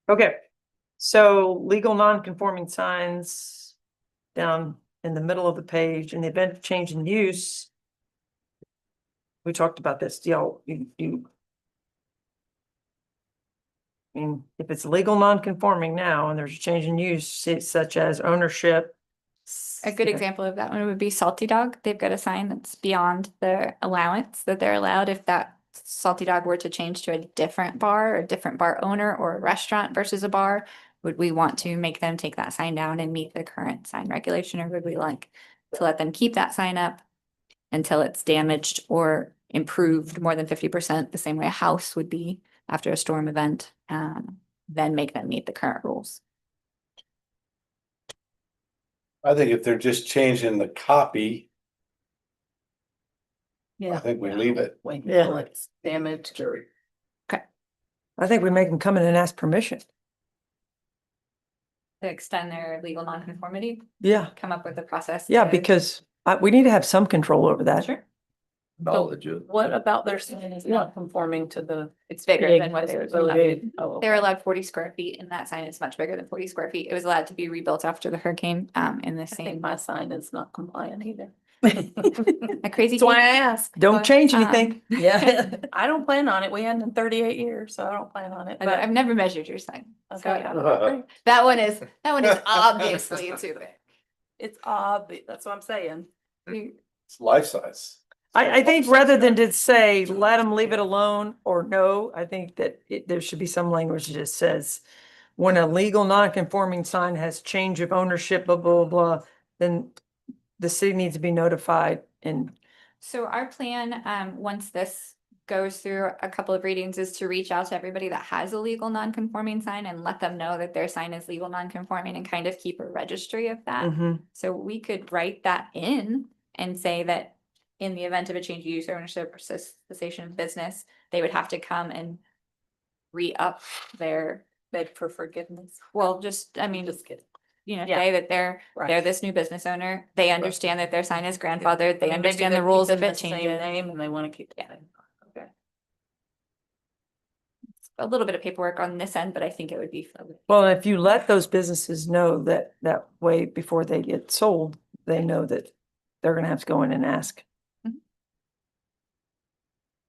Okay, so legal non-conforming signs down in the middle of the page, in the event of change in use. We talked about this, y'all, I mean, if it's legal non-conforming now and there's a change in use, such as ownership. A good example of that one would be Salty Dog. They've got a sign that's beyond their allowance that they're allowed. If that Salty Dog were to change to a different bar, a different bar owner, or a restaurant versus a bar, would we want to make them take that sign down and meet the current sign regulation, or would we like to let them keep that sign up until it's damaged or improved more than 50%, the same way a house would be after a storm event, then make them meet the current rules? I think if they're just changing the copy, I think we leave it. Wait, Yeah. until it's damaged or. I think we make them come in and ask permission. To extend their legal nonconformity, Yeah, come up with a process. yeah, to- because we need to have some control over that. Sure. Knowledge of. What about their sign is not conforming to the? It's bigger big- than what they were so allowed. big. Oh, They're allowed 40 square feet, and that sign is much bigger than 40 square feet. It was allowed to be rebuilt after the hurricane, in the I think same. my sign is not compliant either. A crazy. That's why thing. I asked. Don't But, change anything. Yeah, I don't plan on it. We hadn't in 38 years, so I don't plan on it. I've never measured your sign. So Okay. I don't know. That one is obviously too big. It's obvious. That's what I'm saying. It's life size. I think rather than to say, let them leave it alone or no, I think that there should be some language that just says, when a legal non-conforming sign has change of ownership, blah, blah, blah, then the city needs to be notified and So our plan, once this goes through a couple of readings, is to reach out to everybody that has a legal non-conforming sign and let them know that their sign is legal non-conforming and kind of keep a registry of that. Mhm. So we could write that in and say that in the event of a change of use, ownership, or cessation of business, they would have to come and re-up their, Beg for forgiveness. well, just, I mean, Just kidding. Yeah. Yeah. say that they're Right. this new business owner. They understand that their sign is grandfathered. They Maybe understand they're the rules if keeping it the same changes. Name and they want to keep. Yeah. A little bit of paperwork on this end, but I think it would be. well, if you let those businesses know that way before they get sold, they know that they're gonna have to go in and ask.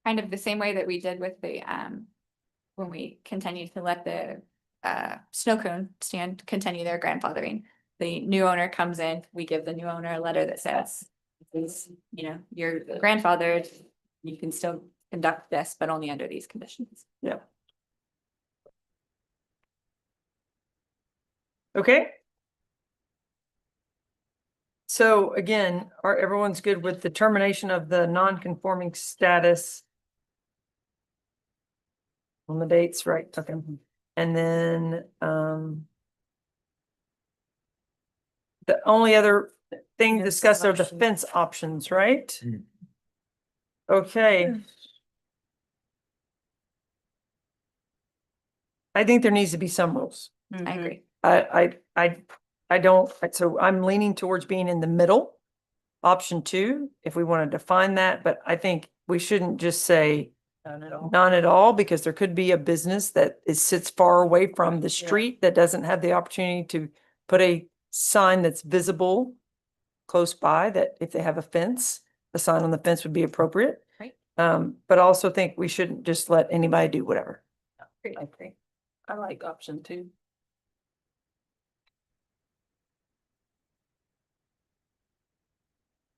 kind of the same way that we did with the, when we continued to let the snow cone stand continue their grandfathering. The new owner comes in, we give the new owner a letter that says, "This, you know, your grandfathered, you can still conduct this, but only under these conditions." Yeah. Okay. So again, everyone's good with the termination of the non-conforming status on the dates, right? Okay. And then, the only other thing Fence discussed are the options. fence options, right? Mm. Okay. I think there needs to be some rules. I agree. I don't, so I'm leaning towards being in the middle. Option 2, if we want to define that, but I think we shouldn't just say None at all. none at all, because there could be a business that sits far away from the street that doesn't have the opportunity to put a sign that's visible close by, that if they have a fence, a sign on the fence would be appropriate. Right. But I also think we shouldn't just let anybody do whatever. I agree. I like option 2.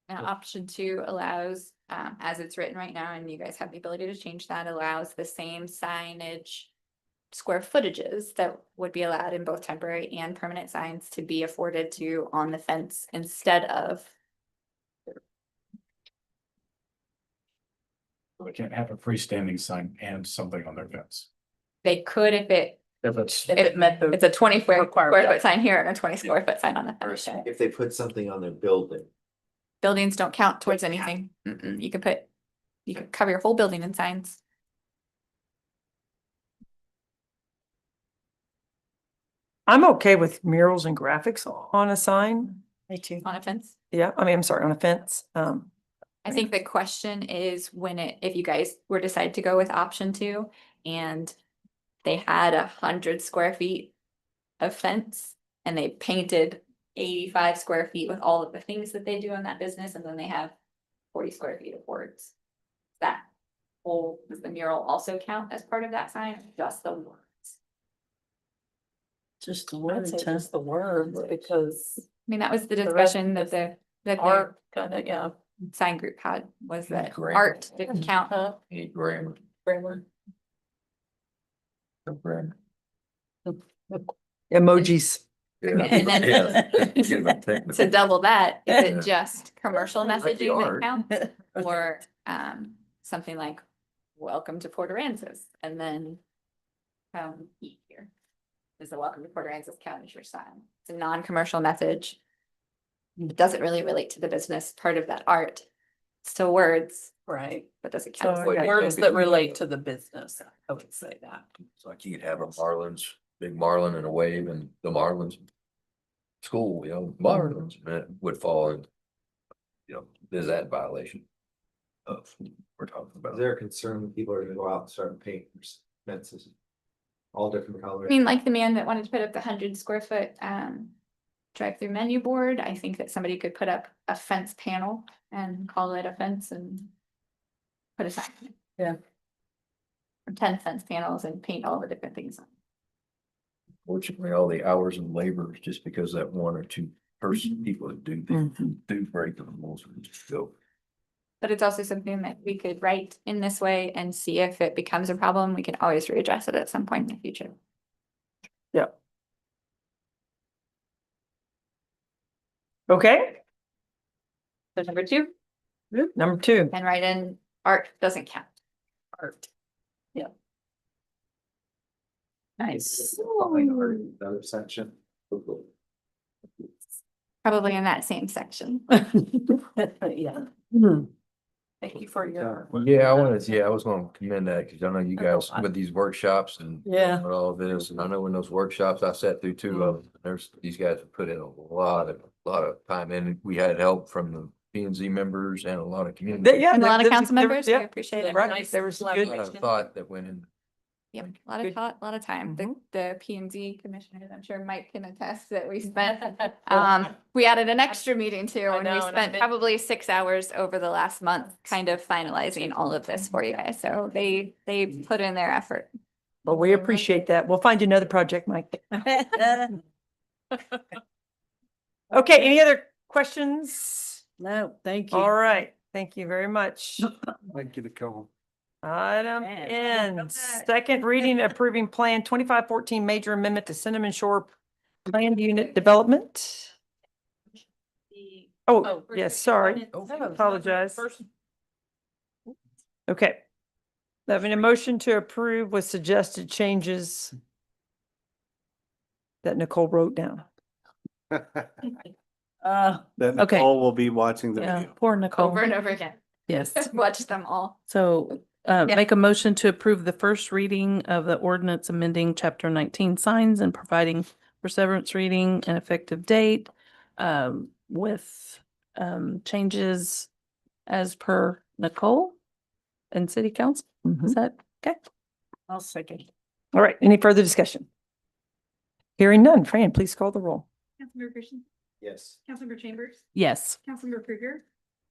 Now, option 2 allows, as it's written right now, and you guys have the ability to change that, allows the same signage square footages that would be allowed in both temporary and permanent signs to be afforded to on the fence instead of. They can't have a freestanding sign and something on their fence. They could if it, If it's, if it met the it's a 24 requirement. square foot sign here and a 20 square foot sign on the Or fence. if they put something on their building. Buildings don't count towards anything. You could cover your whole building in signs. I'm okay with murals and graphics on a sign. Me too. On a fence. Yeah, I mean, I'm sorry, on a fence. I think the question is if you guys were decided to go with option 2 and they had 100 square feet of fence and they painted 85 square feet with all of the things that they do in that business, and then they have 40 square feet of words. Does the mural also count as part of that sign? Just the words? Just the I'd words, say just the words, because I mean, that was the The rest discussion is that the art kind of, yeah. sign group had, was that Great. art didn't count. Grammar. Grammar. Emojis. And then to double that, is Yeah. it just commercial Like the messaging that art. counts? Or something like, welcome to Port Aransas, and then come eat here. Does the welcome to Port Aransas count as your sign? It's a non-commercial message. It doesn't really relate to the business part of that art. It's still words, Right. but does it So count? yeah, words that relate to the business, I would say that. It's like you could have a Marlins, big Marlin and a wave and the Marlins. School, Marlins, and it would fall in. Is that violation? Of, we're talking Is about. there a concern that people are gonna go out and start painting fences? All different colors. I mean, like the man that wanted to put up the 100 square foot drive-through menu board, I think that somebody could put up a fence panel and call it a fence and put a sign. Yeah. Or 10 fence panels and paint all the different things on. Fortunately, all the hours and labor is just because that one or two people that do break the rules and just go. But it's also something that we could write in this way and see if it becomes a problem. We can always readdress it at some point in the future. Yeah. Okay, So number 2, number 2. and write in art doesn't count. Art. Yeah. Nice. Another section. Probably in that same section. Yeah. Thank you for your. Yeah, I was gonna commend that, cause I know you guys with these workshops and. Yeah. with all this, and I know in those workshops, I sat through 2 of them, these guys have put in a lot of time, and we had help from the P and Z members and a lot of community. Yeah. And a lot of there- council there- members, we yeah, appreciate it. Right, there was A good. lot of thought that went in Yep, a lot of Good. thought, a lot of time. Mhm. The P and Z commissioners, I'm sure Mike can attest that we spent, we added an extra meeting too, and we spent probably 6 hours over the last month kind of finalizing all of this for you guys. So they put in their effort. Well, we appreciate that. We'll find you another project, Mike. Okay, any other questions? No, thank you. All right, thank you very much. Thank you to Cole. Item N, second reading approving Plan 2514 major amendment to Cinnamon Shore Planned Unit Development. Oh, yes, sorry. Apologize. Okay. Having a motion to approve with suggested changes that Nicole wrote down. That Okay. Nicole will be watching the Yeah, video. poor Nicole. Over and over again. Yes. Watch them all. So make a motion to approve the first reading of the ordinance amending chapter 19 signs and providing for severance reading and effective date with changes as per Nicole and city council. Is that okay? I'll second. All right, any further discussion? Hearing none, Fran, please call the roll. Councilmember Christian, Yes. Councilmember Chambers, Yes. Councilmember Krueger,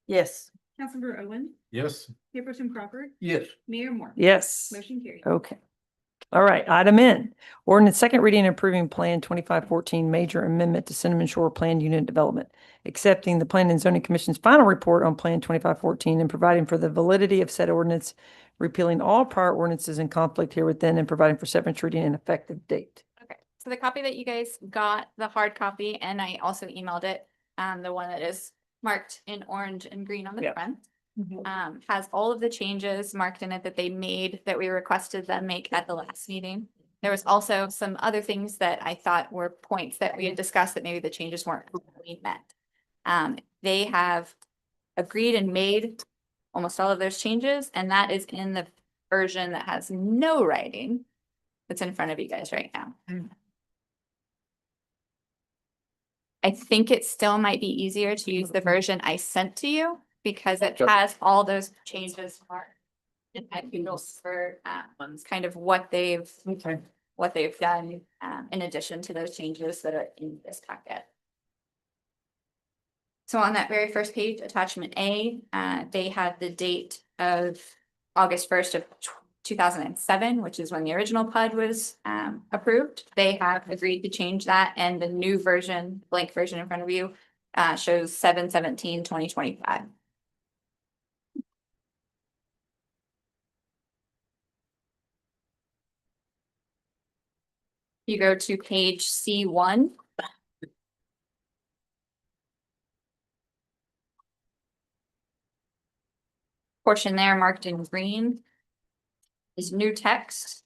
Yes. Councilmember Owen, Yes. Chairperson Crawford, Yes. Mayor Moore. Yes. Motion carried. Okay. All right, item N, ordinance second reading and approving Plan 2514 major amendment to Cinnamon Shore Planned Unit Development, accepting the Planning and Zoning Commission's final report on Plan 2514 and providing for the validity of said ordinance, repealing all prior ordinances in conflict herewithin and providing for severance reading and effective date. Okay, so the copy that you guys got, the hard copy, and I also emailed it, the one that is marked in orange and green on the Yeah. front. Has all of the changes marked in it that they made that we requested them make at the last meeting. There was also some other things that I thought were points that we had discussed that maybe the changes weren't completely met. They have agreed and made almost all of those changes, and that is in the version that has no writing that's in front of you guys right now. I think it still might be easier to use the version I sent to you because it has all those changes marked. And I can go for kind of what they've done in addition to those changes that are in this packet. So on that very first page, attachment A, they had the date of August 1st of 2007, which is when the original PUD was approved. They have agreed to change that, and the new version, blank version in front of you, shows 7/17/2025. You go to page C1. Portion there marked in green is new text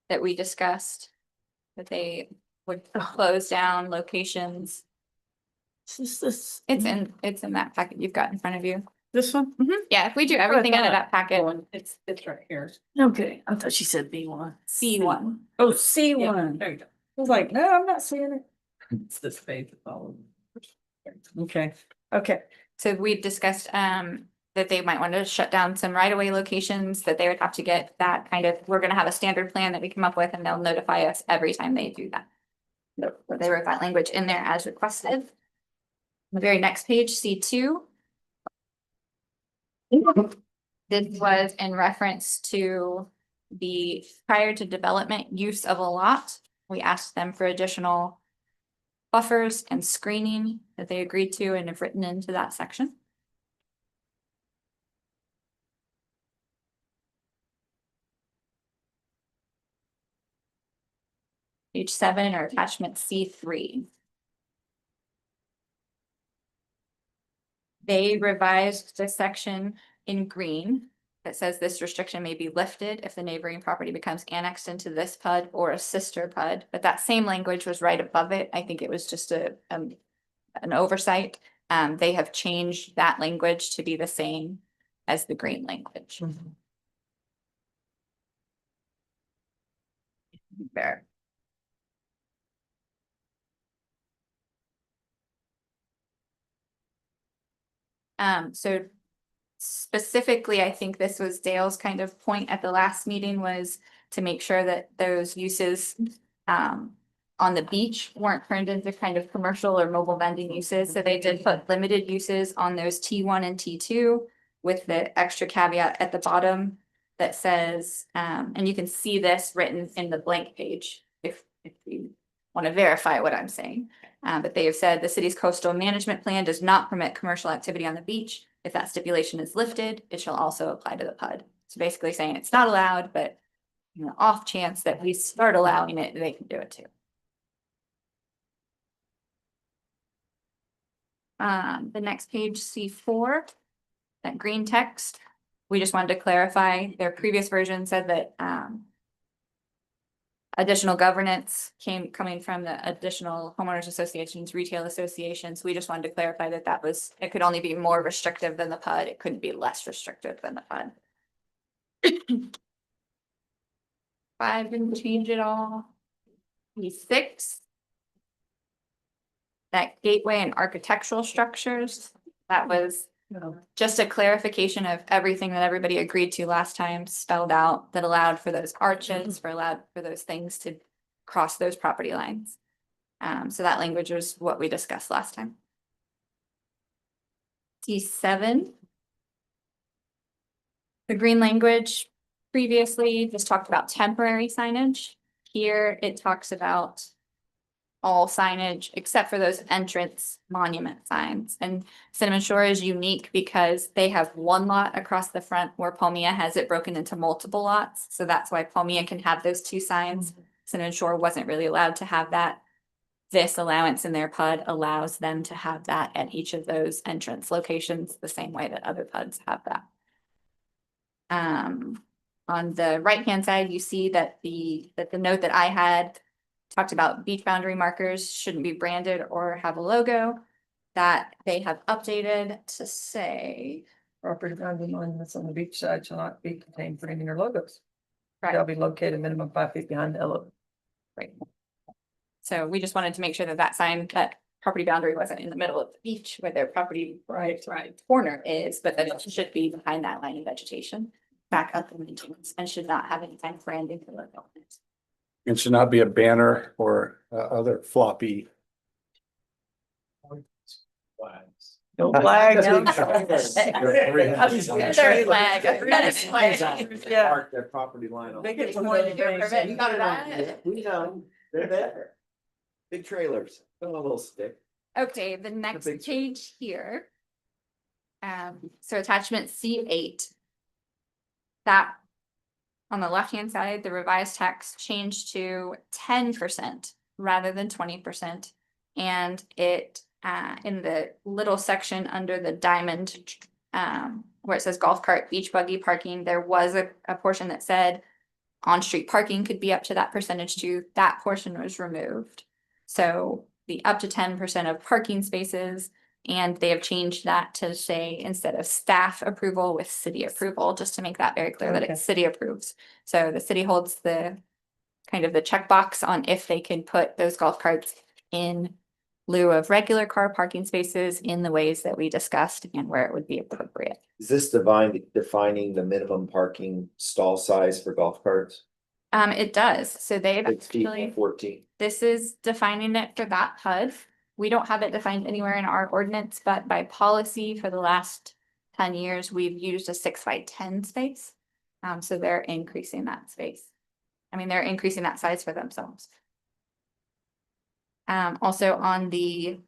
that we discussed, that they would close down locations. It's in that packet you've got in front of you. This one? Yeah, if we do everything out of that packet. It's right here. Okay, I thought she said B1. C1. Oh, C1. There you go. I was like, no, I'm not seeing it. It's this page with all of them. Okay. Okay. So we discussed that they might want to shut down some right-of-way locations, that they would have to get that kind of, we're gonna have a standard plan that we come up with, and they'll notify us every time they do that. So they wrote that language in there as requested. The very next page, C2. This was in reference to the prior to development use of a lot. We asked them for additional buffers and screening that they agreed to and have written into that section. Page 7 or attachment C3. They revised the section in green that says this restriction may be lifted if the neighboring property becomes annexed into this PUD or a sister PUD, but that same language was right above it. I think it was just an oversight. They have changed that language to be the same as the green language. There. So specifically, I think this was Dale's kind of point at the last meeting, was to make sure that those uses on the beach weren't turned into kind of commercial or mobile vending uses. So they did put limited uses on those T1 and T2 with the extra caveat at the bottom that says, and you can see this written in the blank page if you want to verify what I'm saying. But they have said the city's coastal management plan does not permit commercial activity on the beach. If that stipulation is lifted, it shall also apply to the PUD. So basically saying it's not allowed, but in the off chance that we start allowing it, they can do it too. The next page, C4, that green text, we just wanted to clarify, their previous version said that additional governance coming from the additional homeowners associations, retail associations. We just wanted to clarify that that was, it could only be more restrictive than the PUD. It couldn't be less restrictive than the PUD. 5 didn't change at all. E6. That gateway and architectural structures, that was just a clarification of everything that everybody agreed to last time, spelled out, that allowed for those arches, allowed for those things to cross those property lines. So that language was what we discussed last time. D7. The green language previously just talked about temporary signage. Here it talks about all signage except for those entrance monument signs. And Cinnamon Shore is unique because they have one lot across the front where Palmia has it broken into multiple lots. So that's why Palmia can have those 2 signs. Cinnamon Shore wasn't really allowed to have that. This allowance in their PUD allows them to have that at each of those entrance locations, the same way that other PUDs have that. On the right-hand side, you see that the note that I had talked about beach boundary markers shouldn't be branded or have a logo, that they have updated to say. Property boundary monuments on the beach side shall not be contained branding or logos. Right. Shall be located minimum 5 feet behind the elevator. Right. So we just wanted to make sure that that sign, that property boundary wasn't in the middle of the beach where their property right corner is, but that it should be behind that line of vegetation, back up in the and should not have any kind of branding or logo on it. It should not be a banner or other floppy. No flags. No flags. Their flag. I forgot his flag. Yeah. Park their property line on. Make it More than your permit. You got that? We know, they're there. Big trailers, a little stick. Okay, the next big- page here. So attachment C8. That on the left-hand side, the revised text changed to 10% rather than 20%. And it, in the little section under the diamond, where it says golf cart, beach buggy parking, there was a portion that said on-street parking could be up to that percentage too. That portion was removed. So the up to 10% of parking spaces, and they have changed that to say instead of staff approval with city approval, just to make that very clear that Okay. it's city approves. So the city holds the kind of the checkbox on if they can put those golf carts in lieu of regular car parking spaces in the ways that we discussed and where it would be appropriate. Is this defining the minimum parking stall size for golf carts? It does. So they've 16 actually. and 14. This is defining it for that PUD. We don't have it defined anywhere in our ordinance, but by policy for the last 10 years, we've used a 6 by 10 space. So they're increasing that space. I mean, they're increasing that size for themselves. Also on the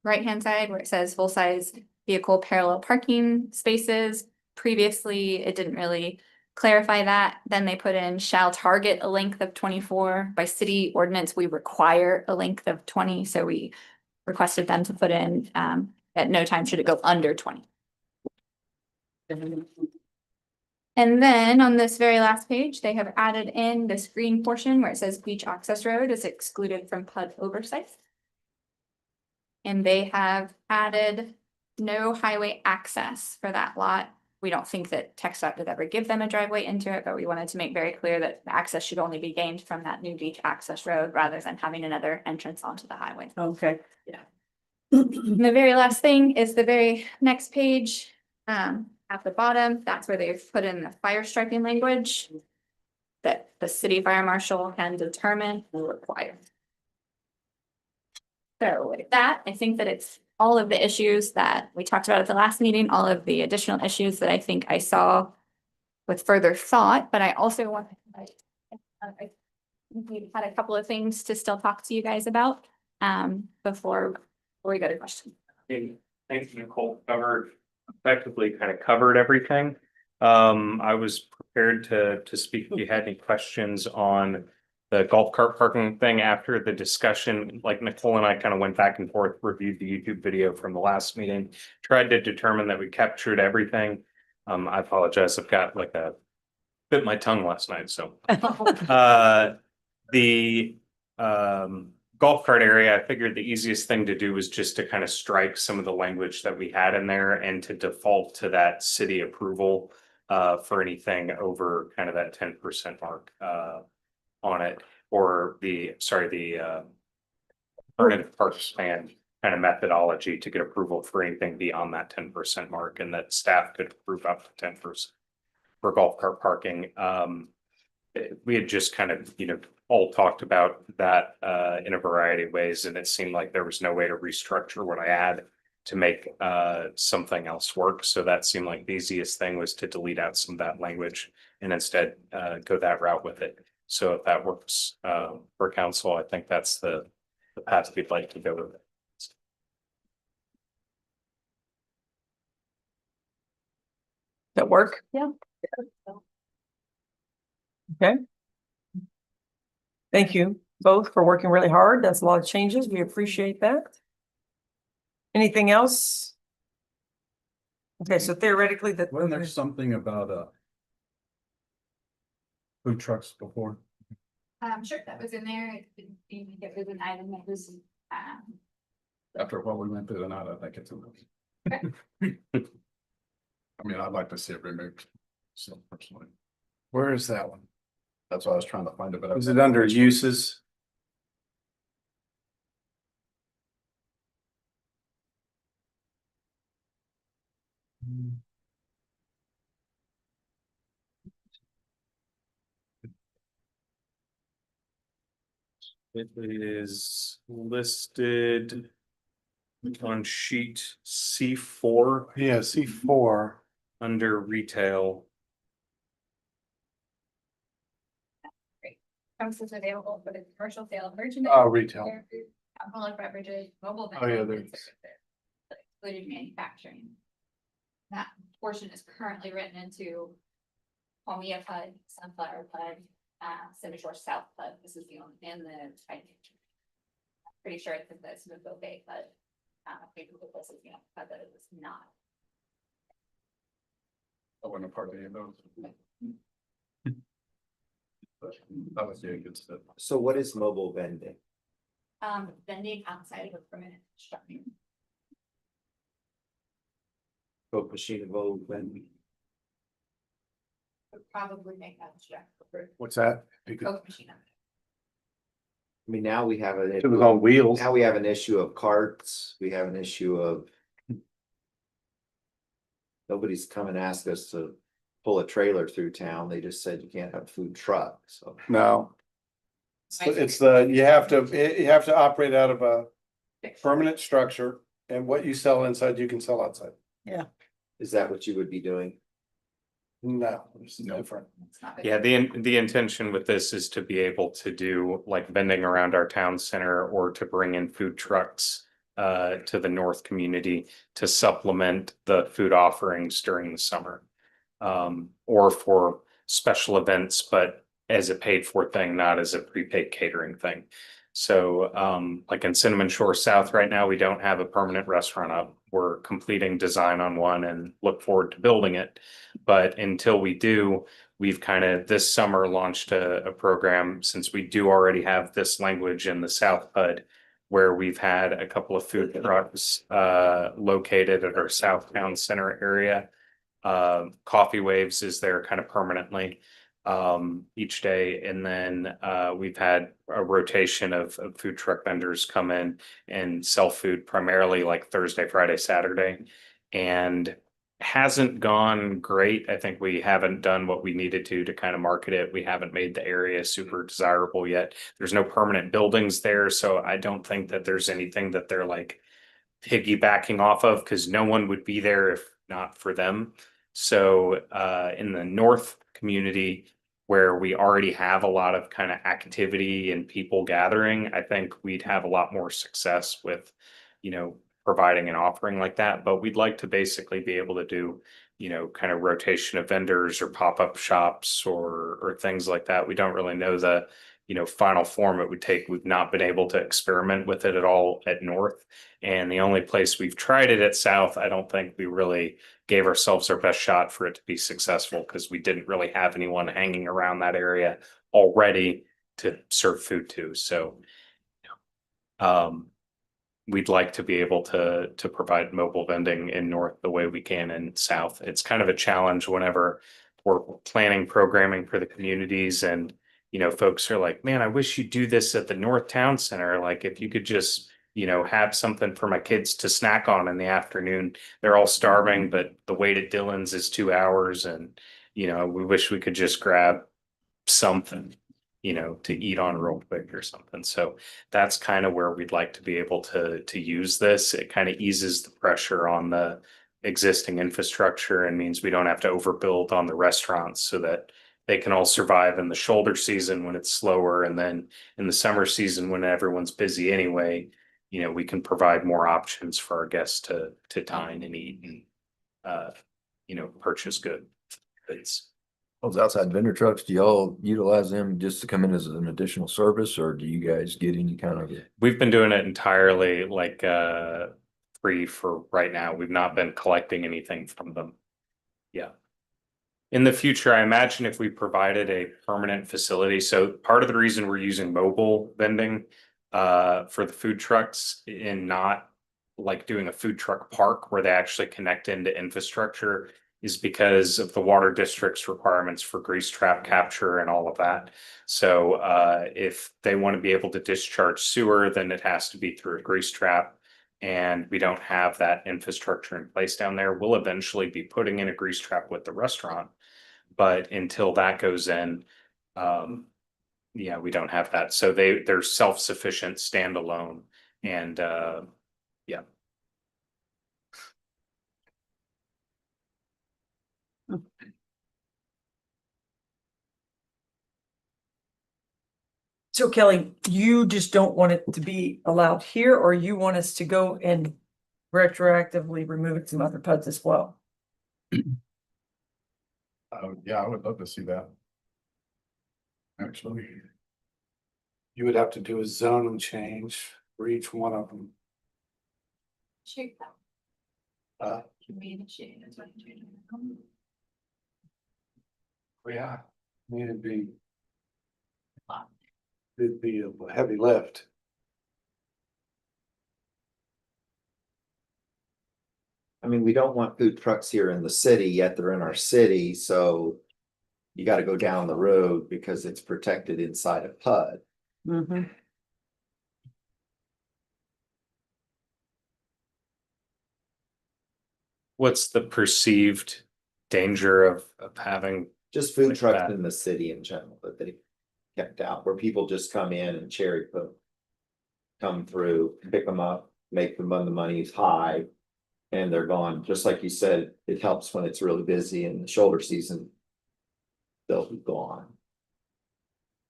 right-hand side where it says full-size vehicle parallel parking spaces, previously it didn't really clarify that. Then they put in shall target a length of 24. By city ordinance, we require a length of 20. So we requested them to put in at no time should it go under 20. And then on this very last page, they have added in this green portion where it says beach access road is excluded from PUD oversight. And they have added no highway access for that lot. We don't think that TxDOT would ever give them a driveway into it, but we wanted to make very clear that the access should only be gained from that new beach access road rather than having another entrance onto the highway. Okay. And the very last thing is the very next page. at the bottom, that's where they've put in the fire striping language that the city fire marshal can determine and require. So with that, I think that it's all of the issues that we talked about at the last meeting, all of the additional issues that I think I saw with further thought, but I also want, we've had a couple of things to still talk to you guys about, before we go to questions. Thanks, Nicole, effectively kind of covered everything. I was prepared to speak if you had any questions on the golf cart parking thing after the discussion. Like Nicole and I kind of went back and forth, reviewed the YouTube video from the last meeting, tried to determine that we captured everything. I apologize, I've got like bit my tongue last night, so. The golf cart area, I figured the easiest thing to do was just to kind of strike some of the language that we had in there and to default to that city approval for anything over kind of that 10% mark on it, or the alternative parks plan kind of methodology to get approval for anything beyond that 10% mark, and that staff could approve up to 10% for golf cart parking. We had just kind of, all talked about that in a variety of ways, and it seemed like there was no way to restructure what I had to make something else work. So that seemed like the easiest thing was to delete out some of that language and instead go that route with it. So if that works for council, I think that's the path we'd like to go with it. That work? Yeah. Okay. Thank you both for working really hard. That's a lot of changes. We appreciate that. Anything else? Okay, so theoretically that. Wasn't there something about food trucks before? I'm sure that was in there. It was an item that was, After what we went through tonight, I think it's. Okay. I mean, I'd like to see it removed, so personally. Where is that one? That's what I was trying to find it, but. Is it under uses? It is listed on sheet C4 Yeah, C4. under retail. premises available for the commercial sale of merchandise. Oh, retail. prepared food, Alcoholic beverages, mobile Oh, yeah, vending, and there's- services, but excluded manufacturing. That portion is currently written into Palmia PUD, Sunflower PUD, Center Shore South PUD. This is the only, and the, I'm pretty sure it's the Smithville Bay PUD. I think this is, PUD that it was not. I wasn't a part of any of those. But that was the good stuff. So what is mobile vending? Vending outside of a permanent structure. Coke machine of mobile vending. Would probably make that structure. What's that? Coke machine. I mean, now we have an. It was on wheels. Now we have an issue of carts, we have an issue of. Nobody's come and asked us to pull a trailer through town, they just said you can't have a food truck, so. No. It's you have to operate out of a permanent structure, and what you sell inside, you can sell outside. Yeah. Is that what you would be doing? No, it's different. Yeah, the intention with this is to be able to do like vending around our town center or to bring in food trucks to the north community to supplement the food offerings during the summer. Or for special events, but as a paid for thing, not as a prepaid catering thing. So like in Cinnamon Shore South right now, we don't have a permanent restaurant up. We're completing design on one and look forward to building it. But until we do, we've kind of this summer launched a program, since we do already have this language in the South HUD, where we've had a couple of food trucks located at our South Town Center area. Coffee Waves is there kind of permanently each day, and then we've had a rotation of food truck vendors come in and sell food primarily like Thursday, Friday, Saturday, and hasn't gone great. I think we haven't done what we needed to kind of market it. We haven't made the area super desirable yet. There's no permanent buildings there, so I don't think that there's anything that they're like piggybacking off of, because no one would be there if not for them. So in the north community, where we already have a lot of kind of activity and people gathering, I think we'd have a lot more success with, providing an offering like that. But we'd like to basically be able to do, kind of rotation of vendors or pop-up shops or things like that. We don't really know the, final form it would take. We've not been able to experiment with it at all at North. And the only place we've tried it at South, I don't think we really gave ourselves our best shot for it to be successful, because we didn't really have anyone hanging around that area already to serve food to. So we'd like to be able to provide mobile vending in North the way we can in South. It's kind of a challenge whenever we're planning programming for the communities, and folks are like, man, I wish you'd do this at the North Town Center. Like, if you could just have something for my kids to snack on in the afternoon. They're all starving, but the wait at Dillon's is 2 hours, and we wish we could just grab something to eat on real quick or something. So that's kind of where we'd like to be able to use this. It kind of eases the pressure on the existing infrastructure and means we don't have to overbuild on the restaurants, so that they can all survive in the shoulder season when it's slower, and then in the summer season when everyone's busy anyway, we can provide more options for our guests to dine and eat and purchase goods. Those outside vendor trucks, do y'all utilize them just to come in as an additional service, or do you guys get any kind of? We've been doing it entirely like free for right now. We've not been collecting anything from them. Yeah. In the future, I imagine if we provided a permanent facility, so part of the reason we're using mobile vending for the food trucks and not like doing a food truck park where they actually connect into infrastructure is because of the water district's requirements for grease trap capture and all of that. So if they want to be able to discharge sewer, then it has to be through a grease trap. And we don't have that infrastructure in place down there. We'll eventually be putting in a grease trap with the restaurant. But until that goes in, yeah, we don't have that. So they're self-sufficient, standalone, and yeah. So Kelly, you just don't want it to be allowed here, or you want us to go and retroactively remove it from other PUDs as well? Yeah, I would love to see that. Actually, You would have to do a zoning change for each one of them. Shoot. Uh, You mean shoot, that's what you're doing. Yeah, I mean, it'd be a heavy lift. I mean, we don't want food trucks here in the city, yet they're in our city, so you gotta go down the road because it's protected inside a PUD. Mm-hmm. What's the perceived danger of having? Just food like trucks that? in the city in general that they kept out, where people just come in and cherry pick. Come through, pick them up, make them when the money's high. And they're gone, just like you said, it helps when it's really busy in the shoulder season. They'll be gone.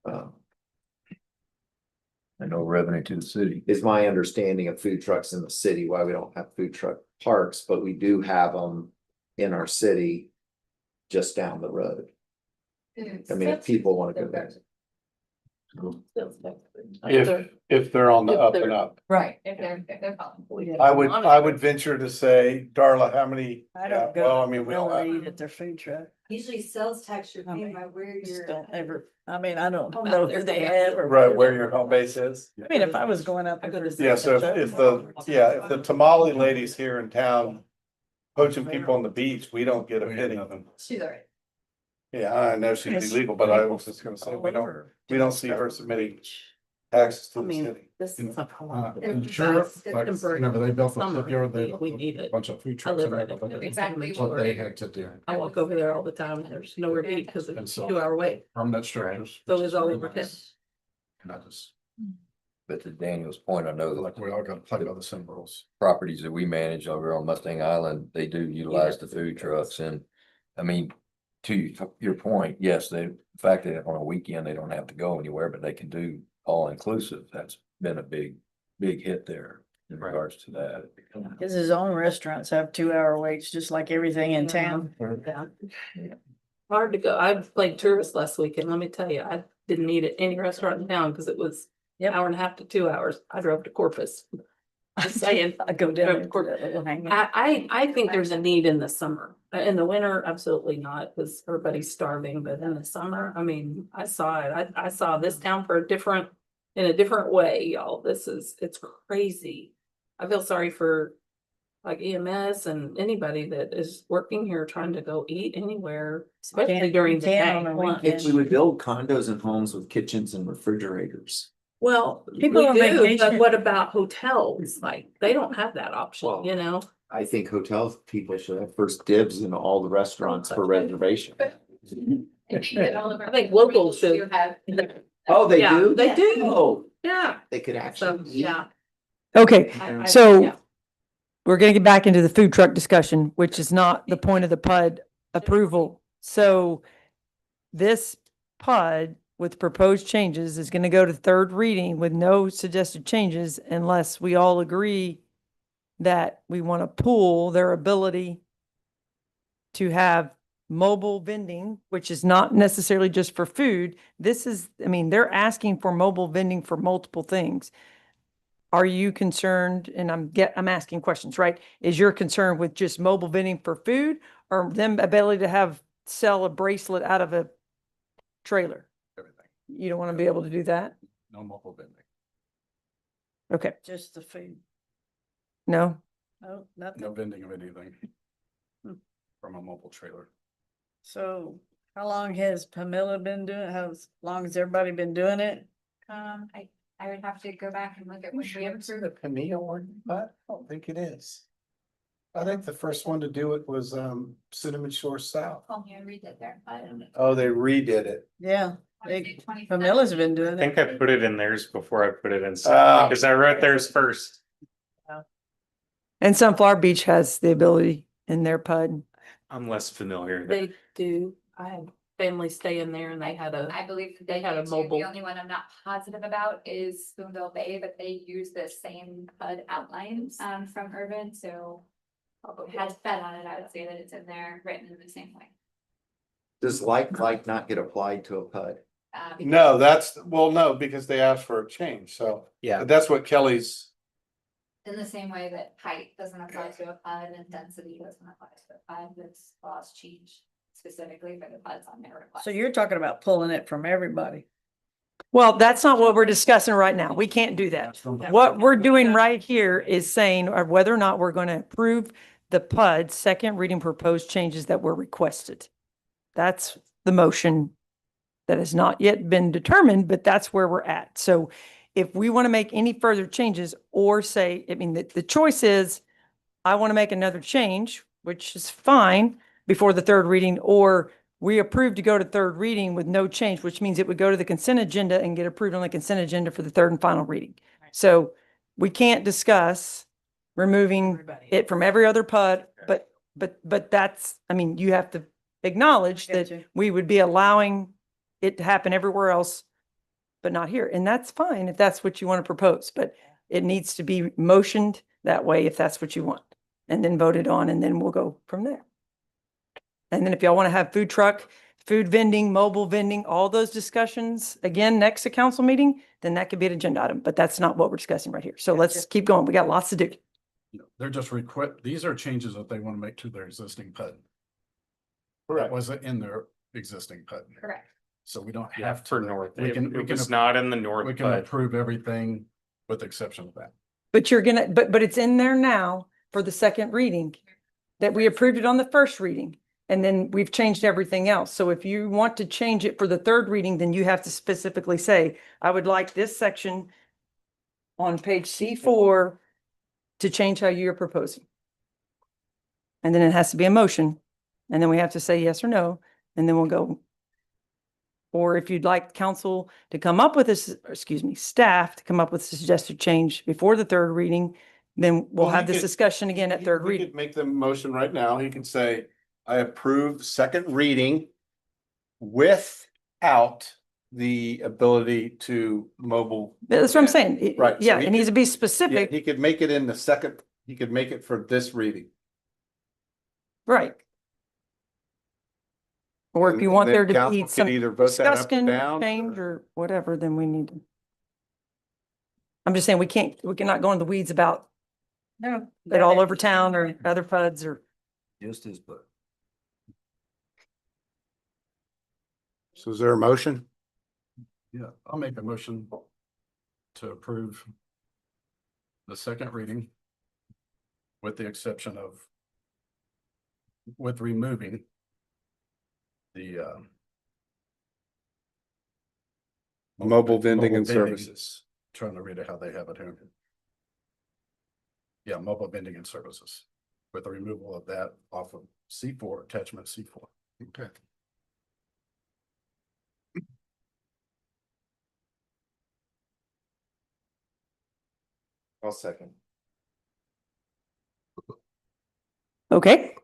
And no revenue to the city. Is my understanding of food trucks in the city, why we don't have food truck parks, but we do have them in our city. Just down the road. I mean, if people wanna go there. If they're on the up and up. Right. If they're calling. I would venture to say, Darla, how many? I yeah, don't go. Well, I mean, we all have. eat at their food truck. Usually sales tax you're paying by where Just you're. don't ever, I mean, I don't know who they have or. Right, where your home base is. I mean, if I was going out there. for Yeah, so if the tamale lady's here in town poaching people on the beach, we don't get a penny of them. She's all right. Yeah, I know she's illegal, but I was just gonna say, we don't see her submitting access to I the mean, city. this is a And sure, like, whenever they built the shipyard, they We need a it. bunch of food I trucks live and right everything. there. Exactly. What they had to do. I walk over there all the time. There's nowhere to eat because And it's so- 2 hour wait. Permanent structures. So is all over town. And I just, But to Daniel's point, I know like, that we all gotta play by the symbols. properties that we manage over on Mustang Island, they do utilize the food trucks and, I mean, to your point, yes, the fact that on a weekend, they don't have to go anywhere, but they can do all inclusive. That's been a big hit there in regards to that. Cause his own restaurants have 2 hour waits, just like everything in town. Yeah. Hard to go. I played tourist last weekend. Let me tell you, I didn't eat at any restaurant in town because it was an hour and a half to 2 hours. I drove to Corpus. Just saying. I go down there for that little hangout. I think there's a need in the summer. In the winter, absolutely not, because everybody's starving, but in the summer, I mean, I saw it. I saw this town in a different way, y'all. It's crazy. I feel sorry for like EMS and anybody that is working here trying to go eat anywhere, especially during the Can't day. on a lunch. weekend. We would build condos and homes with kitchens and refrigerators. Well, People we on do, vacation- but what about hotels? Like, they don't have that option, you know? I think hotel people should have first dibs in all the restaurants for reservation. I think locals should. Oh, they Yeah, do? they do. Oh, Yeah. they could So, actually. eat. yeah. Okay, I- so yeah. we're gonna get back into the food truck discussion, which is not the point of the PUD approval. So this PUD with proposed changes is gonna go to third reading with no suggested changes unless we all agree that we want to pool their ability to have mobile vending, which is not necessarily just for food. This is, I mean, they're asking for mobile vending for multiple things. Are you concerned, and I'm asking questions, right? Is your concern with just mobile vending for food or them ability to sell a bracelet out of a trailer? Everything. You don't want to be able to do that? No mobile vending. Okay, Just the food. no? No, nothing. No vending of anything. Hmm. From a mobile trailer. So how long has Pamela been doing it? How long has everybody been doing it? I would have to go back and look at when we approved. the Camille one, but I don't think it is. I think the first one to do it was Cinnamon Shore South. Oh, yeah, read that there. Oh, they redid it. Yeah, Pamela's been doing I it. think I put it in theirs before I put it in, Ah. because I wrote theirs first. And Sunflower Beach has the ability in their PUD. I'm less familiar. They do. I had family stay in there and they had I believe that they had a do too. mobile. The only one I'm not positive about is Spoonville Bay, but they use the same PUD outlines from Urban, so it has fed on it. I would say that it's in there written in the same way. Does like not get applied to a PUD? No, no, because they asked for a change, so. Yeah. That's what Kelly's, In the same way that height doesn't apply to a PUD and density doesn't apply to a PUD, this laws change specifically for the PUDs on their request. So you're talking about pulling it from everybody. Well, that's not what we're discussing right now. We can't do that. What we're doing right here is saying whether or not we're going to approve the PUD second reading proposed changes that were requested. That's the motion that has not yet been determined, but that's where we're at. So if we want to make any further changes or say, I mean, the choice is, I want to make another change, which is fine before the third reading, or we approve to go to third reading with no change, which means it would go to the consent agenda and get approved on the consent agenda for the third and final reading. So we can't discuss removing it from every other PUD, but that's, I mean, you have to acknowledge I get that you. we would be allowing it to happen everywhere else, but not here. And that's fine if that's what you want to propose, but it needs to be motioned that way if that's what you want, and then voted on, and then we'll go from there. And then if y'all want to have food truck, food vending, mobile vending, all those discussions again, next to council meeting, then that could be an agenda item, but that's not what we're discussing right here. So let's keep going. We got lots to do. They're just these are changes that they want to make to their existing PUD. That Correct. wasn't in their existing PUD. Correct. So we don't Yeah, have to. for North. We can, It was not in the North we can PUD. approve everything with the exception of that. But you're gonna, but it's in there now for the second reading that we approved it on the first reading. And then we've changed everything else. So if you want to change it for the third reading, then you have to specifically say, I would like this section on page C4 to change how you're proposing. And then it has to be a motion. And then we have to say yes or no, and then we'll go. Or if you'd like council to come up with this, excuse me, staff to come up with a suggested change before the third reading, then we'll Well, he have this could- discussion again at third We reading. could make the motion right now. He can say, I approve the second reading without the ability to mobile. That's what I'm saying. Right, so Yeah, he it needs to could- be Yeah, specific, he could make it in the second, he could make it for this reading. right? Or if And- you and want then there to council be can some either vote that up or discussion, down, change or whatever, then we need to. I'm just saying, we cannot go in the weeds about it all over town or other PUDs or. Just as, but. So is there a motion? Yeah, I'll make a motion to approve the second reading with the exception of with removing the Mobile vending and vending. services. Trying to read it how they have it here. Yeah, mobile vending and services with the removal of that off of C4, attachment C4. Okay. I'll second. Okay,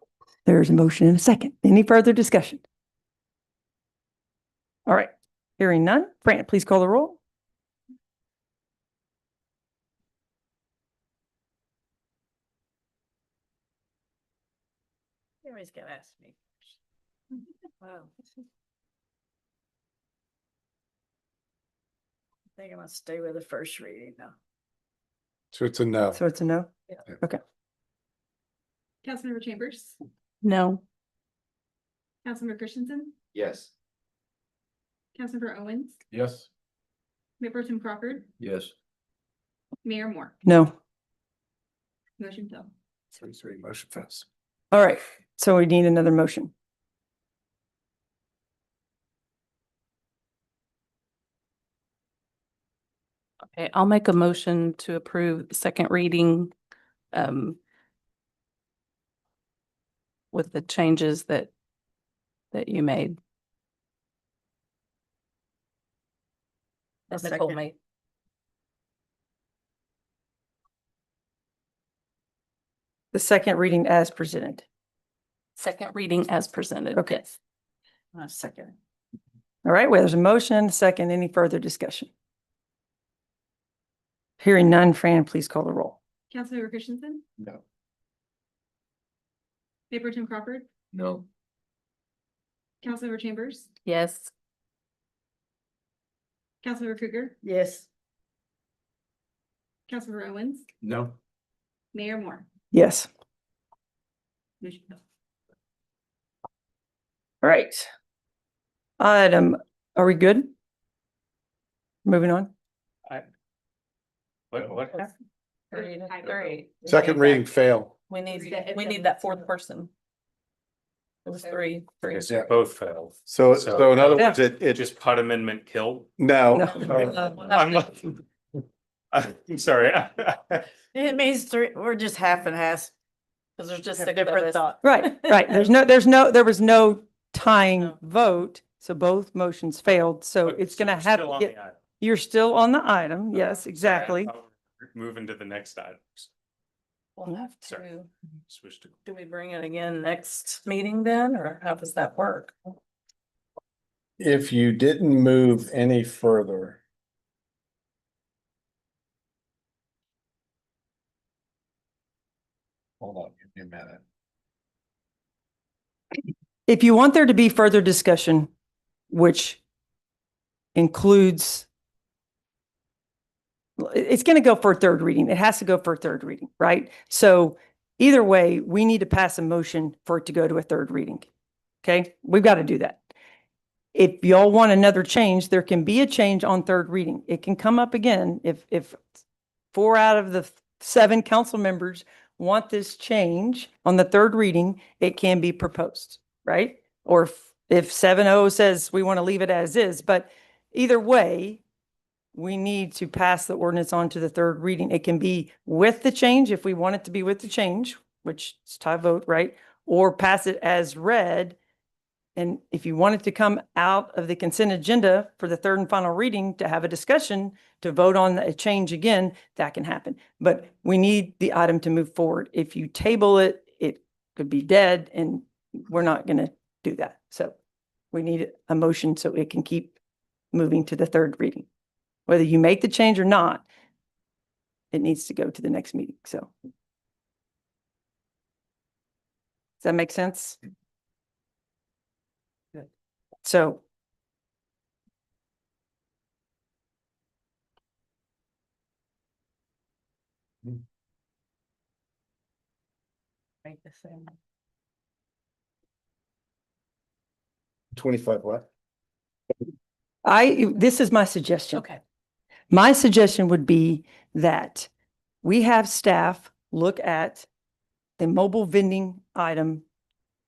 there's a motion and a second. Any further discussion? All right, hearing none. Fran, please call the roll. Everybody's gonna ask me. Wow. I think I'm gonna stay with the first reading now. So it's a no. So it's a no? Yeah. Okay. Councilmember Chambers, No. Councilmember Christensen, Yes. Councilmember Owens, Yes. Mayor Pro Tem Crawford, Yes. Mayor Moore. No. Motion failed. 3-3 motion fails. All right, so we need another motion. Okay, I'll make a motion to approve the second reading with the changes that you made. That Nicole made. The second reading as presented. Second reading as presented. Okay. Yes. Second. All right, well, there's a motion, second. Any further discussion? Hearing none, Fran, please call the roll. Councilmember Christensen, No. Mayor Pro Tem Crawford, No. Councilmember Chambers, Yes. Councilmember Krueger, Yes. Councilmember Owens, No. Mayor Moore. Yes. Motion failed. All right. Are we good? Moving on. What? Three. Second reading fail. We need that fourth person. It was three. Okay, so both failed. So in other words, it Just PUD amendment killed? no. I'm sorry. It means three, we're just half and half. Cause there's just different thoughts. Right, right. There was no tying vote, so both motions failed. So it's gonna have to get, you're still on the item. Yes, exactly. Moving to the next items. We'll have Sorry. to, Switch to. do we bring it again next meeting then, or how does that work? If you didn't move any further. Hold on, give me a minute. If you want there to be further discussion, which includes, it's going to go for a third reading. It has to go for a third reading, right? So either way, we need to pass a motion for it to go to a third reading. Okay, we've got to do that. If y'all want another change, there can be a change on third reading. It can come up again if 4 out of the 7 council members want this change on the third reading, it can be proposed. right? Or if 7-0 says we want to leave it as is, but either way, we need to pass the ordinance on to the third reading. It can be with the change if we want it to be with the change, which is tie vote, right? Or pass it as read. And if you want it to come out of the consent agenda for the third and final reading to have a discussion, to vote on a change again, that can happen. But we need the item to move forward. If you table it, it could be dead, and we're not going to do that. So we need a motion so it can keep moving to the third reading. Whether you make the change or not, it needs to go to the next meeting. So does that make sense? Good. So Make the same. 25 what? this is my suggestion. Okay. My suggestion would be that we have staff look at the mobile vending item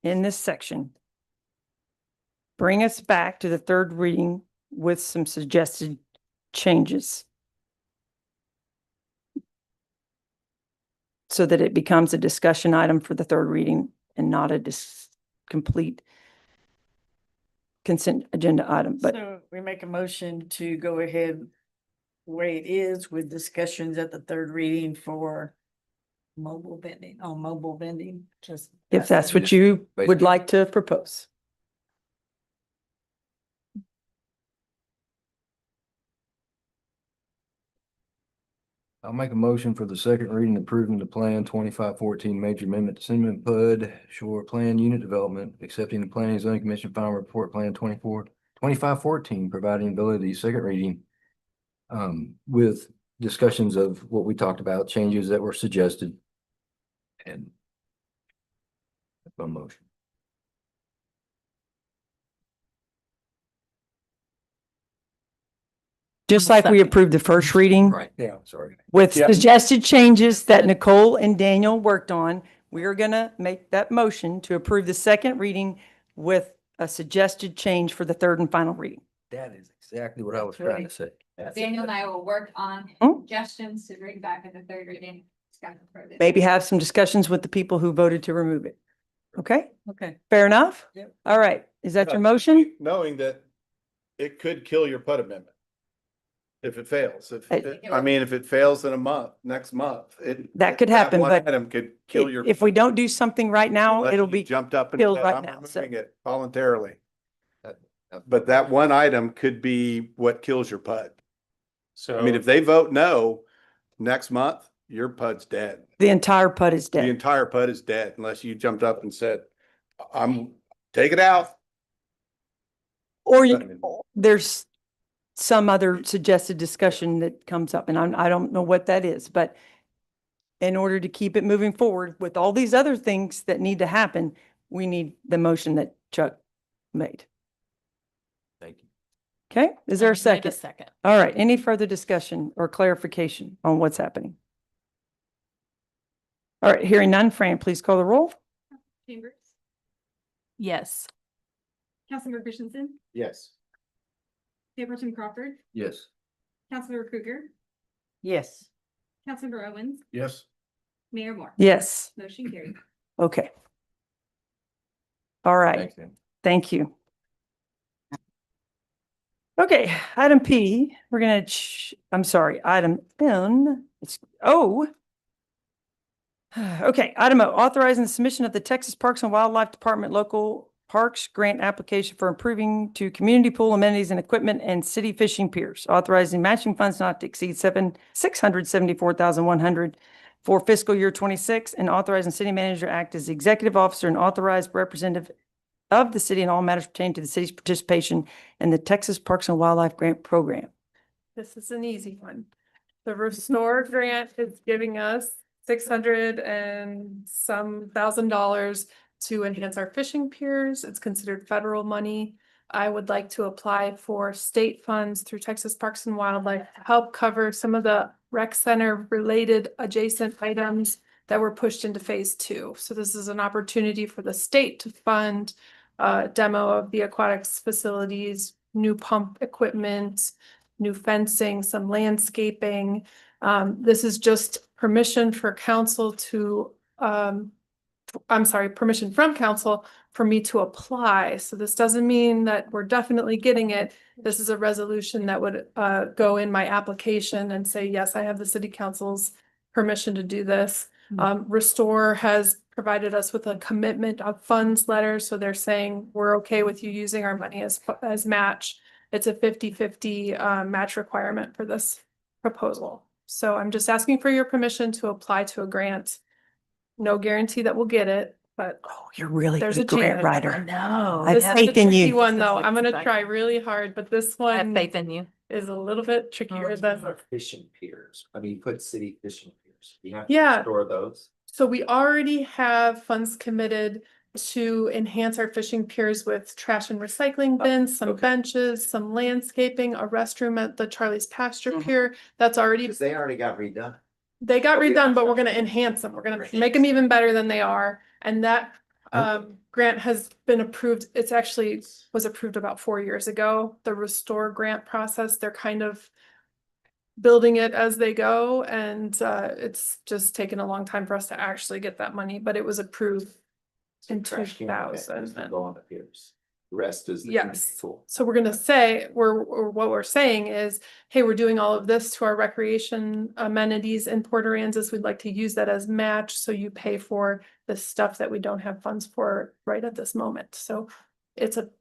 in this section. Bring us back to the third reading with some suggested changes, so that it becomes a discussion item for the third reading and not a complete consent agenda item. But So we make a motion to go ahead the way it is with discussions at the third reading for mobile vending, just. if that's what you would like to propose. I'll make a motion for the second reading approving the plan 2514 major amendment to Cinnamon Bud Shore Plan Unit Development, accepting the Planning and Zoning Commission final report plan 2514, providing ability second reading. With discussions of what we talked about, changes that were suggested. And that's my motion. Just like we approved the first reading. Right, yeah, sorry. With Yep. suggested changes that Nicole and Daniel worked on, we are going to make that motion to approve the second reading with a suggested change for the third and final reading. That is exactly what I was trying to say. Daniel and I will work on Hmm? suggestions to bring back at the third reading. Maybe have some discussions with the people who voted to remove it. Okay, Okay. fair enough? Yep. All right, is that your motion? Knowing that it could kill your PUD amendment. If it fails, if it fails in a month, next month, That could happen, one but item could kill your. If we don't do something right now, unless it'll you be jumped up and killed said, right "I'm now, so. removing it voluntarily." But that one item could be what kills your PUD. So. I mean, if they vote no next month, your PUD's dead. The entire PUD is The dead. entire PUD is dead unless you jumped up and said, take it out. Or there's some other suggested discussion that comes up, and I don't know what that is, but in order to keep it moving forward with all these other things that need to happen, we need the motion that Chuck made. Thank you. Okay, is there a Make second? second. All right, any further discussion or clarification on what's happening? All right, hearing none, Fran, please call the roll. Chambers, Yes. Councilmember Christensen, Yes. Mayor Pro Tem Crawford, Yes. Councilmember Krueger, Yes. Councilmember Owens, Yes. Mayor Moore. Yes, Motion carried. okay. All right, Thanks, Dan. thank you. Okay, item P, we're gonna, I'm sorry, item N, Okay, item O, authorizing the submission of the Texas Parks and Wildlife Department local parks grant application for improving to community pool amenities and equipment and city fishing piers, authorizing matching funds not to exceed $674,100 for fiscal year 26, and authorizing city manager to act as the executive officer and authorized representative of the city in all matters pertaining to the city's participation in the Texas Parks and Wildlife Grant Program. This is an easy one. The Restore grant is giving us $600 and some $1,000 to enhance our fishing piers. It's considered federal money. I would like to apply for state funds through Texas Parks and Wildlife to help cover some of the rec center related adjacent items that were pushed into phase 2. So this is an opportunity for the state to fund demo of the aquatics facilities, new pump equipment, new fencing, some landscaping. This is just permission for council to, permission from council for me to apply. So this doesn't mean that we're definitely getting it. This is a resolution that would go in my application and say, yes, I have the city council's permission to do this. Restore has provided us with a commitment of funds letter. So they're saying, we're okay with you using our money as match. It's a 50-50 match requirement for this proposal. So I'm just asking for your permission to apply to a grant. No guarantee that we'll get it, but You're really there's good a grant chance. writer. No. I have This is faith the in tricky you. one, though. I'm gonna try really hard, but this I have one faith in you. is a little bit trickier than. Fishing piers, I mean, put city fishing piers, you have Yeah. to store those. So we already have funds committed to enhance our fishing piers with trash and recycling bins, some benches, some landscaping, a restroom at the Charlie's Pasture Pier. That's already, Because they already got redone. they got redone, but we're gonna enhance them. We're gonna make them even better than they are. And that grant has been approved. It's actually was approved about 4 years ago. The Restore grant process, they're kind of building it as they go, and it's just taken a long time for us to actually get that money, but it was approved So in trash can event 2000. doesn't go on the piers. The rest is the Yes. pool. So we're gonna say, what we're saying is, hey, we're doing all of this to our recreation amenities in Port Aransas. We'd like to use that as match, so you pay for the stuff that we don't have funds for right at this moment. So it's a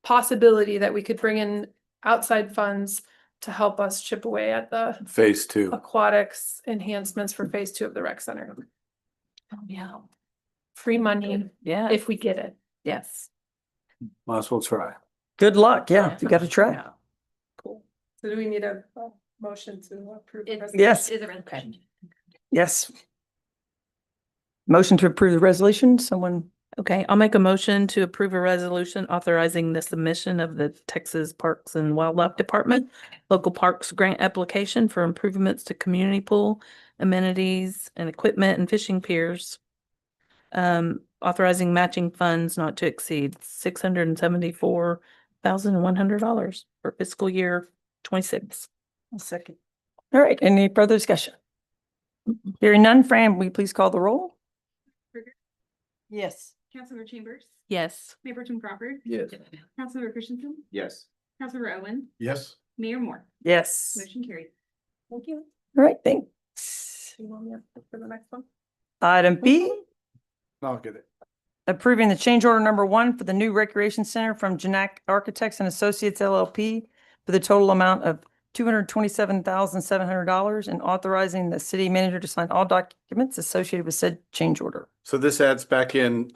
possibility that we could bring in outside funds to help us chip away at the Phase 2. aquatics enhancements for phase 2 of the rec center. Oh, yeah. Free money Yeah. if we get it. Yes. Might as well try. Good luck. Yeah, you got to try. Yeah. Cool. So do we need a motion to approve? the resolution? Yes. Is a resolution. Yes. Motion to approve the resolution. Someone, Okay, I'll make a motion to approve a resolution authorizing the submission of the Texas Parks and Wildlife Department local parks grant application for improvements to community pool amenities and equipment and fishing piers. Authorizing matching funds not to exceed $674,100 for fiscal year 26. second. All right, any further discussion? Hearing none, Fran, will you please call the roll? Krueger, Yes. Councilmember Chambers, Yes. Mayor Pro Tem Crawford, Yes. Councilmember Christensen, Yes. Councilmember Owen, Yes. Mayor Moore. Yes. Motion carried. Thank you. All right, thanks. You want me up for the next one? Item B, I'll get it. approving the change order number 1 for the new recreation center from Janak Architects and Associates LLP for the total amount of $227,700 and authorizing the city manager to sign all documents associated with said change order. So this adds back in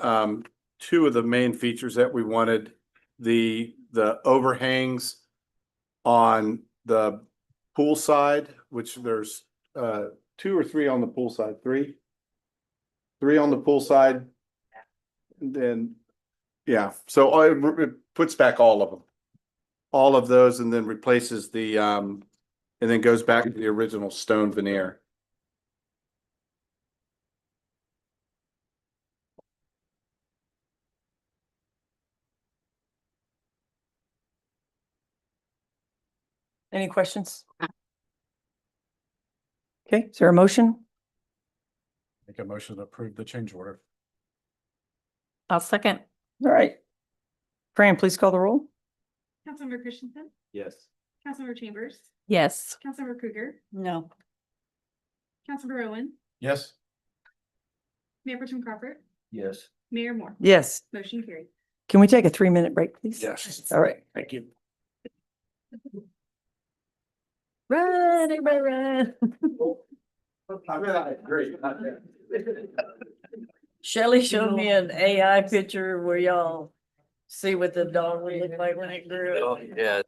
two of the main features that we wanted. The overhangs on the pool side, which there's 2 or 3 on the pool side, 3 on the pool side. And then, yeah, so it puts back all of them. All of those, and then replaces the and then goes back to the original stone veneer. Any questions? Okay, is there a motion? Make a motion to approve the change order. I'll second. All right. Fran, please call the roll. Councilmember Christensen, Yes. Councilmember Chambers, Yes. Councilmember Krueger, No. Councilmember Owen, Yes. Mayor Pro Tem Crawford, Yes. Mayor Moore. Yes. Motion carried. Can we take a 3-minute break, please? Yes. All right. Thank you. Run, everybody run. I agree. Shelley showed me an AI picture where y'all see what the dog would look like when it grew up. Yeah.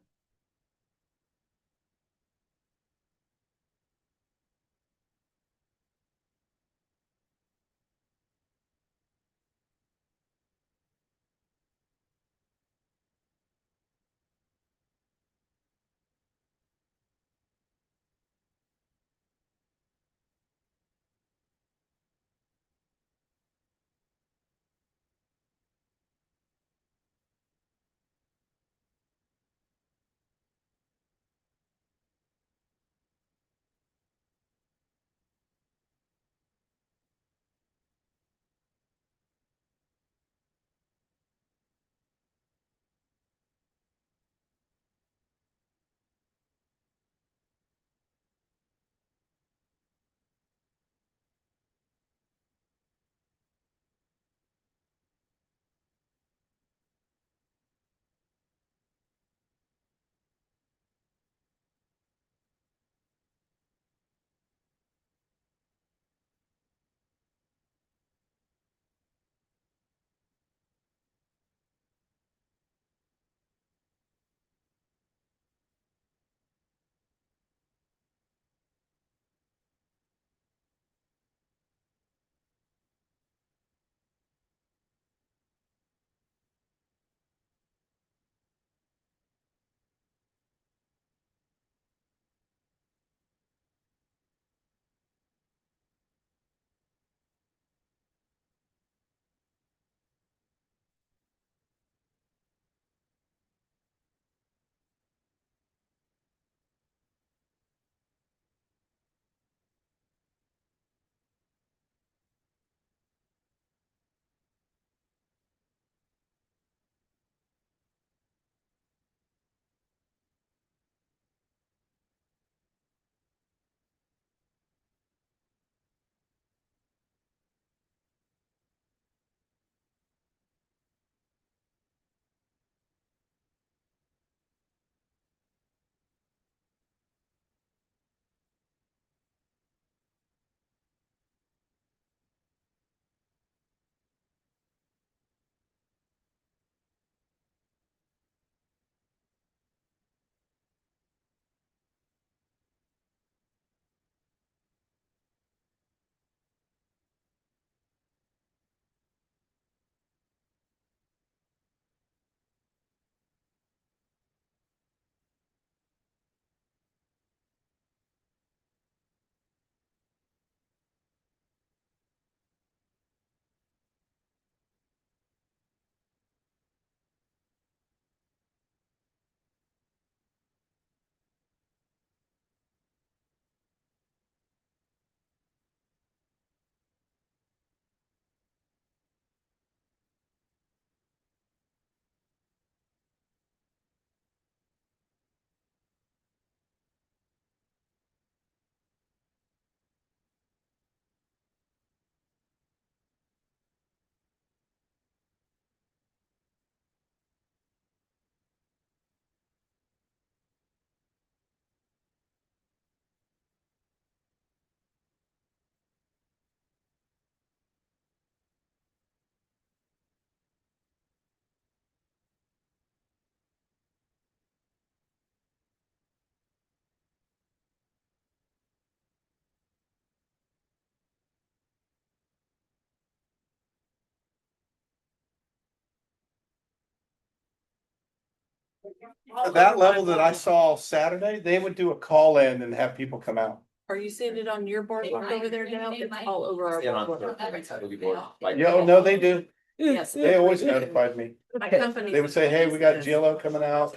At that level that I saw Saturday, they would do a call in and have people come out. Are you seeing it on your boardwalk over there now? It's all over our boardwalk. Yeah, no, they do. Yes. They always notified me. My company. They would say, hey, we got GLO coming out,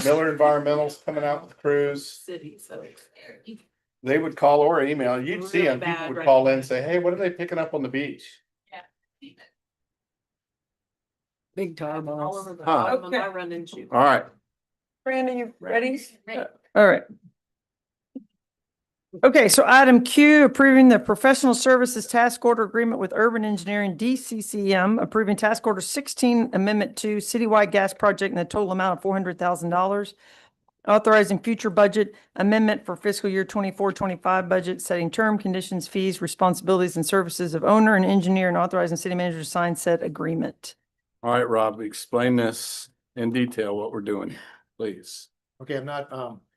Miller Environmental's coming out with crews. City, so. They would call or email. You'd see them. People would call in and say, hey, what are they picking up on the beach? Big time. All over the Huh. bottom of my running shoe. All right. Brandon, you ready? Right. All right. Okay, so item Q, approving the professional services task order agreement with Urban Engineering DCCM, approving task order 16 amendment to citywide gas project in the total amount of $400,000. Authorizing future budget amendment for fiscal year 24-25 budget, setting term, conditions, fees, responsibilities, and services of owner and engineer, and authorizing city manager to sign said agreement. All right, Rob, explain this in detail, what we're doing, please. Okay, I'm not,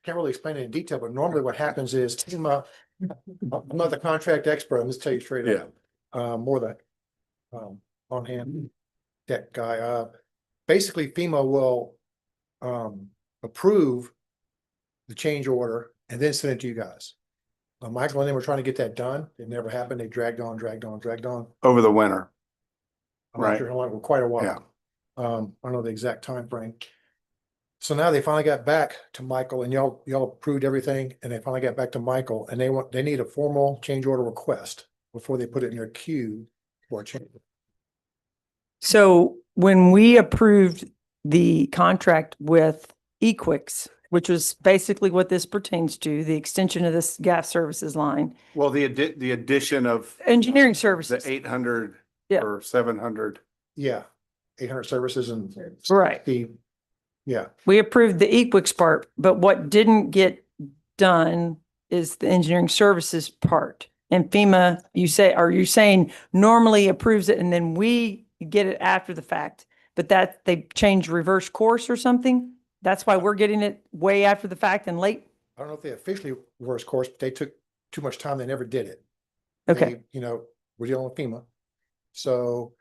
can't really explain it in detail, but normally what happens is, I'm not the contract expert, I'm just tell you straight up. More the, on hand deck guy, basically FEMA will, approve the change order and then send it to you guys. Michael and they were trying to get that done. It never happened. They dragged on. Over the winter. I'm not Right. sure how long, quite a while. Yeah. I don't know the exact time frame. So now they finally got back to Michael and y'all approved everything and they finally got back to Michael and they need a formal change order request before they put it in their queue for a change. So when we approved the contract with Equix, which was basically what this pertains to, the extension of this gas services line, Well, the addition of engineering the services. 800 Yeah. or 700. Yeah, 800 services and. Right. Yeah. We approved the Equix part, but what didn't get done is the engineering services part. And FEMA, are you saying normally approves it and then we get it after the fact, but that they changed reverse course or something? That's why we're getting it way after the fact and late? I don't know if they officially reversed course, but they took too much time. They never did it. Okay. We're dealing with FEMA. So,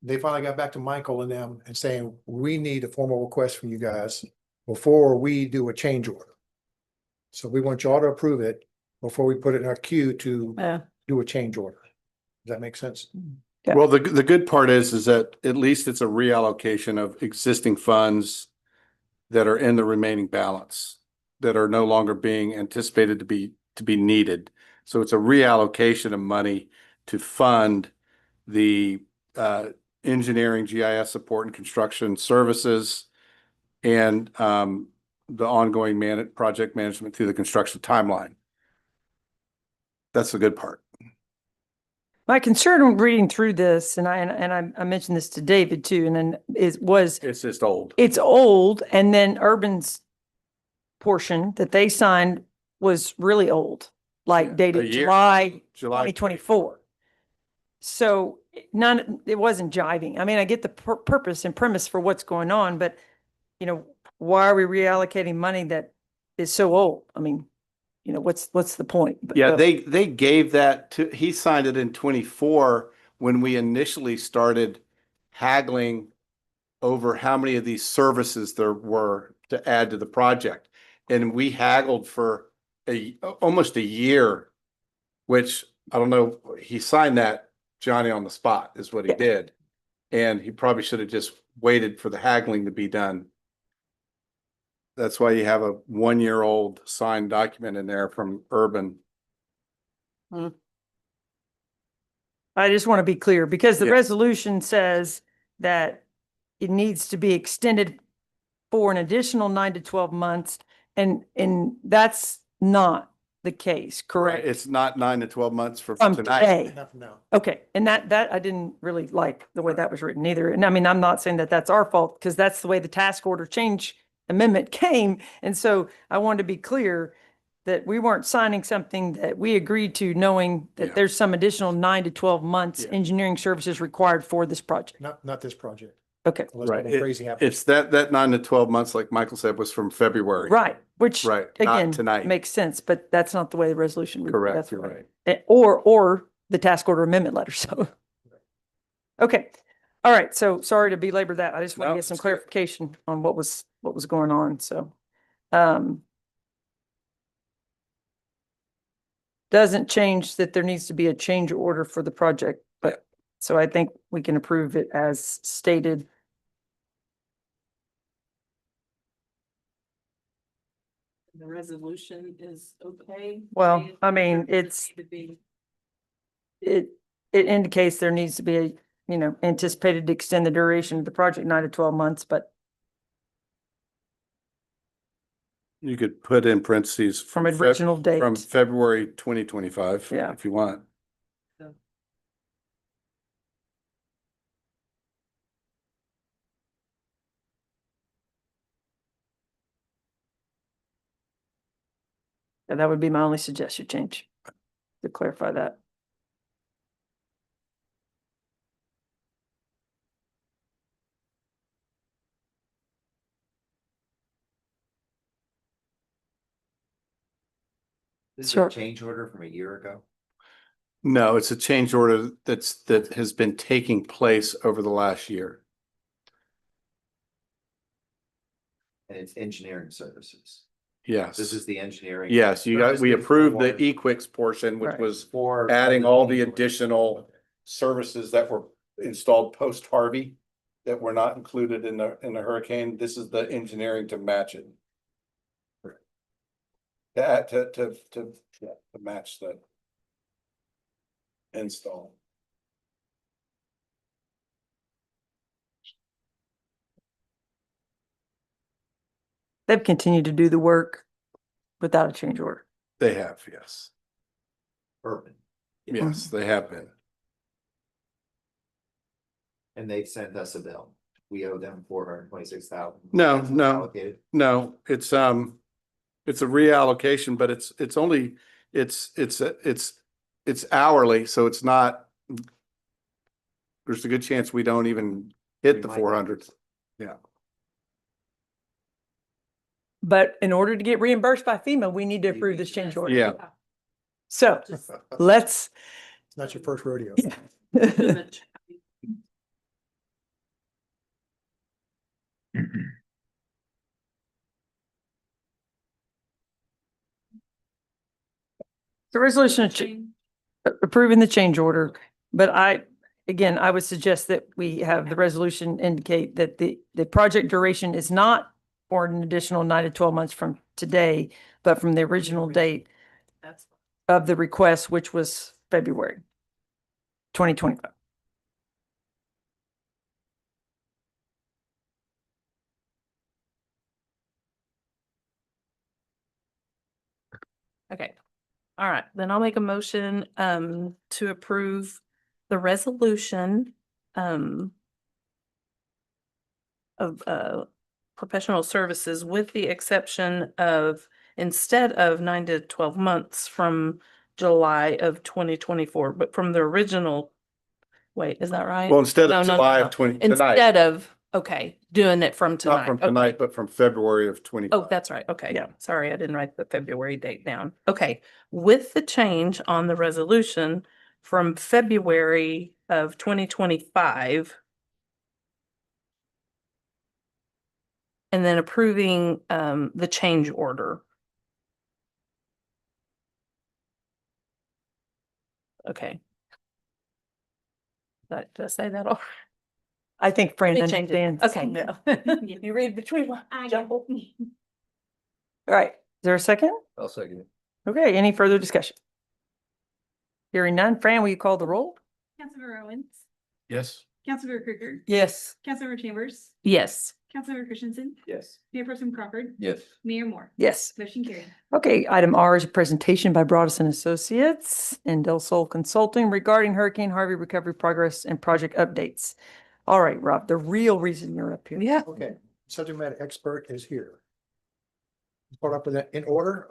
they finally got back to Michael and them and saying, we need a formal request from you guys before we do a change order. So we want y'all to approve it before we put it in our queue to do a change order. Does that make sense? Yeah. Well, the good part is that at least it's a reallocation of existing funds that are in the remaining balance that are no longer being anticipated to be needed. So it's a reallocation of money to fund the engineering, GIS support and construction services and the ongoing project management through the construction timeline. That's the good part. My concern when reading through this, and I mentioned this to David too, and then it's just old. It's old, and then Urban's portion that they signed was really old, like dated July 2024. So it wasn't jiving. I mean, I get the purpose and premise for what's going on, but why are we reallocating money that is so old? I mean, what's the point? But, Yeah, they gave that he signed it in 24 when we initially started haggling over how many of these services there were to add to the project. And we haggled for almost a year, which I don't know, he signed that Johnny on the spot is what he did. And he probably should have just waited for the haggling to be done. That's why you have a 1-year-old signed document in there from Urban. I just want to be clear because the resolution says that it needs to be extended for an additional 9 to 12 months. And that's not the case, correct? It's not 9 to 12 months from tonight. Today. Okay. And that I didn't really like the way that was written either. And I mean, I'm not saying that that's our fault because that's the way the task order change amendment came. And so I wanted to be clear that we weren't signing something that we agreed to knowing that there's some additional 9 to 12 months engineering services required for this project. Not this project. Okay. Unless Right. something crazy happens. It's that 9 to 12 months, like Michael said, was from February. Right. Which Right. again, Not tonight. makes sense, but that's not the way the resolution. Correct. That's You're right. Or the task order amendment letter. So. Okay. All right, so sorry to belabor that. I just want to No, get some it's good. clarification on what was going on, so. Um, doesn't change that there needs to be a change order for the project, but, so I think we can approve it as stated. The resolution is okay. Well, I mean, it indicates there needs to be a, anticipated to extend the duration of the project 9 to 12 months, but You could put in parentheses. from original date. From February 2025. Yeah. If you want. And that would be my only suggested change, to clarify that. This is Sure. a change order from a year ago. No, it's a change order that has been taking place over the last year. And it's engineering services. Yes. This is the engineering. Yes, we services approved the for- EQuix portion, which Right. was for adding all the change order. additional services that were installed post Harvey that were not included in the hurricane. This is the engineering to match it. To match the install. They've continued to do the work without a change order. They have, yes. Urban. Yes, they have been. And they've sent us a bill. We owe them $426,000. No, That's what's no. allocated. No, it's a reallocation, but it's only, it's hourly, so it's not. There's a good chance we don't even hit We the might. 400. Yeah. But in order to get reimbursed by FEMA, we need to approve this change order. Yeah. So let's. It's not your first rodeo. The resolution approving the change order, but I would suggest that we have the resolution indicate that the project duration is not for an additional 9 to 12 months from today, but from the original date of the request, which was February 2025. Okay. All right, then I'll make a motion to approve the resolution of professional services with the exception of instead of 9 to 12 months from July of 2024, but from the original. Wait, is that right? Well, instead No, of no, July no. of 20 tonight, Instead of, okay, doing it from tonight. not from Okay. tonight, but from February of 20. Oh, that's right. Okay. Yeah. Sorry, I didn't write the February date down. Okay. With the change on the resolution from February of 2025. And then approving the change order. Okay. Did I say that all? I think Fran Let me change it. understands. Okay. Yeah. You read between my jumble. All right. Is there a second? I'll second it. Okay. Any further discussion? Hearing none. Fran, will you call the roll? Councilmember Owens, Yes. Councilmember Krueger, Yes. Councilmember Chambers, Yes. Councilmember Christensen, Yes. Mayor Pro Tem Crawford, Yes. Mayor Moore. Yes. Motion carried. Okay, item R is a presentation by Broadus and Associates and Del Sol Consulting regarding Hurricane Harvey recovery progress and project updates. All right, Rob, the real reason you're up here. Yeah. Okay, subject matter expert is here. Start up with that in order,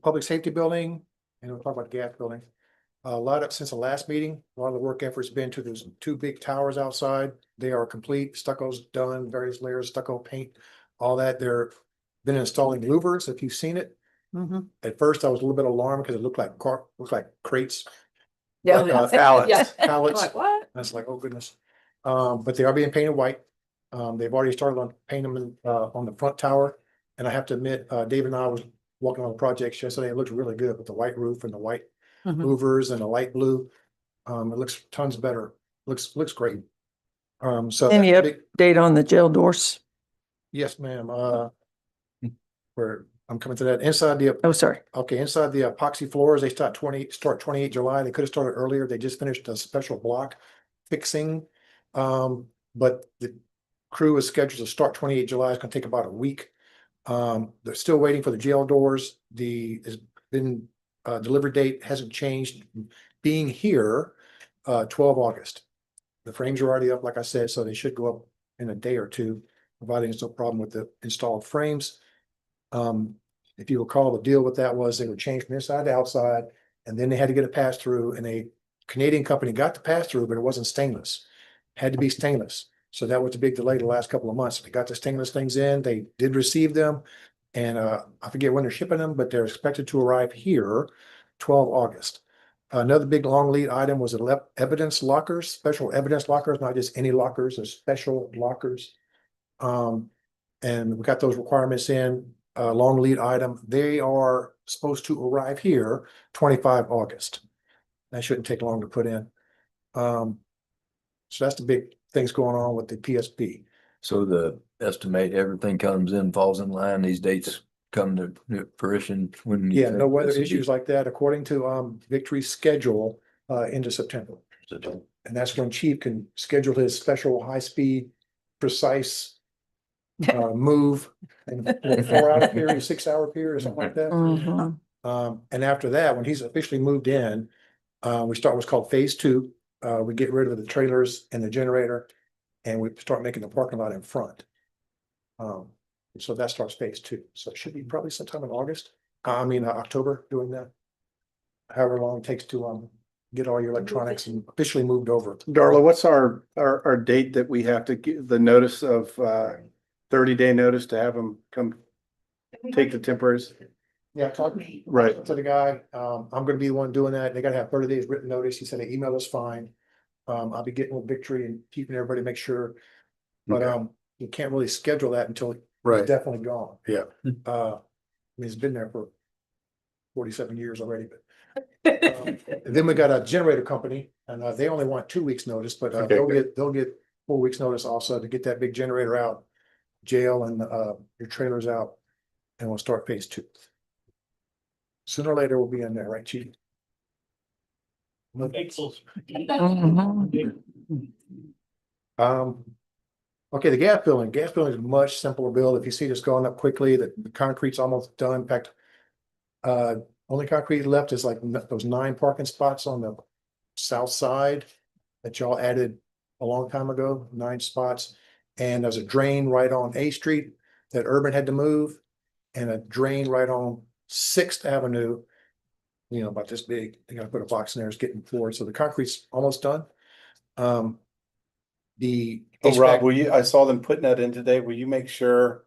public safety building, and we'll talk about gas building. Since the last meeting, a lot of the work effort's been to those two big towers outside. They are complete, stucco's done, various layers, stucco paint, all that. They're been installing louvers, if you've seen it. Mhm. At first, I was a little bit alarmed because it looked like crates. Yeah. Like, pallets. Pallets. Like what? I was like, oh goodness. But they are being painted white. They've already started on painting them on the front tower. And I have to admit, Dave and I was walking on the projects yesterday. It looks really good with the white roof and the white Mhm. louvers and the light blue. It looks tons better. Looks great. So Any that's a big- update on the jail doors? yes, ma'am. Where I'm coming to that inside the. Oh, sorry. Okay, inside the epoxy floors, they start 28 July. They could have started earlier. They just finished a special block fixing. But the crew is scheduled to start 28 July. It's gonna take about a week. They're still waiting for the jail doors. Has been, delivery date hasn't changed. Being here, 12 August. The frames are already up, like I said, so they should go up in a day or two, providing there's no problem with the installed frames. If you recall, the deal with that was they were changed from inside to outside, and then they had to get a pass through, and a Canadian company got the pass through, but it wasn't stainless. Had to be stainless. So that was a big delay the last couple of months. They got the stainless things in, they did receive them. And I forget when they're shipping them, but they're expected to arrive here 12 August. Another big long lead item was evidence lockers, special evidence lockers, not just any lockers, they're special lockers. And we got those requirements in, long lead item. They are supposed to arrive here 25 August. That shouldn't take long to put in. So that's the big things going on with the PSP. So the estimate, everything comes in, falls in line, these dates come to fruition when. you Yeah, no think weather this will be- issues like that, according to Victory's schedule, into September. And that's when Chief can schedule his special high-speed, precise move in a 4-hour period, 6-hour period, or something like that. Mhm. And after that, when he's officially moved in, we start what's called phase 2. We get rid of the trailers and the generator, and we start making the parking lot in front. So that starts phase 2. So it should be probably sometime in August, October doing that. However long it takes to get all your electronics and officially moved over. Darla, what's our date that we have to give the notice of 30-day notice to have them come take the temporaries? Yeah, talk Right. to the guy. I'm gonna be the one doing that. They gotta have 30 days written notice. He said an email is fine. I'll be getting with Victory and keeping everybody to make sure. But you can't really schedule that until it's Right. definitely gone. Yeah. It's been there for 47 years already, but. And then we got a generator company and they only want 2 weeks notice, but Okay, they'll get 4 weeks notice also to get that big generator out. Jail and your trailers out, and we'll start phase 2. Sooner or later, we'll be in there, right, Chief? Okay, the gas building is a much simpler build. If you see this going up quickly, the concrete's almost done. In fact, only concrete left is like those 9 parking spots on the south side that y'all added a long time ago, 9 spots. And there's a drain right on A Street that Urban had to move, and a drain right on 6th Avenue, about this big. They gotta put a box in there, it's getting poured, so the concrete's almost done. The Oh, Rob, HVAC I saw them putting that in today. Will you make sure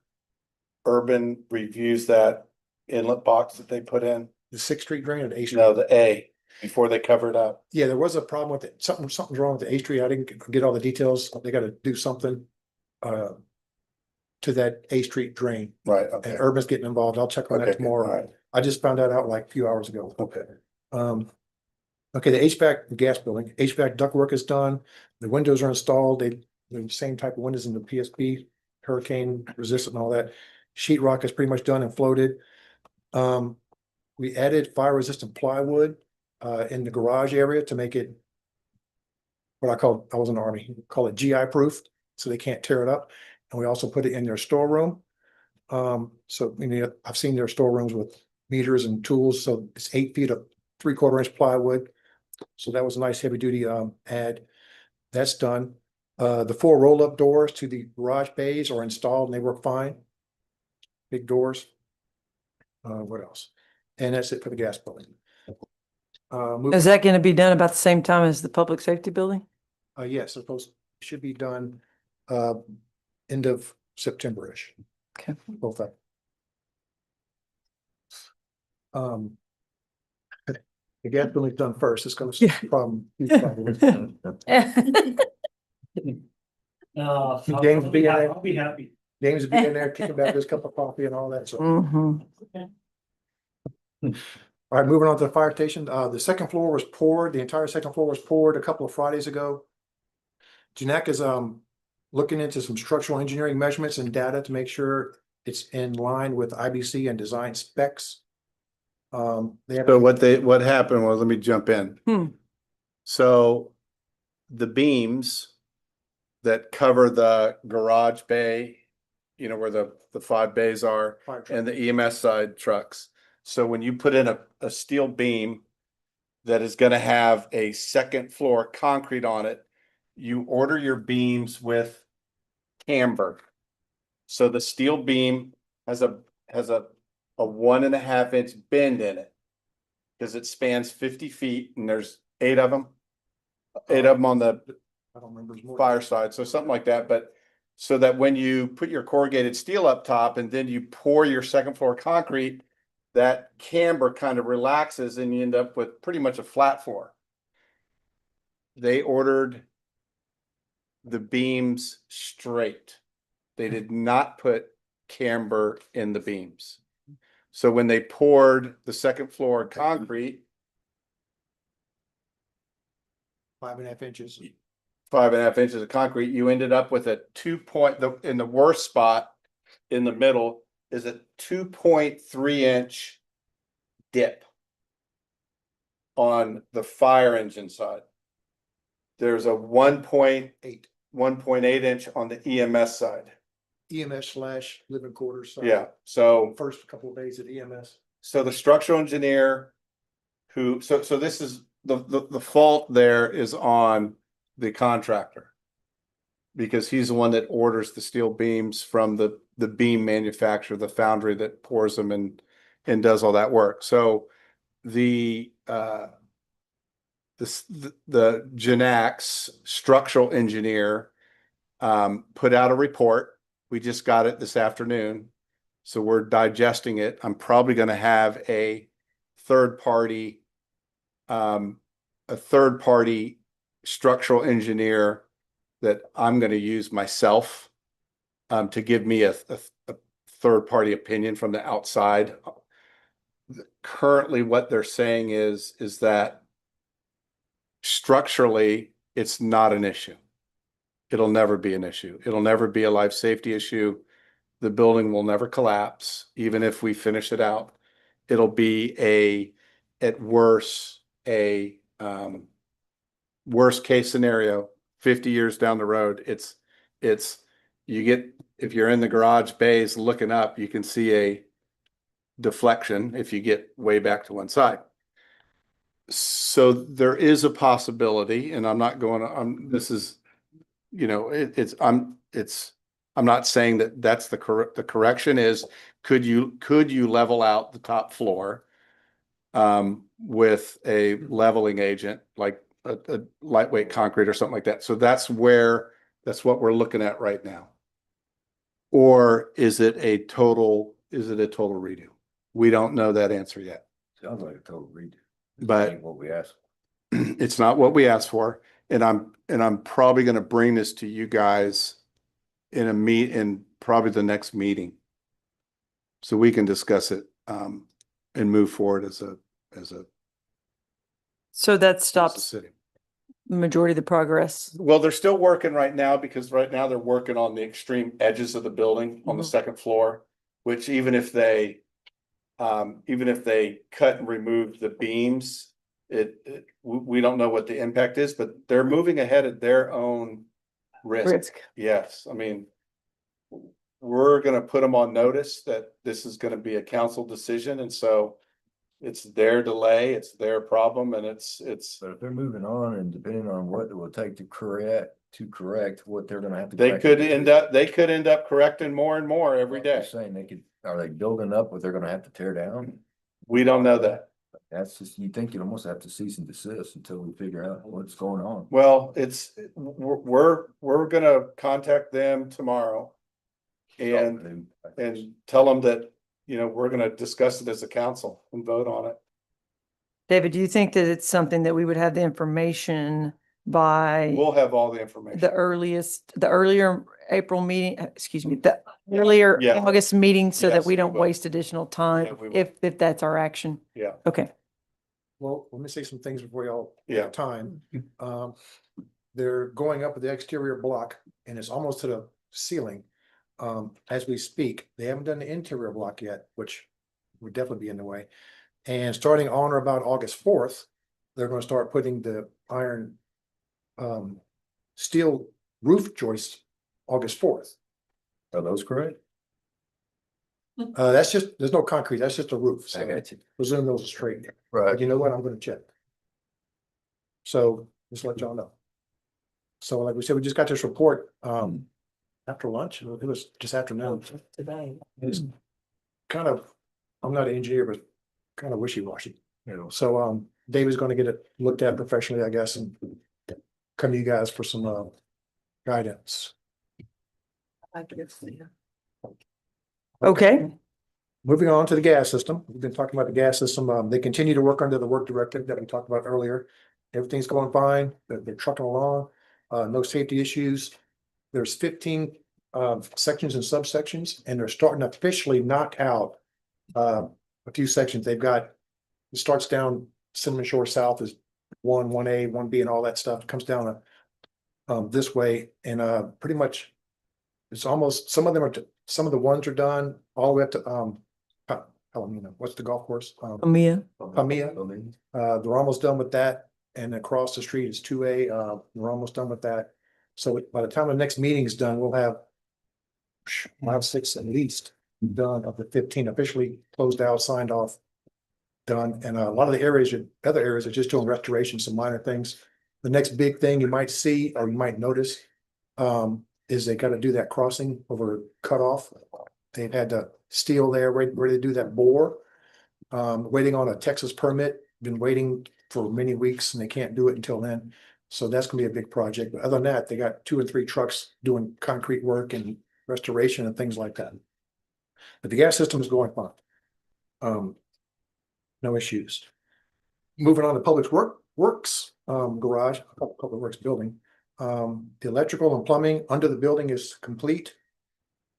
Urban reviews that inlet box that they put in? the 6th Street drain or the A Street? No, the A, before they cover it up. Yeah, there was a problem with it. Something's wrong with the A Street. I didn't get all the details. They gotta do something to that A Street drain. Right, And okay. Urban's getting involved. I'll check on Okay, that good, tomorrow. all right. I just found that out like a few hours ago. Okay. Okay, the HVAC gas building, HVAC ductwork is done. The windows are installed. They're the same type of windows in the PSP, hurricane resistant and all that. Sheet rock is pretty much done and floated. We added fire resistant plywood in the garage area to make it what I was in the Army, call it GI proof, so they can't tear it up. And we also put it in their storeroom. So I've seen their storerooms with meters and tools, so it's 8 feet of 3/4 inch plywood. So that was a nice heavy duty add. That's done. The 4 roll-up doors to the garage bays are installed and they work fine. Big doors. What else? And that's it for the gas building. Is that going to be done about the same time as the public safety building? Yes, should be done end of September-ish. Okay. Both of them. The gas building's done first. It's gonna solve the problem. Huge problem. James being there. I'll be happy. James being there, kicking back his cup of coffee and all that, so. Mhm. All right, moving on to the fire station. The second floor was poured, the entire second floor was poured a couple of Fridays ago. Janak is looking into some structural engineering measurements and data to make sure it's in line with IBC and design specs. They have. So what happened was, let me jump in. So the beams that cover the garage bay, you know, where the 5 bays are, Fire truck. and the EMS side trucks. So when you put in a steel beam that is gonna have a second floor concrete on it, you order your beams with camber. So the steel beam has a 1.5 inch bend in it. Cause it spans 50 feet and there's 8 of them. 8 of them on the I don't remember. It's more- fire side, so something like that, but so that when you put your corrugated steel up top and then you pour your second floor concrete, that camber kind of relaxes and you end up with pretty much a flat floor. They ordered the beams straight. They did not put camber in the beams. So when they poured the second floor concrete, 5.5 inches. 5.5 inches of concrete, you ended up with a 2 in the worst spot in the middle is a 2.3 inch dip on the fire engine side. There's a 1.8 inch on the EMS side. EMS/living quarters. Yeah, so First couple of days at EMS. so the structural engineer who, so this is the fault there is on the contractor. Because he's the one that orders the steel beams from the beam manufacturer, the foundry that pours them and does all that work. So the Janax structural engineer put out a report. We just got it this afternoon. So we're digesting it. I'm probably going to have a third party structural engineer that I'm going to use myself to give me a third party opinion from the outside. Currently, what they're saying is that structurally, it's not an issue. It'll never be an issue. It'll never be a life safety issue. The building will never collapse, even if we finish it out. It'll be at worst, worst case scenario, 50 years down the road. If you're in the garage bays looking up, you can see a deflection if you get way back to one side. So there is a possibility, and I'm not going, this is, you know, I'm not saying that that's the correction is, could you level out the top floor with a leveling agent, like a lightweight concrete or something like that? So that's what we're looking at right now. Or is it a total redo? We don't know that answer yet. Sounds like a total redo. But What we asked. it's not what we asked for. And I'm probably going to bring this to you guys in probably the next meeting. So we can discuss it and move forward as a So that as a stops city. the majority of the progress. Well, they're still working right now because right now they're working on the extreme edges of the building on the second floor, which even if they cut and remove the beams, we don't know what the impact is, but they're moving ahead at their own risk. Yes, I mean, we're gonna put them on notice that this is gonna be a council decision, and so it's their delay, it's their problem, and it's. But if they're moving on and depending on what it will take to correct what they're gonna have to. They correct. could end up correcting more and more every I'm day. just saying are they building up what they're gonna have to tear down? We don't know that. That's just, you think you'd almost have to cease and desist until we figure out what's going on. Well, we're gonna contact them tomorrow. And tell them that, you know, we're gonna discuss it as a council and vote on it. David, do you think that it's something that we would have the information by We'll have all the information. the earlier April meeting, excuse me, the earlier Yeah. August meeting so that Yes, we we don't will. waste additional time Yeah, we will. if that's our action. Yeah. Okay. Well, let me say some things before y'all Yeah. have time. They're going up with the exterior block and it's almost to the ceiling. As we speak, they haven't done the interior block yet, which would definitely be in the way. And starting on or about August 4th, they're gonna start putting the iron steel roof joists August 4th. Are those correct? That's just, there's no concrete, that's just a roof. I got you. Presume those are straight. Right. But you know what? I'm gonna check. So just let y'all know. So like we said, we just got this report after lunch. It was just afternoon. Today. It's kind of, I'm not an engineer, but kind of wishy-washy, you know. So David's gonna get it looked at professionally, I guess, and come to you guys for some guidance. Okay. Moving on to the gas system. We've been talking about the gas system. They continue to work under the work directive that we talked about earlier. Everything's going fine. They're trucking along. No safety issues. There's 15 sections and subsections, and they're starting to officially knock out a few sections. They've got, it starts down Cinnamon Shore South is 1A, 1B, and all that stuff. It comes down this way, and pretty much it's almost, some of the ones are done all the way up to Palomino. What's the golf course? Mia. Pamia. They're almost done with that. And across the street is 2A. We're almost done with that. So by the time the next meeting is done, we'll have 6 at least done of the 15 officially closed out, signed off, done. And a lot of the areas, other areas are just doing restoration, some minor things. The next big thing you might see or you might notice is they got to do that crossing over cutoff. They've had the steel there ready to do that bore. Waiting on a Texas permit, been waiting for many weeks and they can't do it until then. So that's gonna be a big project. But other than that, they got 2 and 3 trucks doing concrete work and restoration and things like that. But the gas system is going fine. No issues. Moving on to Public Works garage, Public Works building. The electrical and plumbing under the building is complete.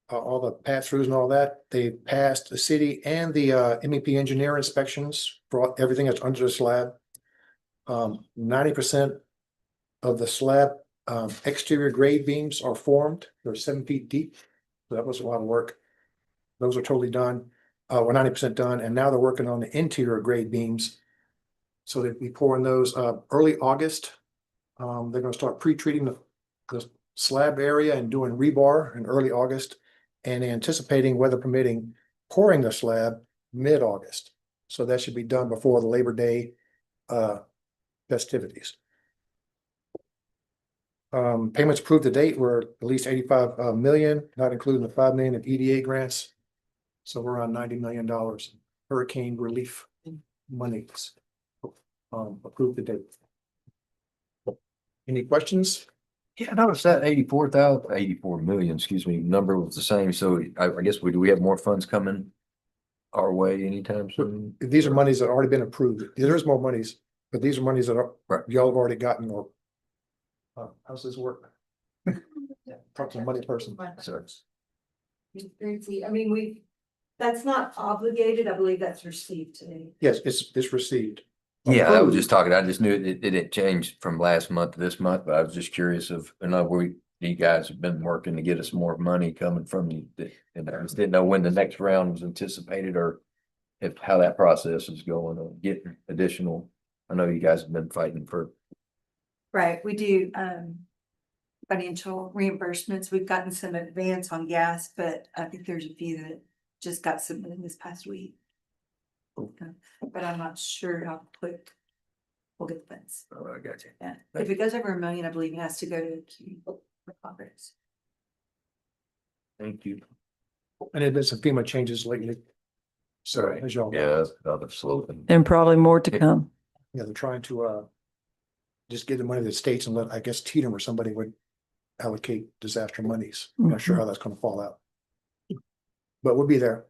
All the pass-throughs and all that, they passed the city and the MEP engineer inspections for everything that's under the slab. 90% of the slab exterior grade beams are formed. They're 7 feet deep. So that was a lot of work. Those are totally done. We're 90% done, and now they're working on the interior grade beams. So they'll be pouring those early August. They're gonna start pre-treating the slab area and doing rebar in early August, and anticipating, weather permitting, pouring the slab mid-August. So that should be done before the Labor Day festivities. Payments approved to date were at least 85 million, not including the 5 million of EDA grants. So we're around $90 million hurricane relief monies approved to date. Any questions? Yeah, I noticed that 84 million, excuse me, number was the same. So I guess do we have more funds coming our way anytime soon? These are monies that have already been approved. There's more monies, but these are monies that y'all have already gotten or how's this work? Talk to the money person. Sorry. I mean, that's not obligated. I believe that's received today. Yes, it's received. Yeah, I was just talking, I just knew it didn't change from last month to this month, but I was just curious you guys have been working to get us more money coming from you. And I just didn't know when the next round was anticipated or how that process is going on getting additional. I know you guys have been fighting for. Right, we do financial reimbursements. We've gotten some advance on gas, but I think there's a few that just got submitted this past week. But I'm not sure how quick we'll get the funds. Oh, I got you. Yeah, if it goes over $1 million, I believe it has to go to Congress. Thank you. And there's been some FEMA changes lately. So Sorry. as y'all. Yeah, that's another slogan. And probably more to come. Yeah, they're trying to just give the money to the states and let, I guess, Tatum or somebody would allocate disaster monies. I'm not sure how that's gonna fall out. But we'll be there.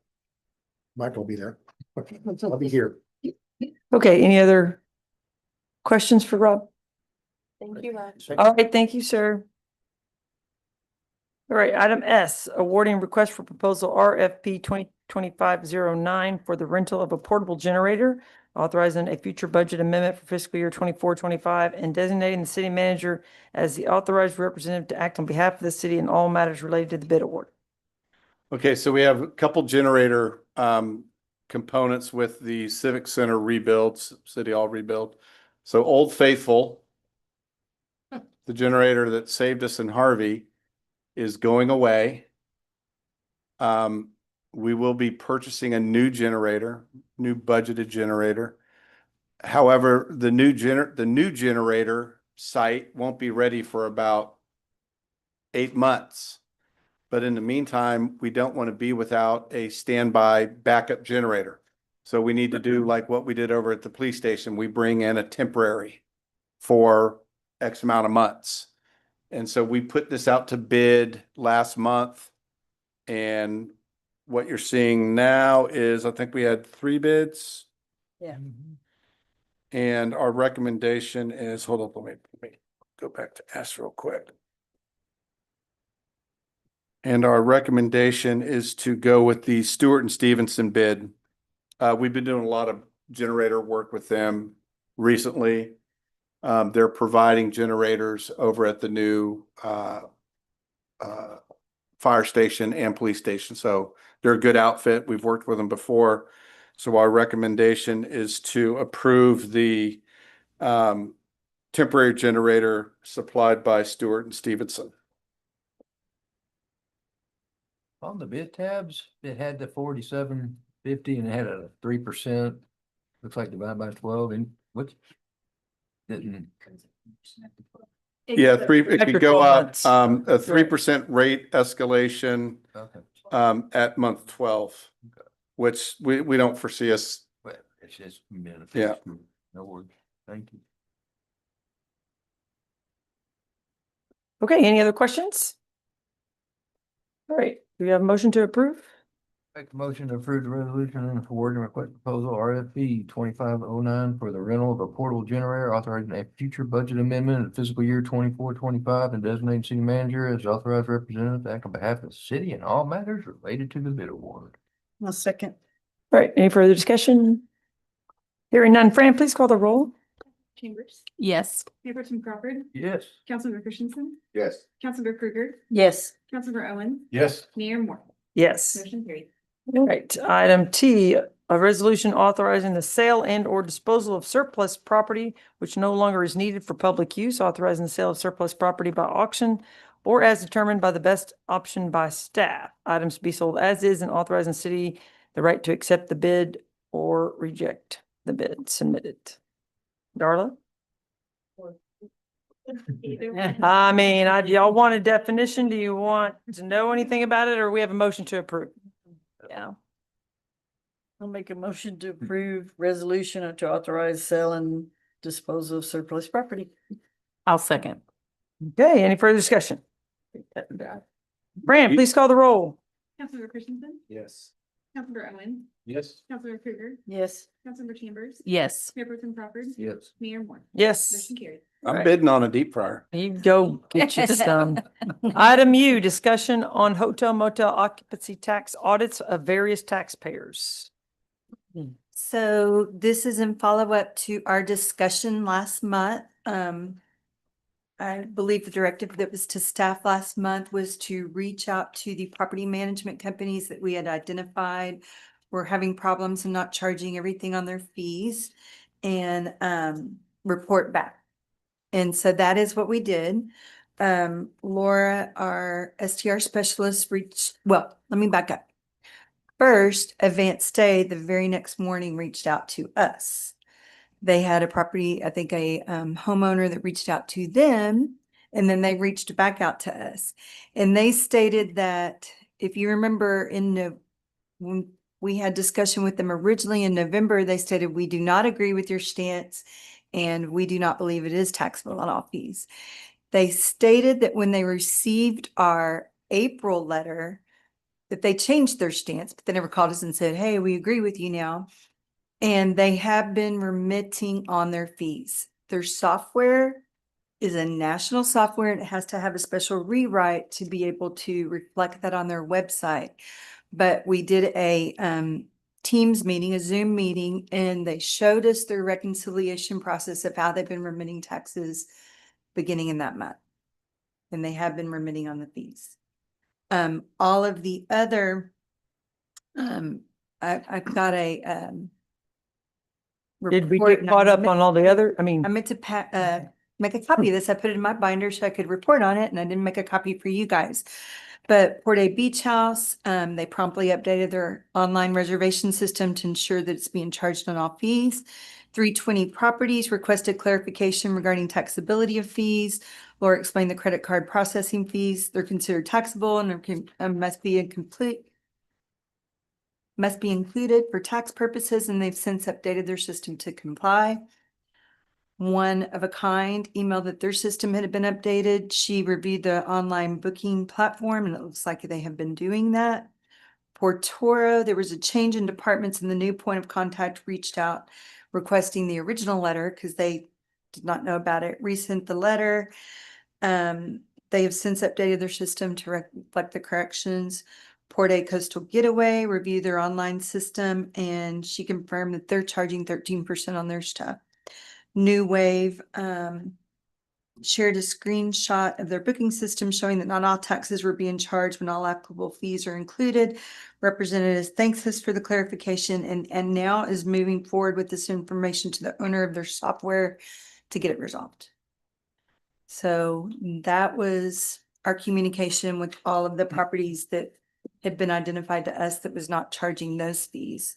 Mike will be there. I'll be here. Okay, any other questions for Rob? Thank you much. All right, thank you, sir. All right, item S, awarding request for proposal RFP 2025-09 for the rental of a portable generator, authorizing a future budget amendment for fiscal year 24-25, and designating the city manager as the authorized representative to act on behalf of the city in all matters related to the bid award. Okay, so we have a couple generator components with the Civic Center rebuilds, City Hall rebuild. So Old Faithful, the generator that saved us in Harvey, is going away. We will be purchasing a new generator, new budgeted generator. However, the new generator site won't be ready for about 8 months. But in the meantime, we don't want to be without a standby backup generator. So we need to do like what we did over at the police station. We bring in a temporary for X amount of months. And so we put this out to bid last month. And what you're seeing now is, I think we had 3 bids. Yeah. And our recommendation is, hold up, let me go back to S real quick. And our recommendation is to go with the Stewart and Stevenson bid. We've been doing a lot of generator work with them recently. They're providing generators over at the new fire station and police station. So they're a good outfit. We've worked with them before. So our recommendation is to approve the temporary generator supplied by Stewart and Stevenson. On the bid tabs, it had the 4750 and it had a 3%. Looks like divided by 12 and what? Didn't. Yeah, it After could go 12 up, months. a 3% rate escalation, Okay. at month 12, which we don't foresee us. Well, it's just benefits. Yeah. No worries. Thank you. Okay, any other questions? All right, do we have a motion to approve? Make a motion to approve the resolution and award and request proposal RFP 2509 for the rental of a portable generator, authorizing a future budget amendment in fiscal year 24-25, and designating city manager as authorized representative to act on behalf of the city in all matters related to the bid award. A second. All right, any further discussion? Hearing none, Fran, please call the roll. Chambers, Yes. Mayor Tim Crawford, Yes. Councilmember Christensen, Yes. Councilmember Krueger, Yes. Councilmember Owen, Yes. Mayor Moore. Yes. Motion carried. All right, item T, a resolution authorizing the sale and or disposal of surplus property which no longer is needed for public use, authorizing the sale of surplus property by auction or as determined by the best option by staff. Items to be sold as is, and authorizing the city the right to accept the bid or reject the bid submitted. Darla? I mean, y'all want a definition? Do you want to know anything about it, or we have a motion to approve? Yeah. I'll make a motion to approve resolution to authorize sale and disposal of surplus property. I'll second. Okay, any further discussion? Fran, please call the roll. Councilmember Christensen, Yes. Councilmember Owen, Yes. Councilmember Krueger, Yes. Councilmember Chambers, Yes. Mayor Tim Crawford, Yes. Mayor Moore. Yes. Motion carried. I'm Right. bidding on a deep fryer. You go get you some. Item U, discussion on hotel motel occupancy tax audits of various taxpayers. So this is in follow-up to our discussion last month. I believe the directive that was to staff last month was to reach out to the property management companies that we had identified were having problems and not charging everything on their fees, and report back. And so that is what we did. Laura, our STR specialist, let me back up. First, Advanced Stay, the very next morning, reached out to us. They had a property, I think a homeowner that reached out to them, and then they reached back out to us. And they stated that, if you remember, when we had discussion with them originally in November, they stated, we do not agree with your stance, and we do not believe it is taxable on all fees. They stated that when they received our April letter, that they changed their stance, but they never called us and said, hey, we agree with you now. And they have been remitting on their fees. Their software is a national software and it has to have a special rewrite to be able to reflect that on their website. But we did a Teams meeting, a Zoom meeting, and they showed us their reconciliation process of how they've been remitting taxes beginning in that month. And they have been remitting on the fees. All of the other, I've got a Did we report, get and caught up on all the other? I mean, I meant to make a copy of this. I put it in my binder so I could report on it, and I didn't make a copy for you guys. But Port A Beach House, they promptly updated their online reservation system to ensure that it's being charged on all fees. 320 Properties requested clarification regarding taxability of fees. Laura explained the credit card processing fees. They're considered taxable and must be included for tax purposes, and they've since updated their system to comply. One of a Kind emailed that their system had been updated. She reviewed the online booking platform and it looks like they have been doing that. Portoro, there was a change in departments and the new point of contact reached out requesting the original letter because they did not know about it. Resent the letter. They have since updated their system to reflect the corrections. Port A Coastal Getaway reviewed their online system and she confirmed that they're charging 13% on their stuff. New Wave shared a screenshot of their booking system showing that not all taxes were being charged when all applicable fees are included. Representatives thanks us for the clarification and now is moving forward with this information to the owner of their software to get it resolved. So that was our communication with all of the properties that had been identified to us that was not charging those fees.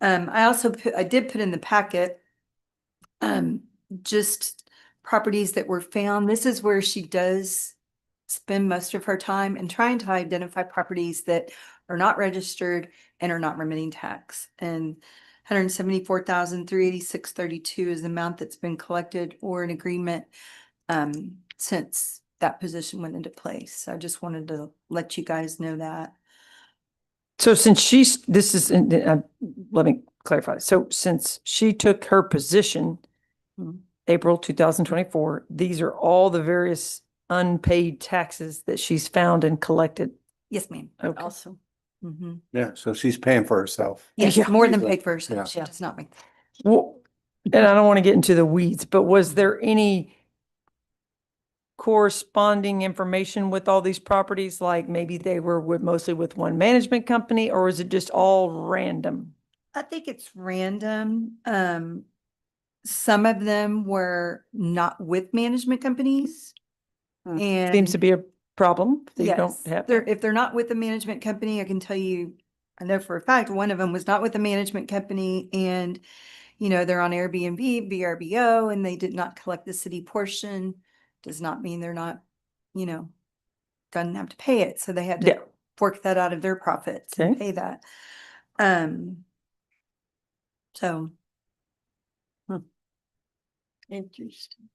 I did put in the packet just properties that were found. This is where she does spend most of her time in trying to identify properties that are not registered and are not remitting tax. And 174,386.32 is the amount that's been collected or an agreement since that position went into place. So I just wanted to let you guys know that. so since let me clarify. So since she took her position, April 2024, these are all the various unpaid taxes that she's found and collected. Yes, ma'am. Okay. Awesome. Yeah, so she's paying for herself. Yes, Yeah. more than paid for herself. Yeah. She does not make. Well, and I don't want to get into the weeds, but was there any corresponding information with all these properties? Like maybe they were mostly with one management company, or is it just all random? I think it's random. Some of them were not with management companies. And Seems to be a problem. They don't yes, have. if they're not with a management company, I can tell you, I know for a fact, one of them was not with a management company and, they're on Airbnb, VRBO, and they did not collect the city portion. Does not mean they're not, gonna have to pay it. So they had to Yeah. fork that out of their profits and Okay. pay that. So. Interesting.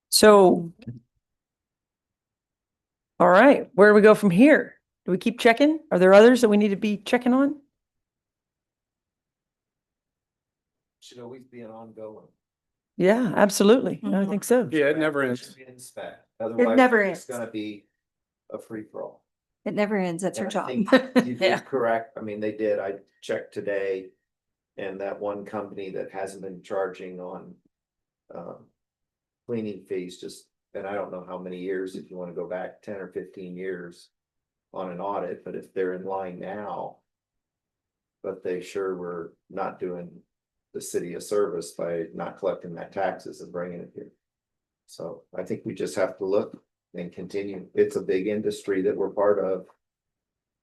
So, all right, where do we go from here? Do we keep checking? Are there others that we need to be checking on? Should always be an ongoing. Yeah, absolutely. I think so. Yeah, it never ends. Inspect. Otherwise, never it's ends. gonna be a free for all. It never ends. That's her And I job. think you Yeah. did correct. I mean, they did. I checked today. And that one company that hasn't been charging on cleaning fees and I don't know how many years, if you want to go back 10 or 15 years on an audit, but if they're in line now. But they sure were not doing the city a service by not collecting that taxes and bringing it here. So I think we just have to look and continue. It's a big industry that we're part of.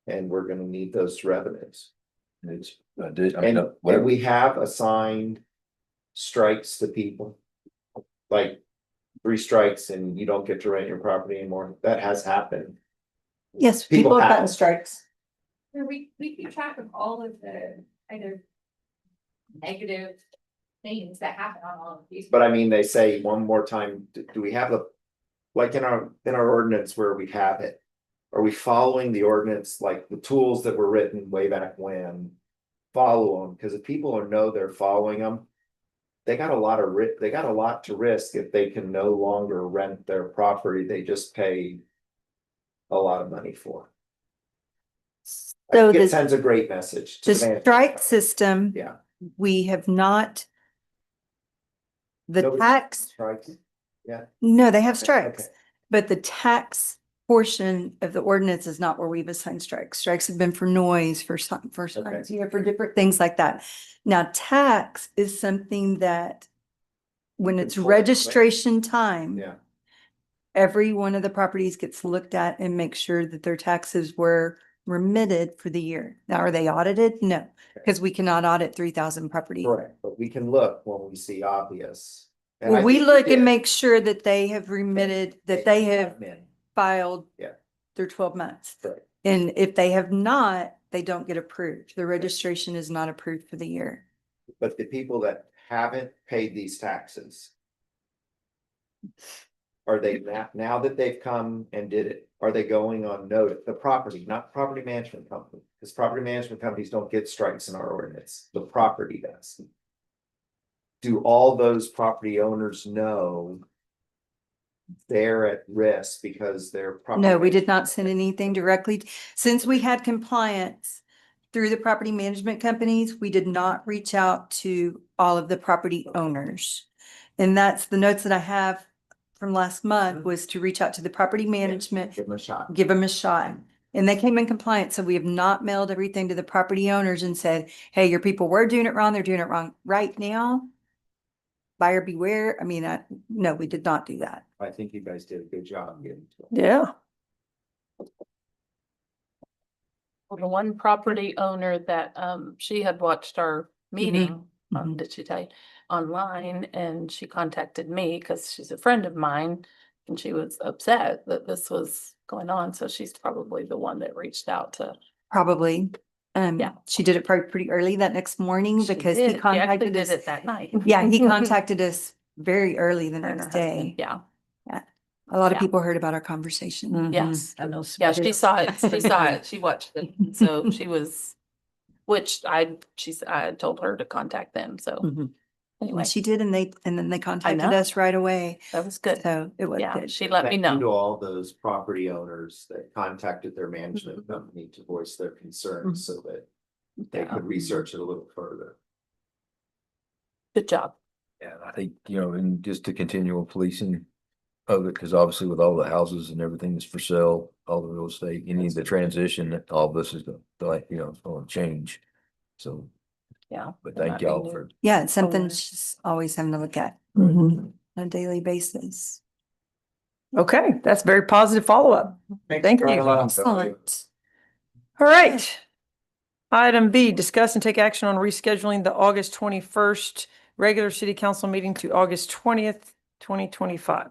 And we're gonna need those revenues. And we have assigned strikes to people. Like 3 strikes and you don't get to rent your property anymore. That has happened. Yes, People people have have. gotten strikes. We keep track of all of the kind of negative things that happen on all of these. But I mean, they say one more time, do we have like in our ordinance where we have it? Are we following the ordinance, like the tools that were written way back when? Follow them, because if people know they're following them, they got a lot of they got a lot to risk if they can no longer rent their property they just paid a lot of money for. I So think it the- sends a great message to The the management. strike system, Yeah. we have not. The Nobody tax, strikes. Yeah. no, they have strikes, Okay. but the tax portion of the ordinance is not where we've assigned strikes. Strikes have been for noise, for some, for signs, you know, for different things like that. Now, tax is something that when it's Control it, right? registration time, Yeah. every one of the properties gets looked at and make sure that their taxes were remitted for the year. Now, are they audited? No, because we cannot audit 3,000 properties. Correct, but we can look when we see obvious. And Well, I we think look did. and make sure that they have remitted, that they have Admin. filed Yeah. their 12 months. Right. And if they have not, they don't get approved. The registration is not approved for the year. But the people that haven't paid these taxes. Are they now that they've come and did it, are they going on notice, the property, not property management company? Because property management companies don't get strikes in our ordinance, the property does. Do all those property owners know? They're at risk because they're. No, we did not send anything directly. Since we had compliance through the property management companies, we did not reach out to all of the property owners. And that's the notes that I have from last month was to reach out to the property management, Give them a shot. give them a shot. And they came in compliance. So we have not mailed everything to the property owners and said, hey, your people were doing it wrong. They're doing it wrong right now. Buyer beware. I mean, no, we did not do that. I think you guys did a good job getting to it. Yeah. Well, the one property owner that, she had watched our meeting, mhm. did she tell you, online, and she contacted me because she's a friend of mine. And she was upset that this was going on, so she's probably the one that reached out to. Probably. Yeah. She did it probably pretty early that next morning She because did. he She actually contacted did us. it that night. Yeah, he contacted us very early the Her and her next husband, day. Yeah, A lot of Yeah. people heard about our conversation. yes. I know. Yeah, she saw it. She saw it. She watched it. So she was, which I told her to contact them. So Mhm. anyway, And she did, and then they contacted know. us right away. that was good. So it was Yeah, good. she let me Thank you know. to all those property owners that contacted their management company to voice their concerns so that they Yeah. could research it a little further. Good job. Yeah, I think, and just to continual policing of it, because obviously with all the houses and everything that's for sale, all the real estate, you need the transition, all this is going to change. So, Yeah. but there thank might be y'all new- for. Yeah, it's something Owners. she's always having to look at Mhm. on a daily basis. Okay, that's very positive follow-up. Thank you. Excellent. All right. Item B, discuss and take action on rescheduling the August 21st regular city council meeting to August 20th, 2025.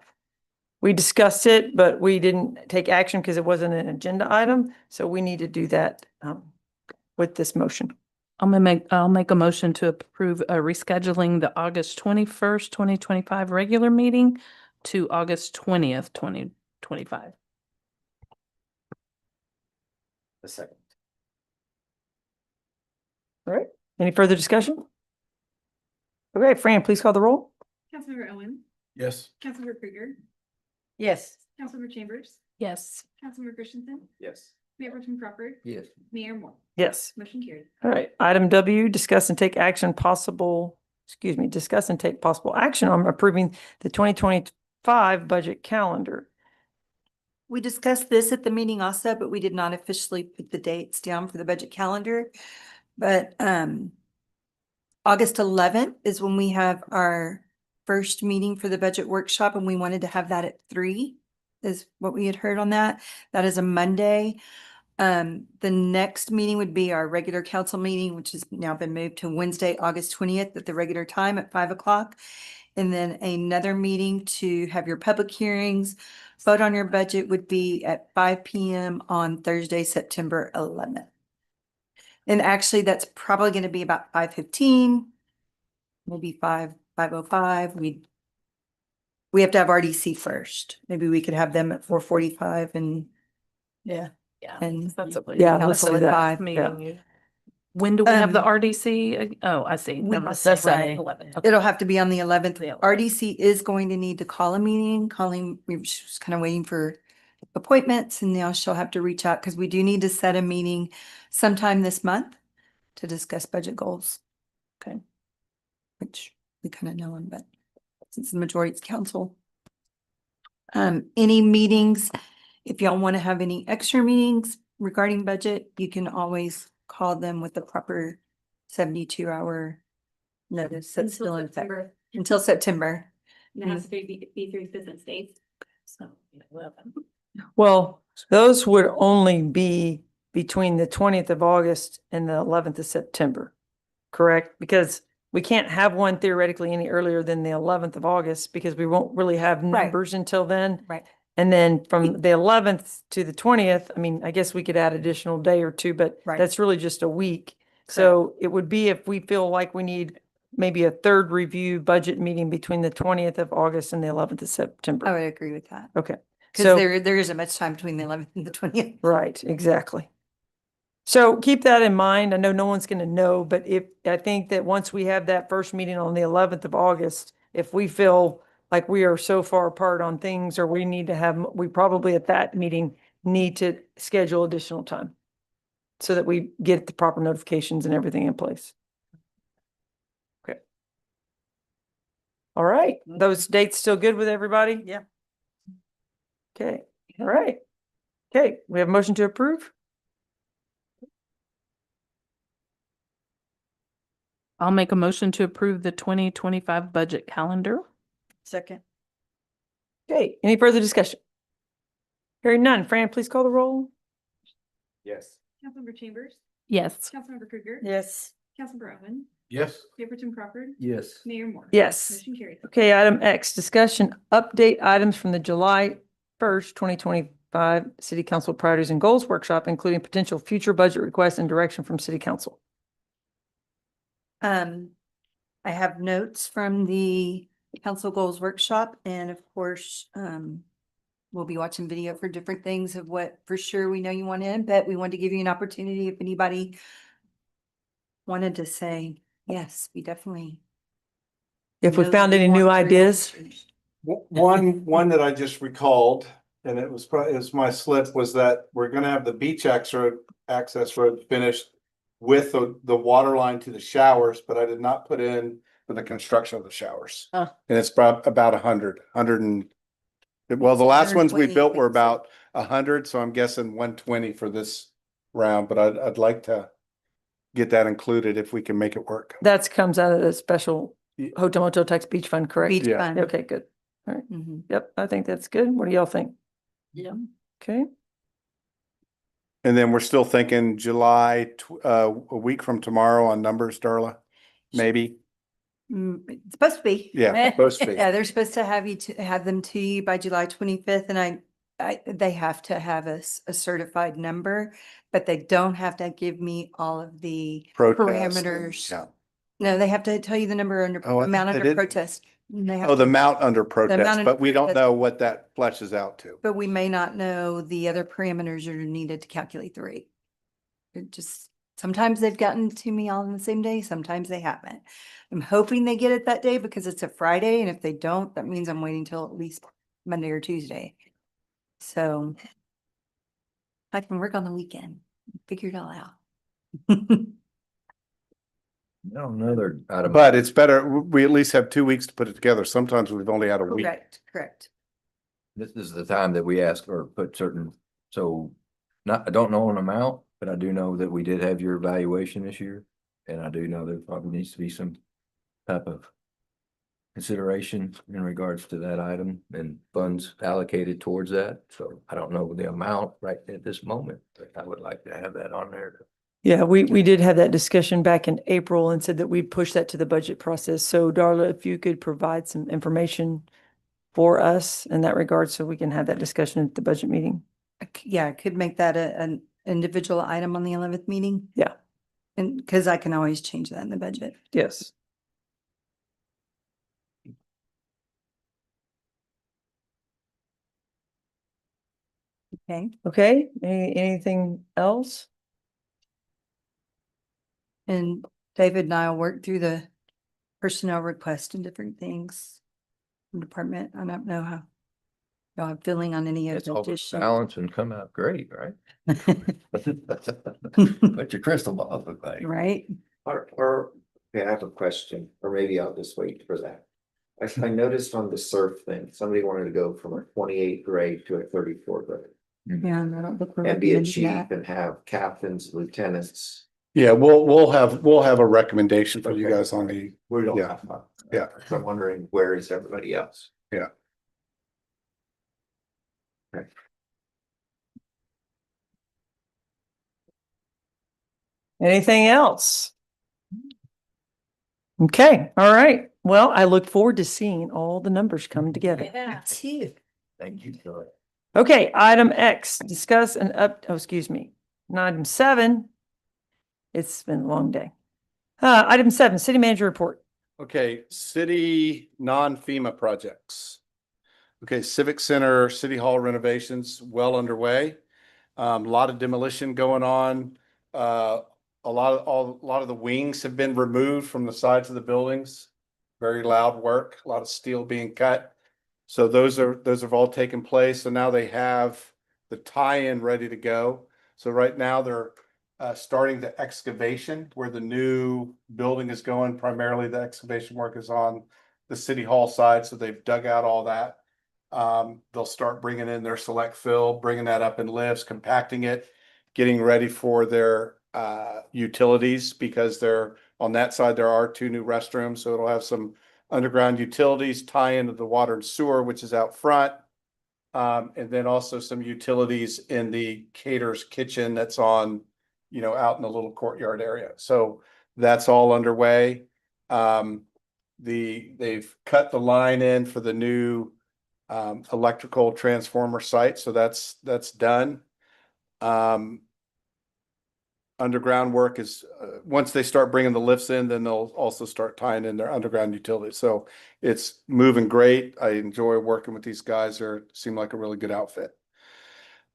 We discussed it, but we didn't take action because it wasn't an agenda item. So we need to do that with this motion. I'll make a motion to approve rescheduling the August 21st, 2025 regular meeting to August 20th, 2025. A second. All right. Any further discussion? Okay, Fran, please call the roll. Councilmember Owen, Yes. Councilmember Krieger, Yes. Councilmember Chambers, Yes. Councilmember Christensen, Yes. Mayor Pro Tem Crawford, Yes. Mayor Moore. Yes. Motion carried. All right. Item W, discuss and take discuss and take possible action on approving the 2025 budget calendar. We discussed this at the meeting also, but we did not officially put the dates down for the budget calendar. But August 11th is when we have our first meeting for the budget workshop, and we wanted to have that at 3 is what we had heard on that. That is a Monday. The next meeting would be our regular council meeting, which has now been moved to Wednesday, August 20th at the regular time at 5 o'clock. And then another meeting to have your public hearings, vote on your budget would be at 5 p.m. on Thursday, September 11th. And actually, that's probably going to be about 5:15, maybe 5:05. We have to have RDC first. Maybe we could have them at 4:45 and Yeah. Yeah. and That's a Yeah, let's council do at that. 5. meeting. When do we have the Um, RDC? Oh, I see. we Never mind. must That's say. 11. It'll have to be on the 11th. The 11th. RDC is going to need to call a meeting, we were just kind of waiting for appointments and now she'll have to reach out because we do need to set a meeting sometime this month to discuss budget goals. Okay. Which we kind of know them, but since the majority's council. Any meetings, if y'all want to have any extra meetings regarding budget, you can always call them with the proper 72-hour notice that's still in effect until September. And it has to be 3 business days. So 11. Well, those would only be between the 20th of August and the 11th of September, correct? Because we can't have one theoretically any earlier than the 11th of August because we won't really have Right. numbers until then. Right. And then from the 11th to the 20th, I mean, I guess we could add additional day or two, but Right. that's really just a week. So it would be if we feel like we need maybe a third review budget meeting between the 20th of August and the 11th of September. I would agree with that. Okay. Because So, there isn't much time between the 11th and the 20th. right, exactly. So keep that in mind. I know no one's going to know, but I think that once we have that first meeting on the 11th of August, if we feel like we are so far apart on things or we need to have, we probably at that meeting need to schedule additional time so that we get the proper notifications and everything in place. Okay. All right. Those dates still good with everybody? Yeah. Okay. All right. Okay. We have a motion to approve? I'll make a motion to approve the 2025 budget calendar. Second. Okay, any further discussion? Hearing none. Fran, please call the roll. Yes. Councilmember Chambers, Yes. Councilmember Krueger. Yes. Councilmember Owen, Yes. Chairperson Crawford, Yes. Mayor Moore. Yes. Motion carries. Okay, item X, discussion update items from the July 1st, 2025 City Council Priorities and Goals Workshop, including potential future budget requests and direction from City Council. I have notes from the council goals workshop and of course, we'll be watching video for different things of what for sure we know you want in, but we want to give you an opportunity if anybody wanted to say, yes, we definitely. If we know found that any new want to ideas. research. One that I just recalled, and it was probably, it was my slip, was that we're gonna have the beach access road finished with the water line to the showers, but I did not put in for the construction of the showers. Huh. And it's about 100 and, well, the last ones we 120, built were I think so. about 100, so I'm guessing 120 for this round, but I'd like to get that included if we can make it work. That comes out of the special Ye- hotel motel tax beach fund, correct? Beach Yeah. fund. Okay, good. All right. Mhm. Yep, I think that's good. What do y'all think? Yeah. Okay, And then we're still thinking July, a week from tomorrow on numbers, Darla, maybe? It's supposed to be. Yeah, supposed to be. Yeah, they're supposed to have them to you by July 25th and they have to have a certified number, but they don't have to give me all of the Protest. parameters. Yeah. No, they have to tell you the number under, Oh, I amount thought they under did. protest. And they have Oh, the to- amount under protest, under but we don't protest. know what that fleshes out to. But we may not know the other parameters that are needed to calculate the rate. It just, sometimes they've gotten to me all on the same day, sometimes they haven't. I'm hoping they get it that day because it's a Friday, and if they don't, that means I'm waiting till at least Monday or Tuesday. So I can work on the weekend, figure it all out. Now another item. But it's better, we at least have 2 weeks to put it together. Sometimes we've only had a week. Correct. This is the time that we ask or put certain, so I don't know an amount, but I do know that we did have your evaluation this year. And I do know there probably needs to be some type of consideration in regards to that item and funds allocated towards that. So I don't know the amount right at this moment, but I would like to have that on there. yeah, we did have that discussion back in April and said that we'd push that to the budget process. So Darla, if you could provide some information for us in that regard, so we can have that discussion at the budget meeting. Yeah, I could make that an individual item on the 11th meeting. Yeah. And because I can always change that in the budget. Yes. Okay. Okay, anything else? And David and I will work through the personnel request and different things. from Department, I don't know how y'all are feeling on any of It's the all additions. balance and come out great, right? But your crystal ball look like. Right? Okay, I have a question, or maybe I'll just wait for that. I noticed on the surf thing, somebody wanted to go from a 28th grade to a 34th grade. Yeah, and I don't think we're And be a recommending chief that. and have captains, lieutenants. Yeah, we'll have a recommendation for you Okay. guys on the, We don't Yeah. have. Yeah. So I'm wondering, where is everybody else? Yeah. Okay. Anything else? Okay, all right. Well, I look forward to seeing all the numbers come together. Too. Thank you, Philip. Okay, item X, discuss excuse me, item 7. It's been a long day. Item 7, city manager report. okay, city non-FEMA projects. Okay, Civic Center, City Hall renovations well underway. A lot of demolition going on. A lot of the wings have been removed from the sides of the buildings. Very loud work, a lot of steel being cut. So those have all taken place. So now they have the tie-in ready to go. So right now they're starting the excavation where the new building is going. Primarily the excavation work is on the City Hall side. So they've dug out all that. They'll start bringing in their select fill, bringing that up in lifts, compacting it, getting ready for their utilities, because they're on that side, there are 2 new restrooms. So it'll have some underground utilities, tie into the water and sewer, which is out front. And then also some utilities in the caterer's kitchen that's on, out in the little courtyard area. So that's all underway. They've cut the line in for the new electrical transformer site. So that's done. Underground work is, once they start bringing the lifts in, then they'll also start tying in their underground utilities. So it's moving great. I enjoy working with these guys. They seem like a really good outfit.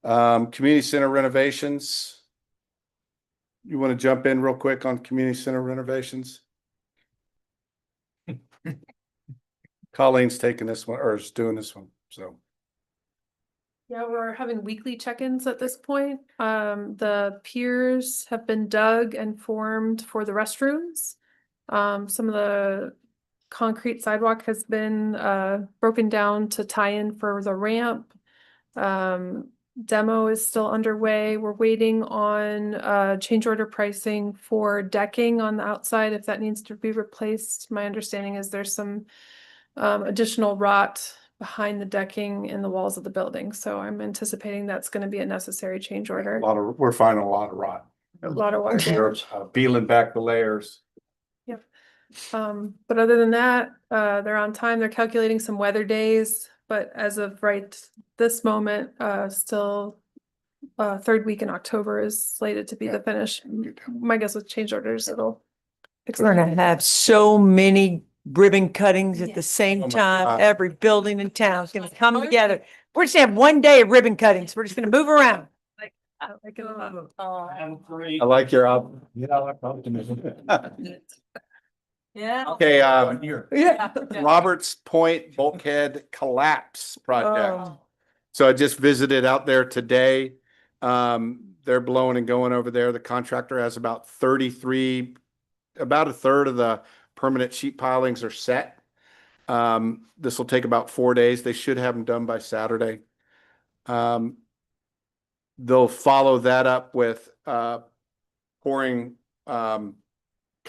Community center renovations. You want to jump in real quick on community center renovations? Colleen's taking this one, or is doing this one, so. Yeah, we're having weekly check-ins at this point. The piers have been dug and formed for the restrooms. Some of the concrete sidewalk has been broken down to tie in for the ramp. Demo is still underway. We're waiting on change order pricing for decking on the outside if that needs to be replaced. My understanding is there's some additional rot behind the decking in the walls of the building. So I'm anticipating that's going to be a necessary change order. We're finding a lot of rot. A lot of water damage. Peeling back the layers. Yep. But other than that, they're on time. They're calculating some weather days, but as of right this moment, still 3rd week in October is slated to be the finish. My guess with change orders, it'll. We're gonna have so many ribbon cuttings at the same Oh my time. God. Every building in town is gonna come together. We're just gonna have one day of ribbon cuttings. We're just gonna move around. I like your optimism. Yeah. Okay, Yeah. Roberts Point Bulkhead Collapse Project. Oh. So I just visited out there today. They're blowing and going over there. The contractor has about a third of the permanent sheet pilings are set. This will take about 4 days. They should have them done by Saturday. They'll follow that up with pouring kind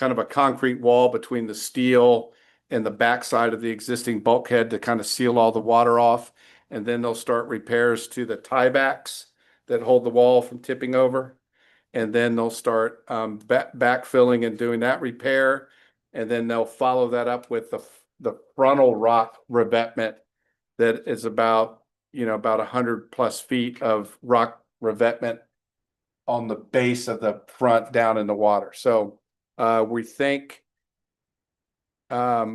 of a concrete wall between the steel and the backside of the existing bulkhead to kind of seal all the water off. And then they'll start repairs to the tiebacks that hold the wall from tipping over. And then they'll start backfilling and doing that repair. And then they'll follow that up with the frontal rock revetment that is about 100+ feet of rock revetment on the base of the front down in the water. So we think, what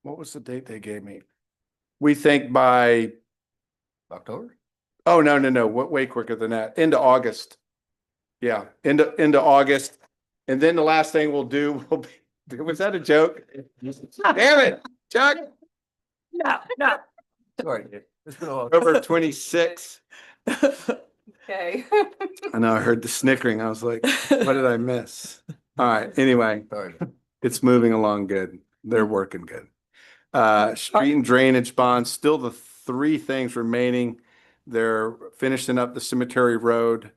was the date they gave me? We think by October? Oh, no, way quicker than that. Into August. Yeah, into August. And then the last thing we'll do will be, was that a joke? Damn it, Chuck. No, no. Sorry, it's been a while. October 26th. Okay. I know, I heard the snickering. I was like, what did I miss? All right, anyway, Sorry. it's moving along good. They're working good. Street and drainage bonds, still the three things remaining. They're finishing up the cemetery road.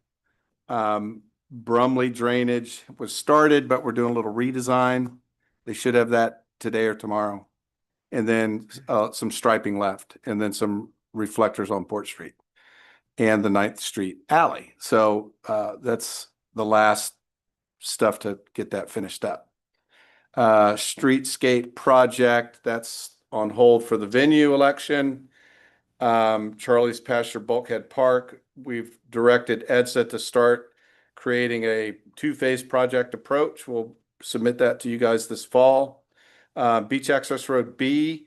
Brumley drainage was started, but we're doing a little redesign. They should have that today or tomorrow. And then some striping left, and then some reflectors on Port Street and the 9th Street alley. So that's the last stuff to get that finished up. Streetscape project, that's on hold for the venue election. Charlie's Pasture Bulkhead Park, we've directed EDSA to start creating a two-phase project approach. We'll submit that to you guys this fall. Beach Access Road B,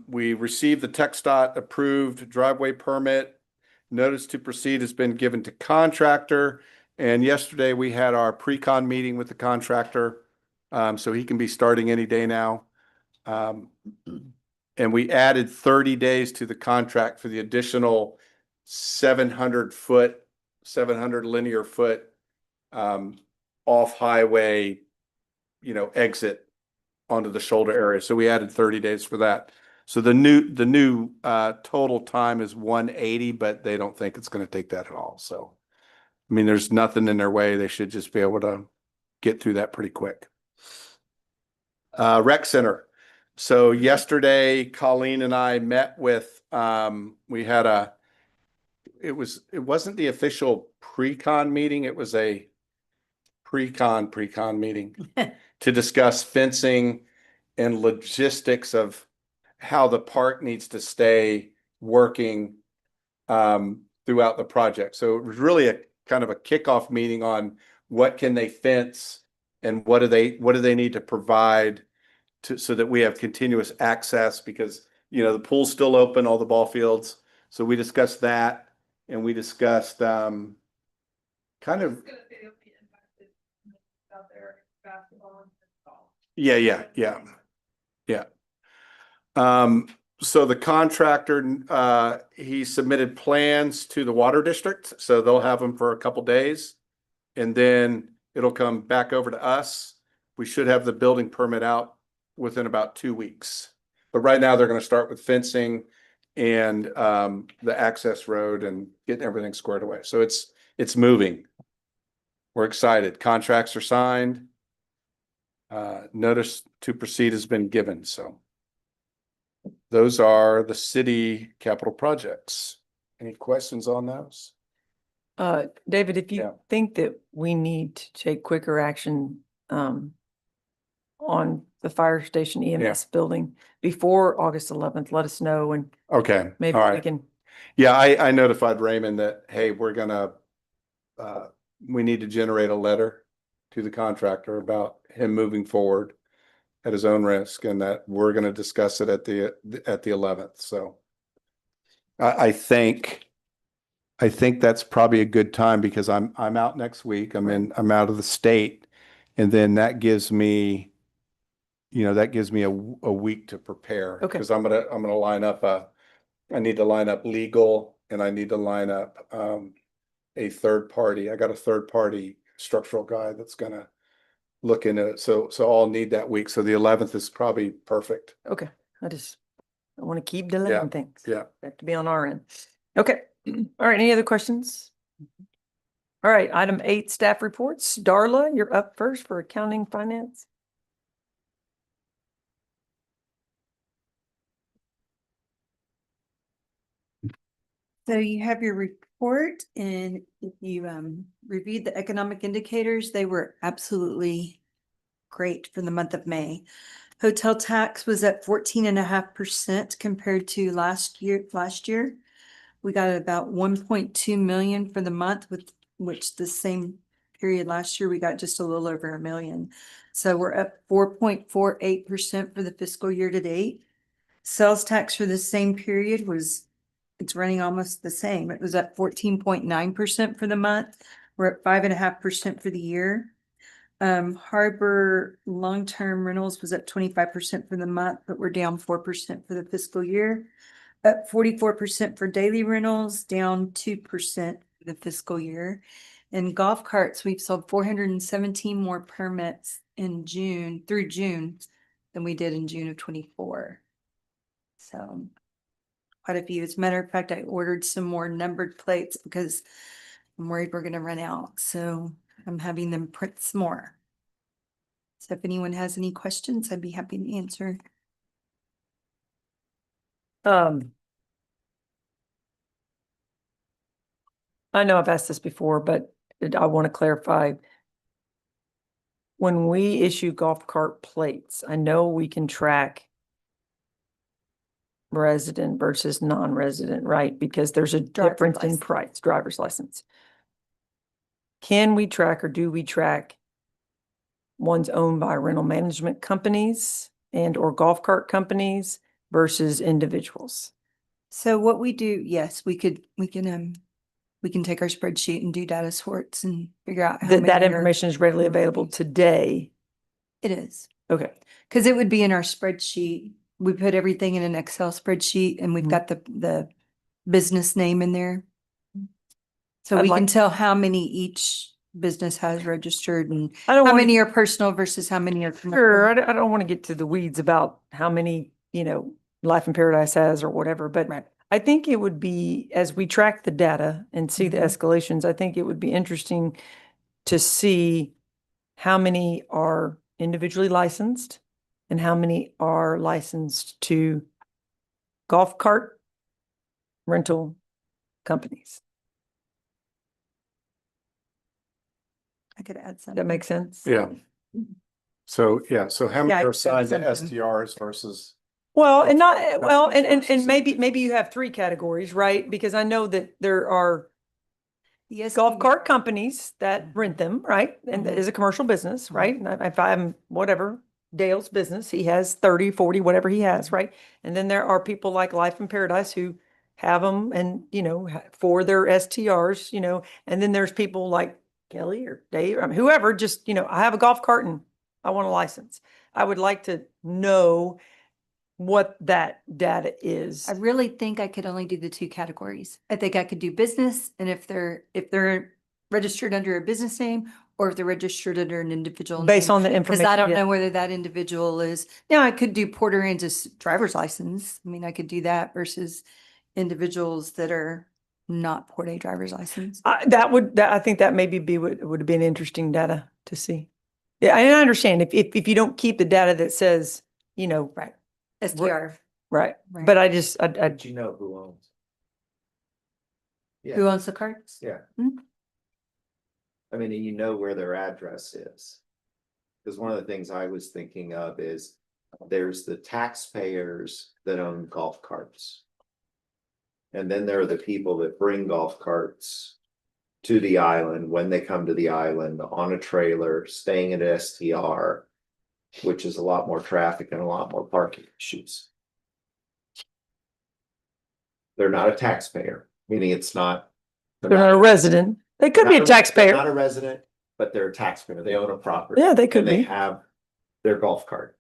we received the TxDOT approved driveway permit. Notice to proceed has been given to contractor. And yesterday we had our pre-con meeting with the contractor. So he can be starting any day now. And we added 30 days to the contract for the additional 700 linear foot off highway, exit onto the shoulder area. So we added 30 days for that. So the new total time is 180, but they don't think it's going to take that at all. So, I mean, there's nothing in their way. They should just be able to get through that pretty quick. Rec Center. So yesterday, Colleen and I met with, we had it wasn't the official pre-con meeting. It was a pre-con meeting to discuss fencing and logistics of how the park needs to stay working throughout the project. So it was really a kind of a kickoff meeting on what can they fence and what do they need to provide so that we have continuous access, because the pool's still open, all the ball fields. So we discussed that, and we discussed kind of yeah. So the contractor, he submitted plans to the water district, so they'll have them for a couple days, and then it'll come back over to us. We should have the building permit out within about 2 weeks. But right now they're going to start with fencing and the access road and getting everything squared away. So it's moving. We're excited. Contracts are signed. Notice to proceed has been given. So those are the city capital projects. Any questions on those? David, if you think that we need to take quicker action on the fire station EMS building before August 11th, let us know, and okay, maybe all we right. can. Yeah, I notified Raymond that, hey, we need to generate a letter to the contractor about him moving forward at his own risk, and that we're going to discuss it at the 11th. So I think that's probably a good time, because I'm out next week. I'm out of the state, and then that gives me a week to prepare. Okay. Because I'm gonna line up I need to line up legal, and I need to line up a third party. I got a third party structural guy that's gonna look into it. So I'll need that week. So the 11th is probably perfect. Okay, I want to keep delaying things. Yeah. They have to be on our end. Okay. All right. Any other questions? All right. Item 8, staff reports. Darla, you're up first for accounting finance. So you have your report, and if you reviewed the economic indicators, they were absolutely great for the month of May. Hotel tax was at 14.5% compared to last year. We got about 1.2 million for the month, with which the same period last year we got just a little over 1 million. So we're up 4.48% for the fiscal year to date. Sales tax for the same period it's running almost the same. It was at 14.9% for the month, We're at 5.5% for the year. Harbor long-term rentals was at 25% for the month, but we're down 4% for the fiscal year. Up 44% for daily rentals, down 2% for the fiscal year. And golf carts, we've sold 417 more permits in June, through June, than we did in June of 24. So quite a few. As a matter of fact, I ordered some more numbered plates because I'm worried we're gonna run out. So I'm having them print some more. So if anyone has any questions, I'd be happy to answer. I know I've asked this before, but I want to clarify. When we issue golf cart plates, I know we can track resident versus non-resident, right? Because there's a difference in price, driver's license. Can we track or do we track ones owned by rental management companies and or golf cart companies versus individuals? So what we do, yes, we can take our spreadsheet and do data sorts and figure out how That many are- information is readily available today. It is. Okay. Because it would be in our spreadsheet. We put everything in an Excel spreadsheet and we've got the business name in there. So I'd we can like- tell how many each business has registered and I don't how wanna- many are personal versus how many are commercial. Sure, I don't want to get to the weeds about how many, Life in Paradise has or whatever, but I think it would be, as we track the data and see the escalations, I think it would be interesting to see how many are individually licensed and how many are licensed to golf cart rental companies. I could add something. That makes sense? Yeah. So, so how Yeah, many I are could add assigned to something. STRs versus? Well, and not, well, and maybe you have three categories, right? Because I know that there are Yes, golf cart companies that rent them, right? And that Mhm. is a commercial business, right? And if I'm whatever, Dale's business, he has 30, 40, whatever he has, right? And then there are people like Life in Paradise who have them and, for their STRs, and then there's people like Kelly or Dave, I mean, whoever, just, I have a golf cart and I want a license. I would like to know what that data is. I really think I could only do the two categories. I think I could do business, and if they're registered under a business name or if they're registered under an individual Based name. on the Because I information, don't yeah. know whether that individual is, I could do Port Aransas driver's license. I mean, I could do that versus individuals that are not Port A driver's license. I think that maybe would have been interesting data to see. Yeah, and I understand if you don't keep the data that says, Right. STR. right. Right. But I just, I, But you know who owns. Who owns the carts? Yeah. Hmm? I mean, and you know where their address is. Because one of the things I was thinking of is there's the taxpayers that own golf carts. And then there are the people that bring golf carts to the island when they come to the island on a trailer, staying at STR, which is a lot more traffic and a lot more parking issues. They're not a taxpayer, meaning it's not. they're not a resident. They could be a They're taxpayer. not a resident, but they're a taxpayer. They own a property. Yeah, they could and be. They have their golf cart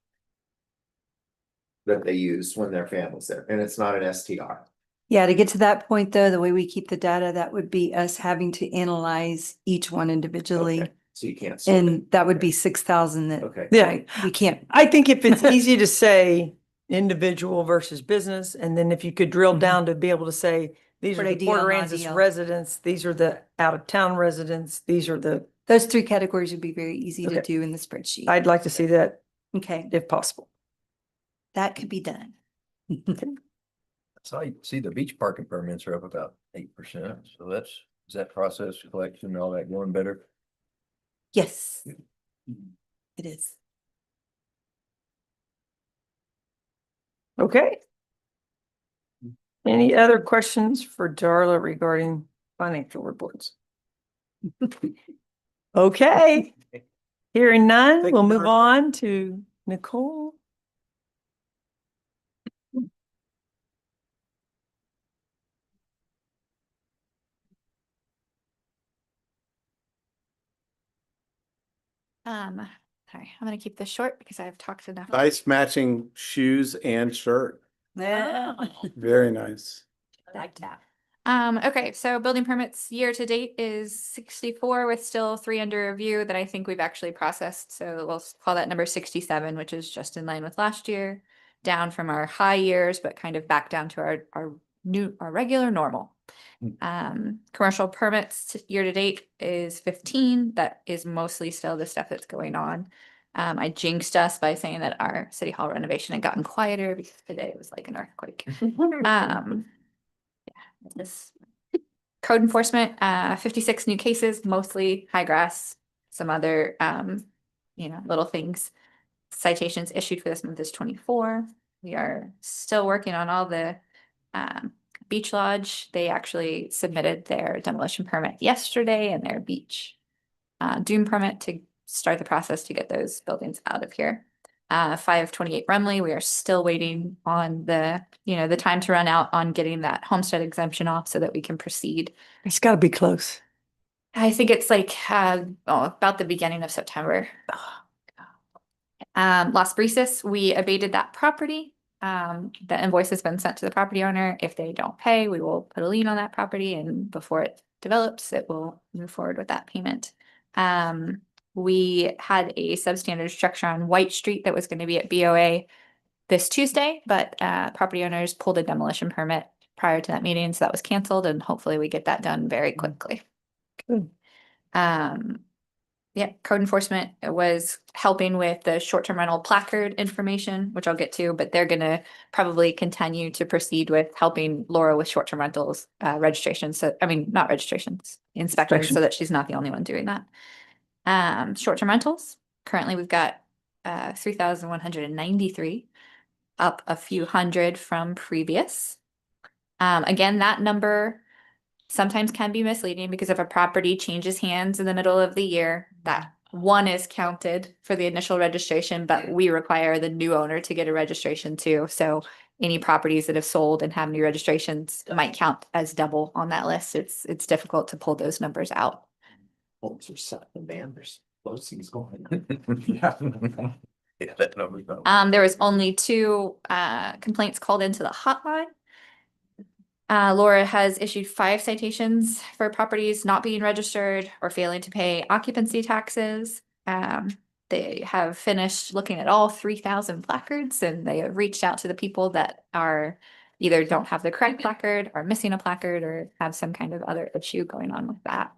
that they use when their family's there, and it's not an STR. Yeah, to get to that point though, the way we keep the data, that would be us having to analyze each one individually. Okay, so you can't. sort it. And that would be 6,000 that. Okay. Yeah. right, we can't. I think if it's easy to say individual versus business, and then if you could drill down to be able to say, these are Port the ADL, Port not Aransas DL. residents, these are the out-of-town residents, these are the, Those three categories would be very easy to Okay. do in the spreadsheet. I'd like to see that Okay, if possible. that could be done. So I see the beach parking permits are up about 8%. So is that process collection and all that going better? Yes. It is. Okay. Any other questions for Darla regarding financial reports? Okay. Hearing none, Thank we'll you, move Darla. on to Nicole. Sorry, I'm gonna keep this short because I've talked enough. Nice matching shoes and shirt. Yeah. Very nice. Like that. Okay, so building permits year to date is 64 with still 3 under review that I think we've actually processed. So we'll call that number 67, which is just in line with last year, down from our high years, but kind of back down to our regular normal. Commercial permits year to date is 15. That is mostly still the stuff that's going on. I jinxed us by saying that our city hall renovation had gotten quieter because today was like an earthquake. This code enforcement, 56 new cases, mostly high grass, some other, little things. Citations issued for this month is 24. We are still working on all the, Beach Lodge. They actually submitted their demolition permit yesterday and their beach, dune permit to start the process to get those buildings out of here. 528 Rumley, we are still waiting on the time to run out on getting that homestead exemption off so that we can proceed. It's gotta be close. I think it's like about the beginning of September. Las Brisas, we abated that property. The invoice has been sent to the property owner. If they don't pay, we will put a lien on that property, and before it develops, it will move forward with that payment. We had a substandard structure on White Street that was going to be at BOA this Tuesday, but property owners pulled a demolition permit prior to that meeting, so that was canceled, and hopefully we get that done very quickly. Good. Yeah, code enforcement was helping with the short-term rental placard information, which I'll get to, but they're gonna probably continue to proceed with helping Laura with short-term rentals, registrations. So, I mean, not registrations, inspections, so that she's not the only one doing that. Short-term rentals, currently we've got 3,193, up a few hundred from previous. Again, that number sometimes can be misleading because if a property changes hands in the middle of the year, that one is counted for the initial registration, but we require the new owner to get a registration too. So any properties that have sold and have new registrations might count as double on that list. It's difficult to pull those numbers out. Homes are set in banners. Those things going. Yeah. Yeah, that number's not. There was only 2 complaints called into the hotline. Laura has issued 5 citations for properties not being registered or failing to pay occupancy taxes. They have finished looking at all 3,000 placards, and they have reached out to the people that are either don't have the correct placard, are missing a placard, or have some kind of other issue going on with that.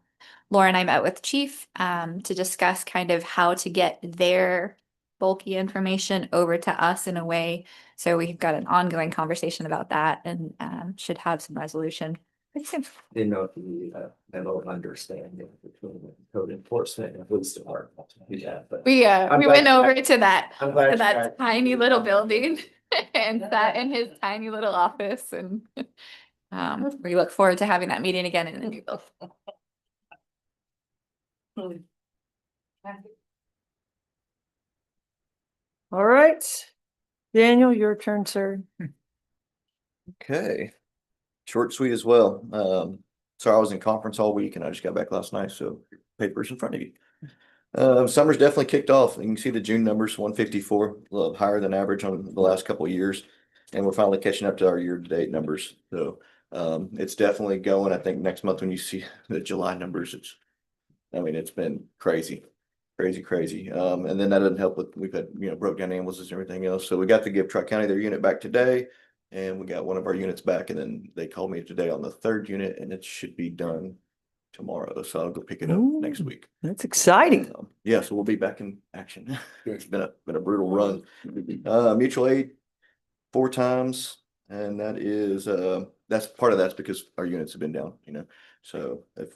Laura and I met with Chief to discuss kind of how to get their bulky information over to us in a way. So we've got an ongoing conversation about that, and should have some resolution pretty soon. Didn't know if you need a little understanding between the code enforcement and police department to do that, but. We I'm we glad went you over guys- to that I'm glad you guys- tiny little building and sat in his tiny little office, and we look forward to having that meeting again in the new building. All right. Daniel, your turn, sir. Okay. Short, sweet as well. Sorry, I was in conference all week and I just got back last night, so papers in front of you. Summer's definitely kicked off. You can see the June numbers, 154, a little higher than average on the last couple of years. And we're finally catching up to our year-to-date numbers. So it's definitely going. I think next month when you see the July numbers, it's been crazy. Crazy. And then that doesn't help with, we've had, broke down ambulances and everything else. So we got to give Tri-County their unit back today. And we got one of our units back, and then they called me today on the 3rd unit, and it should be done tomorrow. So I'll go pick it up next week. That's exciting. Yeah, so we'll be back in action. It's been a brutal run. Mutual aid 4 times, and that is that's part of that's because our units have been down, So if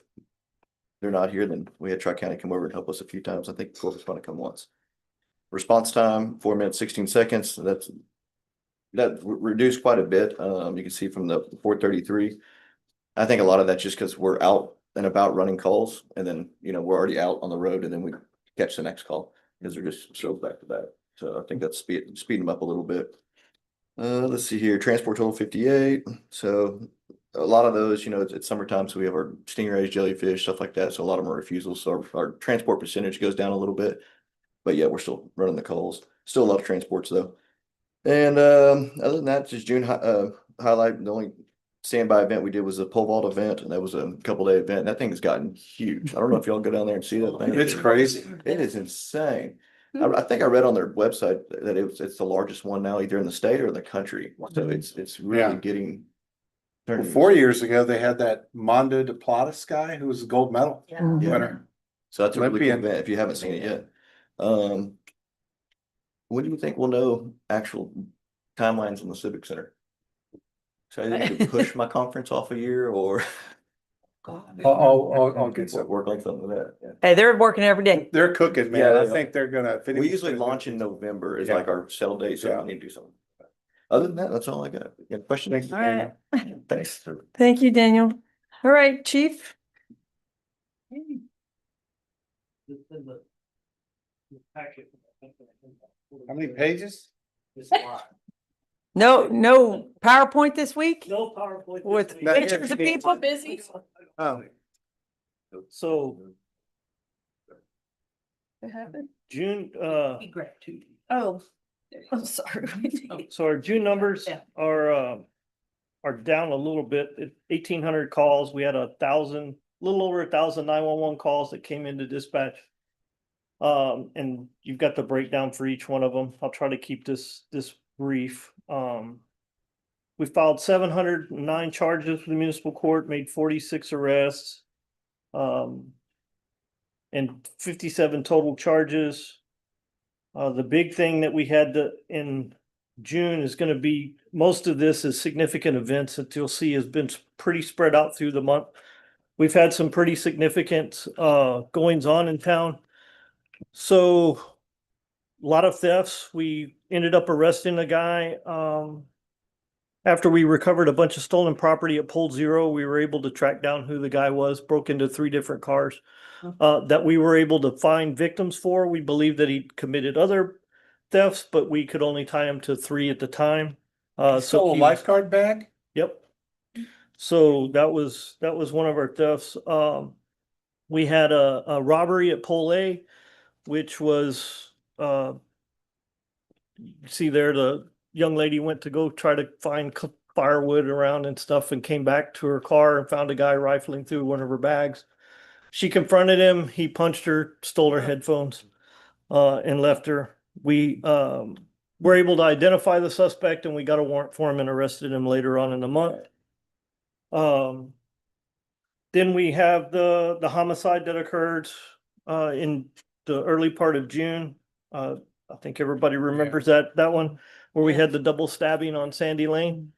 they're not here, then we had Tri-County come over and help us a few times. I think Corpus want to come once. Response time 4 minutes 16 seconds. That reduced quite a bit. You can see from the 433. I think a lot of that's just because we're out and about running calls, and then we're already out on the road, and then we catch the next call because they're just so back to back. So I think that's speeding them up a little bit. Let's see here. Transport total 58. So a lot of those, it's summertime, so we have our stingrays, jellyfish, stuff like that. So a lot of them are refusals. So our transport percentage goes down a little bit. But yeah, we're still running the calls. Still a lot of transports though. And other than that, just June highlight, the only standby event we did was a pole vault event, and that was a couple day event. That thing has gotten huge. I don't know if y'all go down there and see that thing. It's crazy. It is insane. I think I read on their website that it's the largest one now, either in the state or in the country. So it's really Yeah. getting. Well, 4 years ago, they had that Mondo de Plata guy who was a gold medal winner. So that's a really cool Olympian. event if you haven't seen it yet. When do you think we'll know actual timelines in the Civic Center? So I need to push my conference off a year or? I'll get some. Work like something like that. Yeah. Hey, they're working every day. They're cooking, man. Yeah, I they think they're gonna. We usually launch in November is Yeah. like our sell date, so Yeah. we need to do something. Other than that, that's all I got. Yeah, questions? All right. Thanks. Thank you, Daniel. All right, Chief. How many pages? No PowerPoint this week? No PowerPoint. With pictures of people? Busy. Oh, So What happened? June, Oh, I'm sorry. so our June numbers Yeah. are down a little bit. 1,800 calls. We had 1,000, little over 1,000 911 calls that came into dispatch. And you've got the breakdown for each one of them. I'll try to keep this brief. We filed 709 charges for the municipal court, made 46 arrests. And 57 total charges. The big thing that we had in June is going to be, most of this is significant events that you'll see has been pretty spread out through the month. We've had some pretty significant goings on in town. So a lot of thefts. We ended up arresting a guy after we recovered a bunch of stolen property at Pole Zero. We were able to track down who the guy was, broke into 3 different cars that we were able to find victims for. We believe that he committed other thefts, but we could only tie him to 3 at the time. stole a lifeguard bag? Yep. So that was one of our thefts. We had a robbery at Pole A, which was, you see there, the young lady went to go try to find firewood around and stuff and came back to her car and found a guy rifling through one of her bags. She confronted him. He punched her, stole her headphones, and left her. We were able to identify the suspect and we got a warrant for him and arrested him later on in the month. Then we have the homicide that occurred in the early part of June. I think everybody remembers that one where we had the double stabbing on Sandy Lane.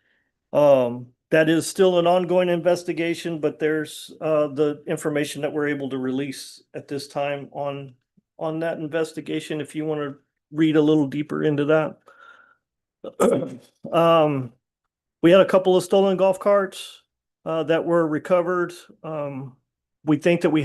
That is still an ongoing investigation, but there's the information that we're able to release at this time on that investigation if you want to read a little deeper into that. We had a couple of stolen golf carts that were recovered. We think that we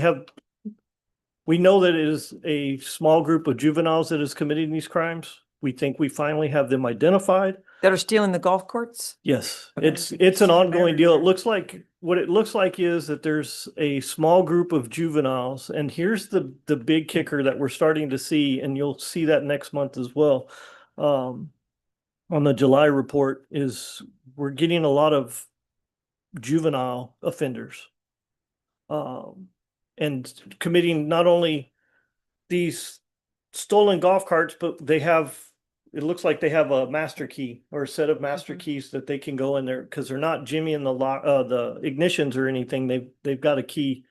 know that it is a small group of juveniles that is committing these crimes. We think we finally have them identified. That are stealing the golf carts? Yes, it's an ongoing deal. It looks like, what it looks like is that there's a small group of juveniles, and here's the big kicker that we're starting to see, and you'll see that next month as well. On the July report is we're getting a lot of juvenile offenders. And committing not only these stolen golf carts, but it looks like they have a master key or a set of master keys that they can go in there because they're not jimmying the ignitions or anything. They've got a key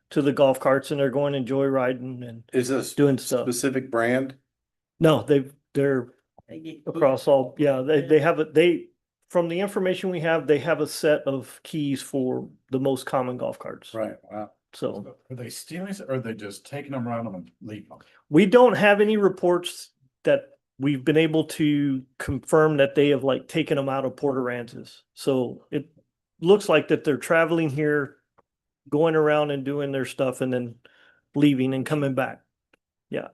to the golf carts and they're going and joyriding and Is this doing stuff. specific brand? No, they're across all. Yeah, they have from the information we have, they have a set of keys for the most common golf carts. Right, wow. So Are they stealing it or are they just taking them around them and leaving them? we don't have any reports that we've been able to confirm that they have like taken them out of Port Aransas. So it looks like that they're traveling here, going around and doing their stuff and then leaving and coming back. Yeah.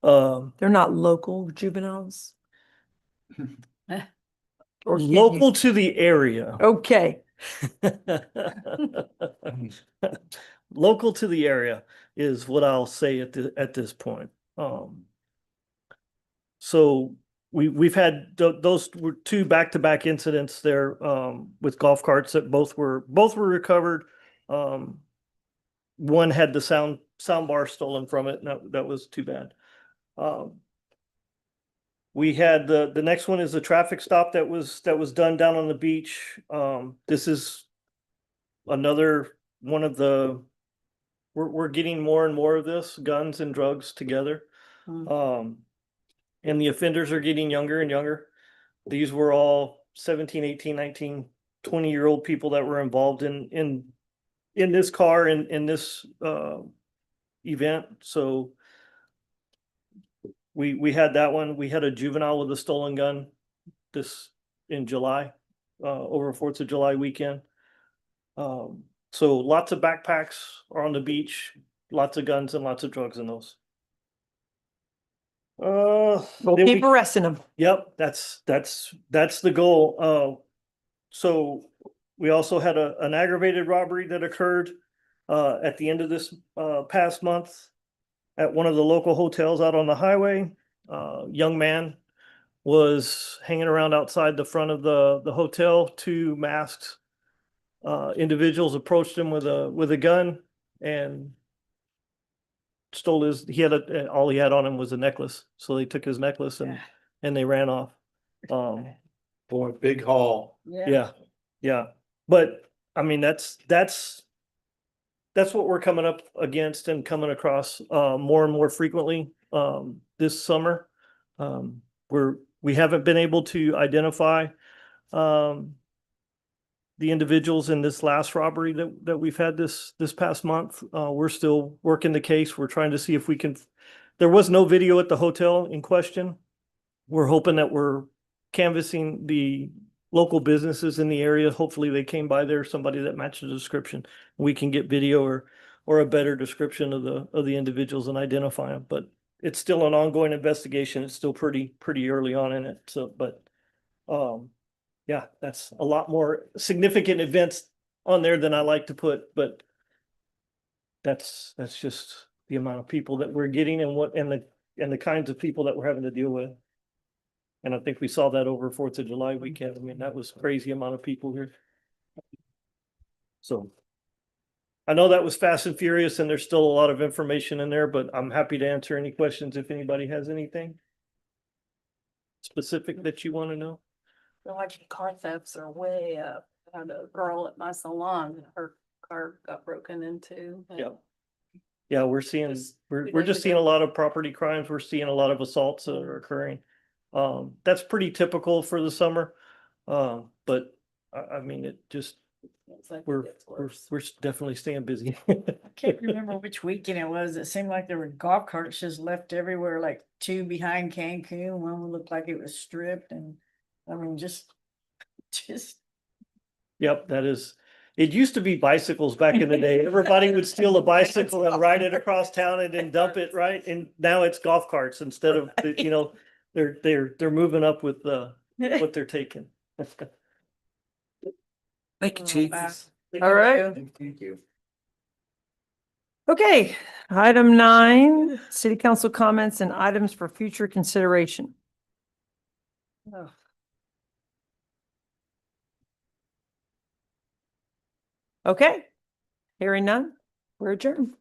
They're not local juveniles? Or can you- Local to the area. Okay. Local to the area is what I'll say at this point. So we've had those were two back-to-back incidents there, with golf carts that both were recovered. One had the sound bar stolen from it, and that was too bad. We had the next one is a traffic stop that was done down on the beach. This is another one of the, we're getting more and more of this, guns and drugs together. And the offenders are getting younger and younger. These were all 17, 18, 19, 20-year-old people that were involved in this car, in this event. So we had that one. We had a juvenile with a stolen gun this in July, over 4th of July weekend. So lots of backpacks are on the beach, lots of guns and lots of drugs in those. We'll then keep arresting them. Yep, that's the goal. So we also had an aggravated robbery that occurred at the end of this past month at one of the local hotels out on the highway. Young man was hanging around outside the front of the hotel. Two masked individuals approached him with a gun and stole his, all he had on him was a necklace. So they took his necklace and they ran off. Boy, big haul. Yeah. But I mean, that's what we're coming up against and coming across more and more frequently this summer. We haven't been able to identify the individuals in this last robbery that we've had this past month. We're still working the case. We're trying to see if we can. There was no video at the hotel in question. We're hoping that we're canvassing the local businesses in the area. Hopefully they came by there, somebody that matched the description. We can get video or a better description of the individuals and identify them. But it's still an ongoing investigation. It's still pretty early on in it. So, but yeah, that's a lot more significant events on there than I like to put, but that's just the amount of people that we're getting and the kinds of people that we're having to deal with. And I think we saw that over 4th of July weekend. I mean, that was crazy amount of people here. So I know that was fast and furious and there's still a lot of information in there, but I'm happy to answer any questions if anybody has anything specific that you want to know. feel like car thefts are way up. I had a girl at my salon, her car got broken into. and Yeah. Yeah, we're seeing, we're days just seeing a ago. lot of property crimes. We're seeing a lot of assaults that are occurring. That's pretty typical for the summer. But I mean, it just, It's like it we're gets worse. definitely staying busy. I can't remember which weekend it was. It seemed like there were golf carts just left everywhere, like two behind Cancun. One looked like it was stripped and I mean, just. Yep, that is, it used to be bicycles back in the day. Everybody would steal a bicycle and ride it across town and then dump it, right? And now it's golf carts instead of, you know, they're moving up with what they're taking. Thank you, Chief. All Thank right. you. Thank you. Okay, item 9, city council comments and items for future consideration. Oh. Okay, hearing none, we're adjourned.